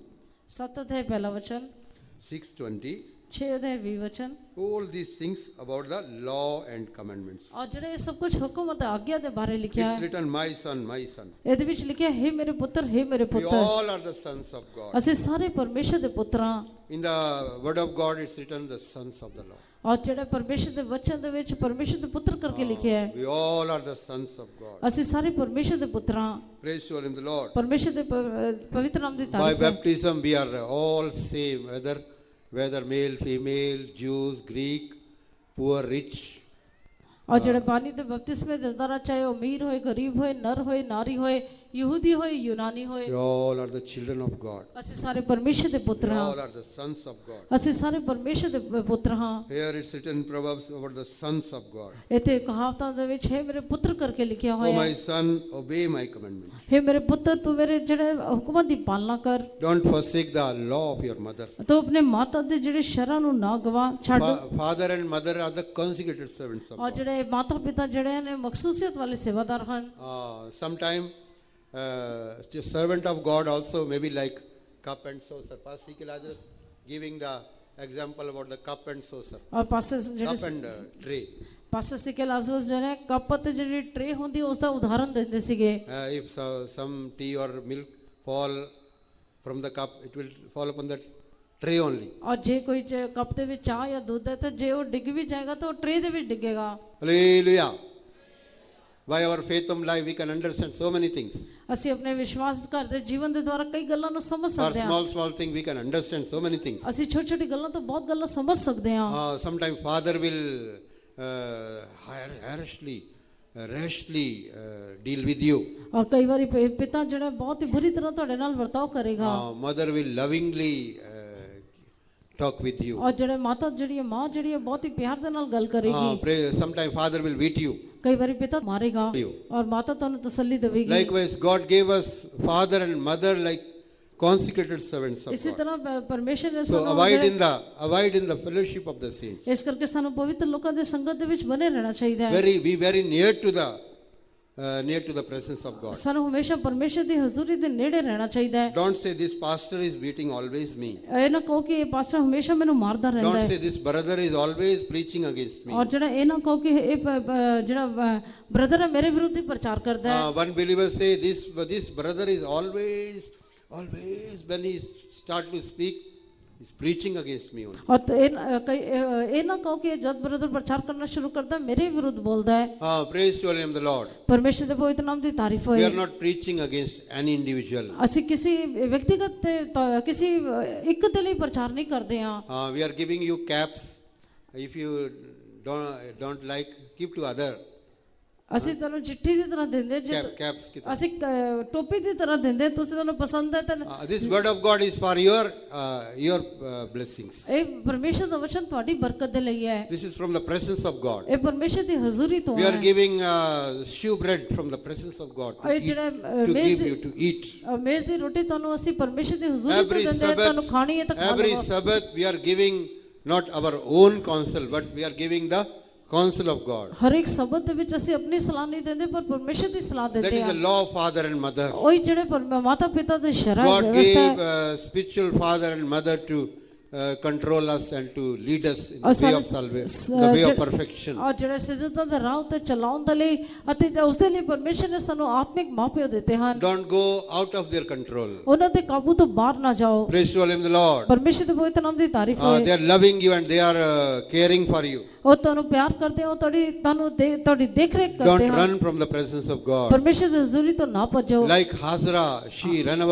7 ਅਧਿਆਇ ਪਹਿਲਾ ਵਚਨ 6:20, 6 ਅਧਿਆਇ 20 ਵਚਨ all these things about the law and commandments. ਔਰ ਜਿਹੜੇ ਇਹ ਸਭ ਕੁਝ ਹੁਕਮ ਅਤੇ ਆਗਿਆ ਦੇ ਬਾਰੇ ਲਿਖਿਆ It's ਹੈ written, my son, my son. ਇਹਦੇ ਵਿੱਚ ਲਿਖਿਆ ਹੈ ਮੇਰੇ ਪੁੱਤਰ ਹੈ ਮੇਰੇ We ਪੁੱਤਰ all are the sons of God. ਅਸੀਂ ਸਾਰੇ ਪਰਮੇਸ਼ਰ ਦੇ ਪੁੱਤਰ ਹਾਂ In the word of God, it's written, the sons of the Lord. ਔਰ ਜਿਹੜੇ ਪਰਮੇਸ਼ਰ ਦੇ ਵਚਨ ਦੇ ਵਿੱਚ ਪਰਮੇਸ਼ਰ ਦੇ ਪੁੱਤਰ ਕਰਕੇ ਲਿਖਿਆ ਹੈ We all are the sons of God. ਅਸੀਂ ਸਾਰੇ ਪਰਮੇਸ਼ਰ ਦੇ ਪੁੱਤਰ ਹਾਂ Praise the name of the Lord. ਪਰਮੇਸ਼ਰ ਦੇ ਪਵਿੱਤਰ ਨਾਮ ਦੀ By ਤਾਰੀਫ ਹੈ baptism, we are all same, whether male, female, Jews, Greek, poor, rich. ਔਰ ਜਿਹੜੇ ਪਾਣੀ ਦੇ ਬਪਤਿਸਮੇ ਦਿੰਦਾ ਰਹਾ ਚਾਹੇ ਉਹ ਅਮੀਰ ਹੋਏ ਗਰੀਬ ਹੋਏ ਨਰ ਹੋਏ ਨਾਰੀ ਹੋਏ ਯਹੂਦੀ ਹੋਏ ਯੂਨਾਨੀ ਹੋਏ We all are the children of God. ਅਸੀਂ ਸਾਰੇ ਪਰਮੇਸ਼ਰ ਦੇ ਪੁੱਤਰ We ਹਾਂ all are the sons of God. ਅਸੀਂ ਸਾਰੇ ਪਰਮੇਸ਼ਰ ਦੇ ਪੁੱਤਰ ਹਾਂ Here it's written in Proverbs about the sons of God. ਇੱਥੇ ਕਹਾਵਤਾਂ ਦੇ ਵਿੱਚ ਹੈ ਮੇਰੇ ਪੁੱਤਰ ਕਰਕੇ ਲਿਖਿਆ Oh ਹੋਇਆ my ਹੈ son, obey my commandments. ਹੈ ਮੇਰੇ ਪੁੱਤਰ ਤੂੰ ਮੇਰੇ ਜਿਹੜੇ ਹੁਕਮਾਂ ਦੀ ਪਾਲਣਾ ਕਰ Don't forsake the law of your mother. ਤੂੰ ਆਪਣੇ ਮਾਤਾ ਦੇ ਜਿਹੜੇ ਸ਼ਰਾਂ ਨੂੰ ਨਾ ਗਵਾ ਛੱਡ Father and mother are the consecrated servants of ਔਰ God. ਜਿਹੜੇ ਮਾਤਾ ਪਿਤਾ ਜਿਹੜੇ ਨੇ ਮਖਸੂਸੀਅਤ ਵਾਲੇ ਸੇਵਾਦਾਰ ਹਨ Sometime the servant of God also maybe like cup and saucer. Pastor Ezekiel is just giving the example about the cup and saucer. ਔਰ ਪਾਸੇ Cup ਜਿਹੜੇ and tray. ਪਾਸੇ ਸਿੱਕੇ ਲਾਜ਼ਰਸ ਜਿਹੜੇ ਕੱਪ ਤੇ ਜਿਹੜੀ ਟਰੇ ਹੁੰਦੀ ਉਸ ਦਾ ਉਦਾਹਰਨ ਦਿੰਦੇ ਸੀਗੇ If some tea or milk fall from the cup, it will fall upon the tray only. ਔਰ ਜੇ ਕੋਈ ਕੱਪ ਦੇ ਵਿੱਚ ਚਾਹ ਜਾਂ ਦੁੱਧ ਹੈ ਤਾਂ ਜੇ ਉਹ ਡਿੱਗ ਵੀ ਜਾਏਗਾ ਤਾਂ ਉਹ ਟਰੇ ਦੇ ਵਿੱਚ ਡਿੱਗੇਗਾ Hallelujah. By our faith of life, we can understand so many things. ਅਸੀਂ ਆਪਣੇ ਵਿਸ਼ਵਾਸ ਘਰ ਦੇ ਜੀਵਨ ਦੇ ਦੁਆਰਾ ਕਈ ਗੱਲਾਂ ਨੂੰ ਸਮਝ For ਸਕਦੇ ਹਾਂ small thing, we can understand so many things. ਅਸੀਂ ਛੋਟੀ ਛੋਟੀ ਗੱਲਾਂ ਤੋਂ ਬਹੁਤ ਗੱਲਾਂ ਸਮਝ ਸਕਦੇ ਹਾਂ Sometimes father will rashly deal with you. ਔਰ ਕਈ ਵਾਰੀ ਪਿਤਾ ਜਿਹੜਾ ਬਹੁਤ ਹੀ ਬੁਰੀ ਤਰ੍ਹਾਂ ਤੁਹਾਡੇ ਨਾਲ ਵਰਤਾਓ ਕਰੇਗਾ Mother will lovingly talk with you. ਔਰ ਜਿਹੜੇ ਮਾਤਾ ਜਿਹੜੀ ਹੈ ਮਾਂ ਜਿਹੜੀ ਹੈ ਬਹੁਤ ਹੀ ਪਿਆਰ ਦੇ ਨਾਲ ਗੱਲ ਕਰੇਗੀ Sometimes father will beat you. ਕਈ ਵਾਰੀ ਪਿਤਾ ਮਾਰੇਗਾ ਔਰ ਮਾਤਾ ਤੁਹਾਨੂੰ ਤਸੱਲੀ ਦੇਵੇਗੀ Likewise, God gave us father and mother like consecrated servants of ਇਸੇ God. ਤਰ੍ਹਾਂ ਪਰਮੇਸ਼ਰ ਨੇ So abide in the fellowship of the saints. ਇਸ ਕਰਕੇ ਸਾਨੂੰ ਪਵਿੱਤਰ ਲੋਕਾਂ ਦੇ ਸੰਗਤ ਦੇ ਵਿੱਚ ਬਨੇ ਰਹਿਣਾ ਚਾਹੀਦਾ ਹੈ Be very near to the presence of God. ਸਾਨੂੰ ਹਮੇਸ਼ਾ ਪਰਮੇਸ਼ਰ ਦੀ ਹਜ਼ੂਰੀ ਦੇ ਨੇੜੇ ਰਹਿਣਾ ਚਾਹੀਦਾ ਹੈ Don't say this pastor is beating always me. ਇਹ ਨਾ ਕਹੋ ਕਿ ਇਹ ਪਾਸਟਰ ਹਮੇਸ਼ਾ ਮੈਨੂੰ ਮਾਰਦਾ ਰਹਿੰਦਾ Don't ਹੈ say this brother is always preaching against me. ਔਰ ਜਿਹੜਾ ਇਹ ਨਾ ਕਹੋ ਕਿ ਇਹ ਜਿਹੜਾ ਬ੍ਰਦਰ ਹੈ ਮੇਰੇ ਵਿਰੁੱਧ ਹੀ ਪ੍ਰਚਾਰ ਕਰਦਾ ਹੈ One believer say this brother is always when he start to speak, he's preaching against me only. ਔਰ ਇਹ ਨਾ ਕਹੋ ਕਿ ਜਦ ਬ੍ਰਦਰ ਪ੍ਰਚਾਰ ਕਰਨਾ ਸ਼ੁਰੂ ਕਰਦਾ ਮੇਰੇ ਵਿਰੁੱਧ ਬੋਲਦਾ ਹੈ Praise to the name of the Lord. ਪਰਮੇਸ਼ਰ ਦੇ ਪਵਿੱਤਰ ਨਾਮ ਦੀ ਤਾਰੀਫ We ਹੋਏ are not preaching against any individual. ਅਸੀਂ ਕਿਸੇ ਵਿਅਕਤੀਗਤ ਤੇ ਕਿਸੇ ਇੱਕ ਦੇ ਲਈ ਪ੍ਰਚਾਰ ਨਹੀਂ ਕਰਦੇ ਹਾਂ We are giving you caps. If you don't like, give to other. ਅਸੀਂ ਤੁਹਾਨੂੰ ਚਿੱਠੀ ਦੀ ਤਰ੍ਹਾਂ ਦਿੰਦੇ ਜੇ Caps. ਅਸੀਂ ਟੋਪੀ ਦੀ ਤਰ੍ਹਾਂ ਦਿੰਦੇ ਤੁਸੀਂ ਤੁਹਾਨੂੰ ਪਸੰਦ ਹੈ ਤਾਂ This word of God is for your blessings. ਇਹ ਪਰਮੇਸ਼ਰ ਦਾ ਵਚਨ ਤੁਹਾਡੀ ਬਰਕਤ ਦੇ ਲਈ ਹੈ This is from the presence of God. ਇਹ ਪਰਮੇਸ਼ਰ ਦੀ ਹਜ਼ੂਰੀ ਤੋਂ We ਹੈ are giving shew bread from the presence of God to give you to eat. ਮੇਜ਼ ਦੀ ਰੋਟੀ ਤੁਹਾਨੂੰ ਅਸੀਂ ਪਰਮੇਸ਼ਰ ਦੀ ਹਜ਼ੂਰੀ ਤੋਂ ਦਿੰਦੇ ਹਾਂ ਤੁਹਾਨੂੰ ਖਾਣੀ ਹੈ ਤਾਂ ਖਾ Every ਲਵੋ Sabbath we are giving not our own counsel, but we are giving the counsel of God. ਹਰ ਇੱਕ ਸਬਤ ਦੇ ਵਿੱਚ ਅਸੀਂ ਆਪਣੀ ਸਲਾਹ ਨਹੀਂ ਦਿੰਦੇ ਪਰ ਪਰਮੇਸ਼ਰ ਦੀ ਸਲਾਹ That ਦਿੰਦੇ is ਹਾਂ the law of father and mother. ਉਹੀ ਜਿਹੜੇ ਮਾਤਾ ਪਿਤਾ ਦੇ ਸ਼ਰ੍ਹਾ God ਵਿਵਸਥਾ gave ਹੈ spiritual father and mother to control us and to lead us in the way of salvation, the way of perfection. ਔਰ ਜਿਹੜੇ ਸਿੱਧਤਾ ਦੇ ਰਾਹ ਉੱਤੇ ਚਲਾਉਣ ਦੇ ਲਈ ਅਤੇ ਉਸ ਦੇ ਲਈ ਪਰਮੇਸ਼ਰ ਨੇ ਸਾਨੂੰ ਆਤਮਿਕ ਮਾਪਿਓ ਦਿੱਤੇ ਹਨ Don't go out of their control. ਉਹਨਾਂ ਦੇ ਕਾਬੂ ਤੋਂ ਬਾਹਰ ਨਾ ਜਾਓ Praise the name of the Lord. ਪਰਮੇਸ਼ਰ ਦੇ ਪਵਿੱਤਰ ਨਾਮ ਦੀ ਤਾਰੀਫ ਹੋਏ They are loving you and they are caring for you. ਉਹ ਤੁਹਾਨੂੰ ਪਿਆਰ ਕਰਦੇ ਹੋ ਤੁਹਾਡੀ ਦੇਖ ਰੇਖ ਕਰਦੇ Don't ਹਨ run from the presence of God. ਪਰਮੇਸ਼ਰ ਦੀ ਹਜ਼ੂਰੀ ਤੋਂ ਨਾ ਭੱਜੋ Like Hazara, she ran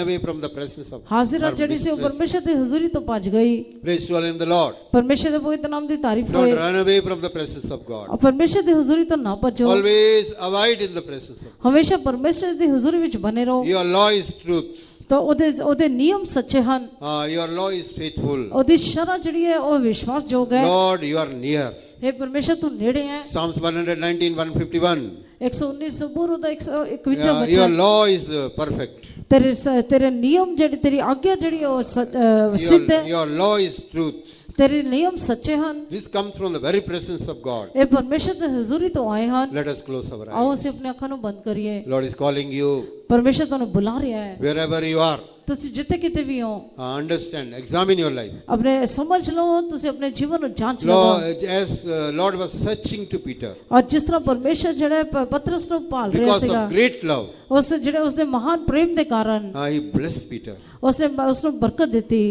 away from the presence of ਹਾਜ਼ਰਾ her ਜਿਹੜੀ ਸੀ ਉਹ mistress. ਪਰਮੇਸ਼ਰ ਦੀ ਹਜ਼ੂਰੀ ਤੋਂ ਭੱਜ ਗਈ Praise the name of the Lord. ਪਰਮੇਸ਼ਰ ਦੇ ਪਵਿੱਤਰ ਨਾਮ ਦੀ ਤਾਰੀਫ Don't ਹੋਏ run away from the presence of God. ਪਰਮੇਸ਼ਰ ਦੀ ਹਜ਼ੂਰੀ ਤੋਂ ਨਾ ਭੱਜੋ Always abide in the presence of God. ਹਮੇਸ਼ਾ ਪਰਮੇਸ਼ਰ ਦੀ ਹਜ਼ੂਰੀ ਵਿੱਚ ਬਨੇ ਰਹੋ Your law is truth. ਤਾਂ ਉਹਦੇ ਨਿਯਮ ਸੱਚੇ ਹਨ Your law is faithful. ਉਹਦੀ ਸ਼ਰ੍ਹਾ ਜਿਹੜੀ ਹੈ ਉਹ ਵਿਸ਼ਵਾਸਯੋਗ ਹੈ Lord, you are near. हे परमेश्वर तू नेड़े है Psalms 119, 151. 119 सबूर ਦਾ 151 Your वचन law is perfect. तेरे नियम ਜਿਹੜੀ ਤੇਰੀ ਆਗਿਆ ਜਿਹੜੀ ਉਹ ਸਿੱਧ ਹੈ Your law is truth. ਤੇਰੇ ਨਿਯਮ ਸੱਚੇ ਹਨ। This comes from the very presence of God. ਇਹ ਪਰਮੇਸ਼ਰ ਦੀ ਹਜ਼ੂਰੀ ਤੋਂ ਆਏ ਹਨ। Let us close our ਆਓ eyes. ਅਸੀਂ ਆਪਣੀਆਂ ਅੱਖਾਂ ਨੂੰ ਬੰਦ ਕਰੀਏ। Lord is calling you ਪਰਮੇਸ਼ਰ ਤੁਹਾਨੂੰ ਬੁਲਾ ਰਿਹਾ ਹੈ। wherever you are. ਤੁਸੀਂ ਜਿੱਥੇ ਕਿਤੇ ਵੀ ਹੋ, Understand, examine your life. ਆਪਣੇ ਸਮਝ ਲਓ, ਤੁਸੀਂ ਆਪਣੇ ਜੀਵਨ ਨੂੰ ਜਾਂਚ ਲਓ। Lord, as Lord was searching to Peter ਔਰ ਜਿਸ ਤਰ੍ਹਾਂ ਪਰਮੇਸ਼ਰ ਜਿਹੜਾ ਪਤਰਸ ਨੂੰ ਭਾਲ ਰਿਹਾ because ਸੀਗਾ, of great love, ਉਸ ਜਿਹੜੇ ਉਸਦੇ ਮਹਾਨ ਪ੍ਰੇਮ ਦੇ ਕਾਰਨ he blessed Peter. ਉਸਨੇ ਉਸਨੂੰ ਬਰਕਤ ਦਿੱਤੀ।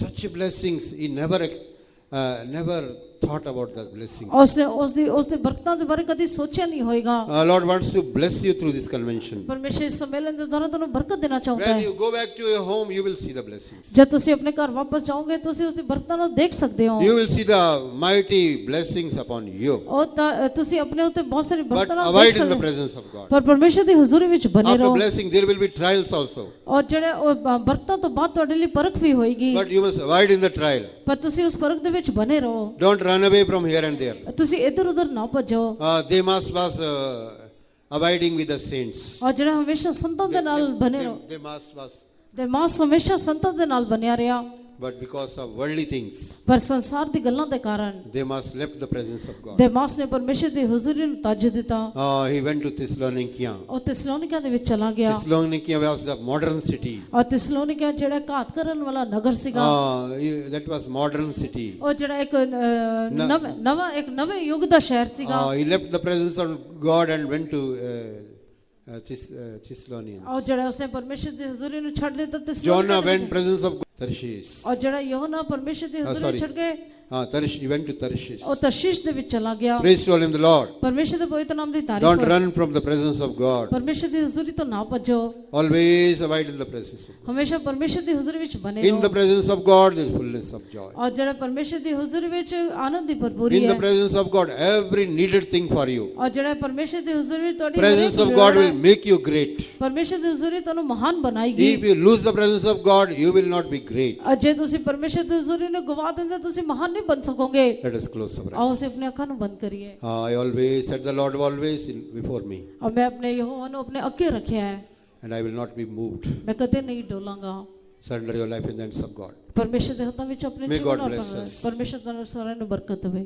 Such blessings he never thought about the blessings. ਉਸਦੇ ਬਰਕਤਾਂ ਦੇ ਬਾਰੇ ਕਦੀ ਸੋਚਿਆ ਨਹੀਂ ਹੋਏਗਾ। Lord wants to bless you through this convention. ਪਰਮੇਸ਼ਰ ਇਸ ਸੰਮੇਲਨ ਦੇ ਦੌਰਾਨ ਤੁਹਾਨੂੰ ਬਰਕਤ ਦੇਣਾ ਚਾਹੁੰਦਾ When ਹੈ। you go back to your home, you will see the blessings. ਜਦ ਤੁਸੀਂ ਆਪਣੇ ਘਰ ਵਾਪਸ ਜਾਓਗੇ, ਤੁਸੀਂ ਉਸਦੀ ਬਰਕਤਾਂ ਨੂੰ ਦੇਖ ਸਕਦੇ ਹੋ। You will see the mighty blessings upon you. ਤੁਸੀਂ ਆਪਣੇ ਉੱਤੇ ਬਹੁਤ ਸਾਰੀ But ਬਰਕਤਾਂ ਦੇਖ abide in ਸਕਦੇ the ਹੋ। presence of God. ਪਰ ਪਰਮੇਸ਼ਰ ਦੀ ਹਜ਼ੂਰੀ ਵਿੱਚ ਬਨੇ After ਰਹੋ। blessing, there will be trials also. ਔਰ ਜਿਹੜੇ ਉਹ ਬਰਕਤਾਂ ਤੋਂ ਬਾਅਦ ਤੁਹਾਡੇ ਲਈ ਪਰਖ ਵੀ ਹੋਏਗੀ, But you must abide in the trial. ਪਰ ਤੁਸੀਂ ਉਸ ਪਰਖ ਦੇ ਵਿੱਚ ਬਨੇ ਰਹੋ। Don't run away from here and there. ਤੁਸੀਂ ਇੱਧਰ ਉੱਧਰ ਨਾ ਭੱਜੋ। Demas was abiding with the saints. ਔਰ ਜਿਹੜਾ ਹਮੇਸ਼ਾ ਸੰਤਾਂ ਦੇ ਨਾਲ ਬਨੇ ਰਹੋ। Demas was, ਦੇਮਾਸ ਹਮੇਸ਼ਾ ਸੰਤਾਂ ਦੇ ਨਾਲ ਬਣਿਆ ਰਿਹਾ, but because of worldly things, ਪਰ ਸੰਸਾਰ ਦੀ ਗੱਲਾਂ ਦੇ ਕਾਰਨ Demas left the presence of God. ਦੇਮਾਸ ਨੇ ਪਰਮੇਸ਼ਰ ਦੀ ਹਜ਼ੂਰੀ ਨੂੰ ਤਜ ਦਿੱਤਾ। He went to Thessalonica. ਉਹ ਥੈਸਲੋਨੀਕਾ ਦੇ ਵਿੱਚ ਚਲਾ ਗਿਆ। Thessalonica was the modern city. ਔਰ ਥੈਸਲੋਨੀਕਾ ਜਿਹੜਾ ਘਾਤ ਕਰਨ ਵਾਲਾ ਨਗਰ ਸੀਗਾ, That was modern city. ਉਹ ਜਿਹੜਾ ਇੱਕ ਨਵੇਂ ਯੁੱਗ ਦਾ ਸ਼ਹਿਰ ਸੀਗਾ। He left the presence of God and went to Thessalonians. ਔਰ ਜਿਹੜਾ ਉਸਨੇ ਪਰਮੇਸ਼ਰ ਦੀ ਹਜ਼ੂਰੀ ਨੂੰ ਛੱਡ ਦਿੱਤਾ Jonah ਥੈਸਲੋਨੀਕਾ ਦੇ went ਵਿੱਚ। presence of Tarshish. ਔਰ ਜਿਹੜਾ ਯੋਹਨਾ ਪਰਮੇਸ਼ਰ ਦੀ ਹਜ਼ੂਰੀ ਨੂੰ ਛੱਡ ਕੇ He went to Tarshish. ਉਹ ਤਰਸ਼ੀਸ਼ ਦੇ ਵਿੱਚ ਚਲਾ ਗਿਆ। Praise to him the Lord. ਪਰਮੇਸ਼ਰ ਦੇ ਪਵਿੱਤਰ ਨਾਮ ਦੀ ਤਾਰੀਫ Don't ਕਰੋ। run from the presence of God. ਪਰਮੇਸ਼ਰ ਦੀ ਹਜ਼ੂਰੀ ਤੋਂ ਨਾ ਭੱਜੋ। Always abide in the presence of God. ਹਮੇਸ਼ਾ ਪਰਮੇਸ਼ਰ ਦੀ ਹਜ਼ੂਰੀ ਵਿੱਚ ਬਨੇ In the ਰਹੋ। presence of God there is fullness of joy. ਔਰ ਜਿਹੜਾ ਪਰਮੇਸ਼ਰ ਦੀ ਹਜ਼ੂਰੀ ਵਿੱਚ ਆਨੰਦ ਦੀ ਭਰਪੂਰੀ In the ਹੈ। presence of God every needed thing for you. ਔਰ ਜਿਹੜਾ ਪਰਮੇਸ਼ਰ ਦੀ ਹਜ਼ੂਰੀ ਵਿੱਚ ਤੁਹਾਡੀ Presence ਹਰੇਕ of God ਲੋੜ will ਹੈ, make you great. ਪਰਮੇਸ਼ਰ ਦੀ ਹਜ਼ੂਰੀ ਤੁਹਾਨੂੰ ਮਹਾਨ ਬਣਾਏਗੀ। If you lose the presence of God, you will not be great. ਔਰ ਜੇ ਤੁਸੀਂ ਪਰਮੇਸ਼ਰ ਦੀ ਹਜ਼ੂਰੀ ਨੂੰ ਗਵਾ ਦਿੰਦੇ, ਤੁਸੀਂ ਮਹਾਨ ਨਹੀਂ ਬਣ ਸਕੋਗੇ। Let us close our eyes. ਆਓ ਅਸੀਂ ਆਪਣੀ ਅੱਖਾਂ ਨੂੰ ਬੰਦ ਕਰੀਏ। I always set the Lord always before me, ਔਰ ਮੈਂ ਆਪਣੇ ਯਹੋਵਾ ਨੂੰ ਆਪਣੇ ਅੱਗੇ ਰੱਖਿਆ ਹੈ, and I will not be moved. ਮੈਂ ਕਦੇ ਨਹੀਂ ਡੋਲਾਂਗਾ। Surrender your life in the hands of God. ਪਰਮੇਸ਼ਰ ਦੇ ਹੱਥਾਂ ਵਿੱਚ ਆਪਣੇ May ਜੀਵਨ God ਨੂੰ bless ਅਰਪਣ ਕਰੋ। us. ਪਰਮੇਸ਼ਰ ਤੁਹਾਨੂੰ ਸਾਰਿਆਂ ਨੂੰ ਬਰਕਤ ਦੇਵੇ।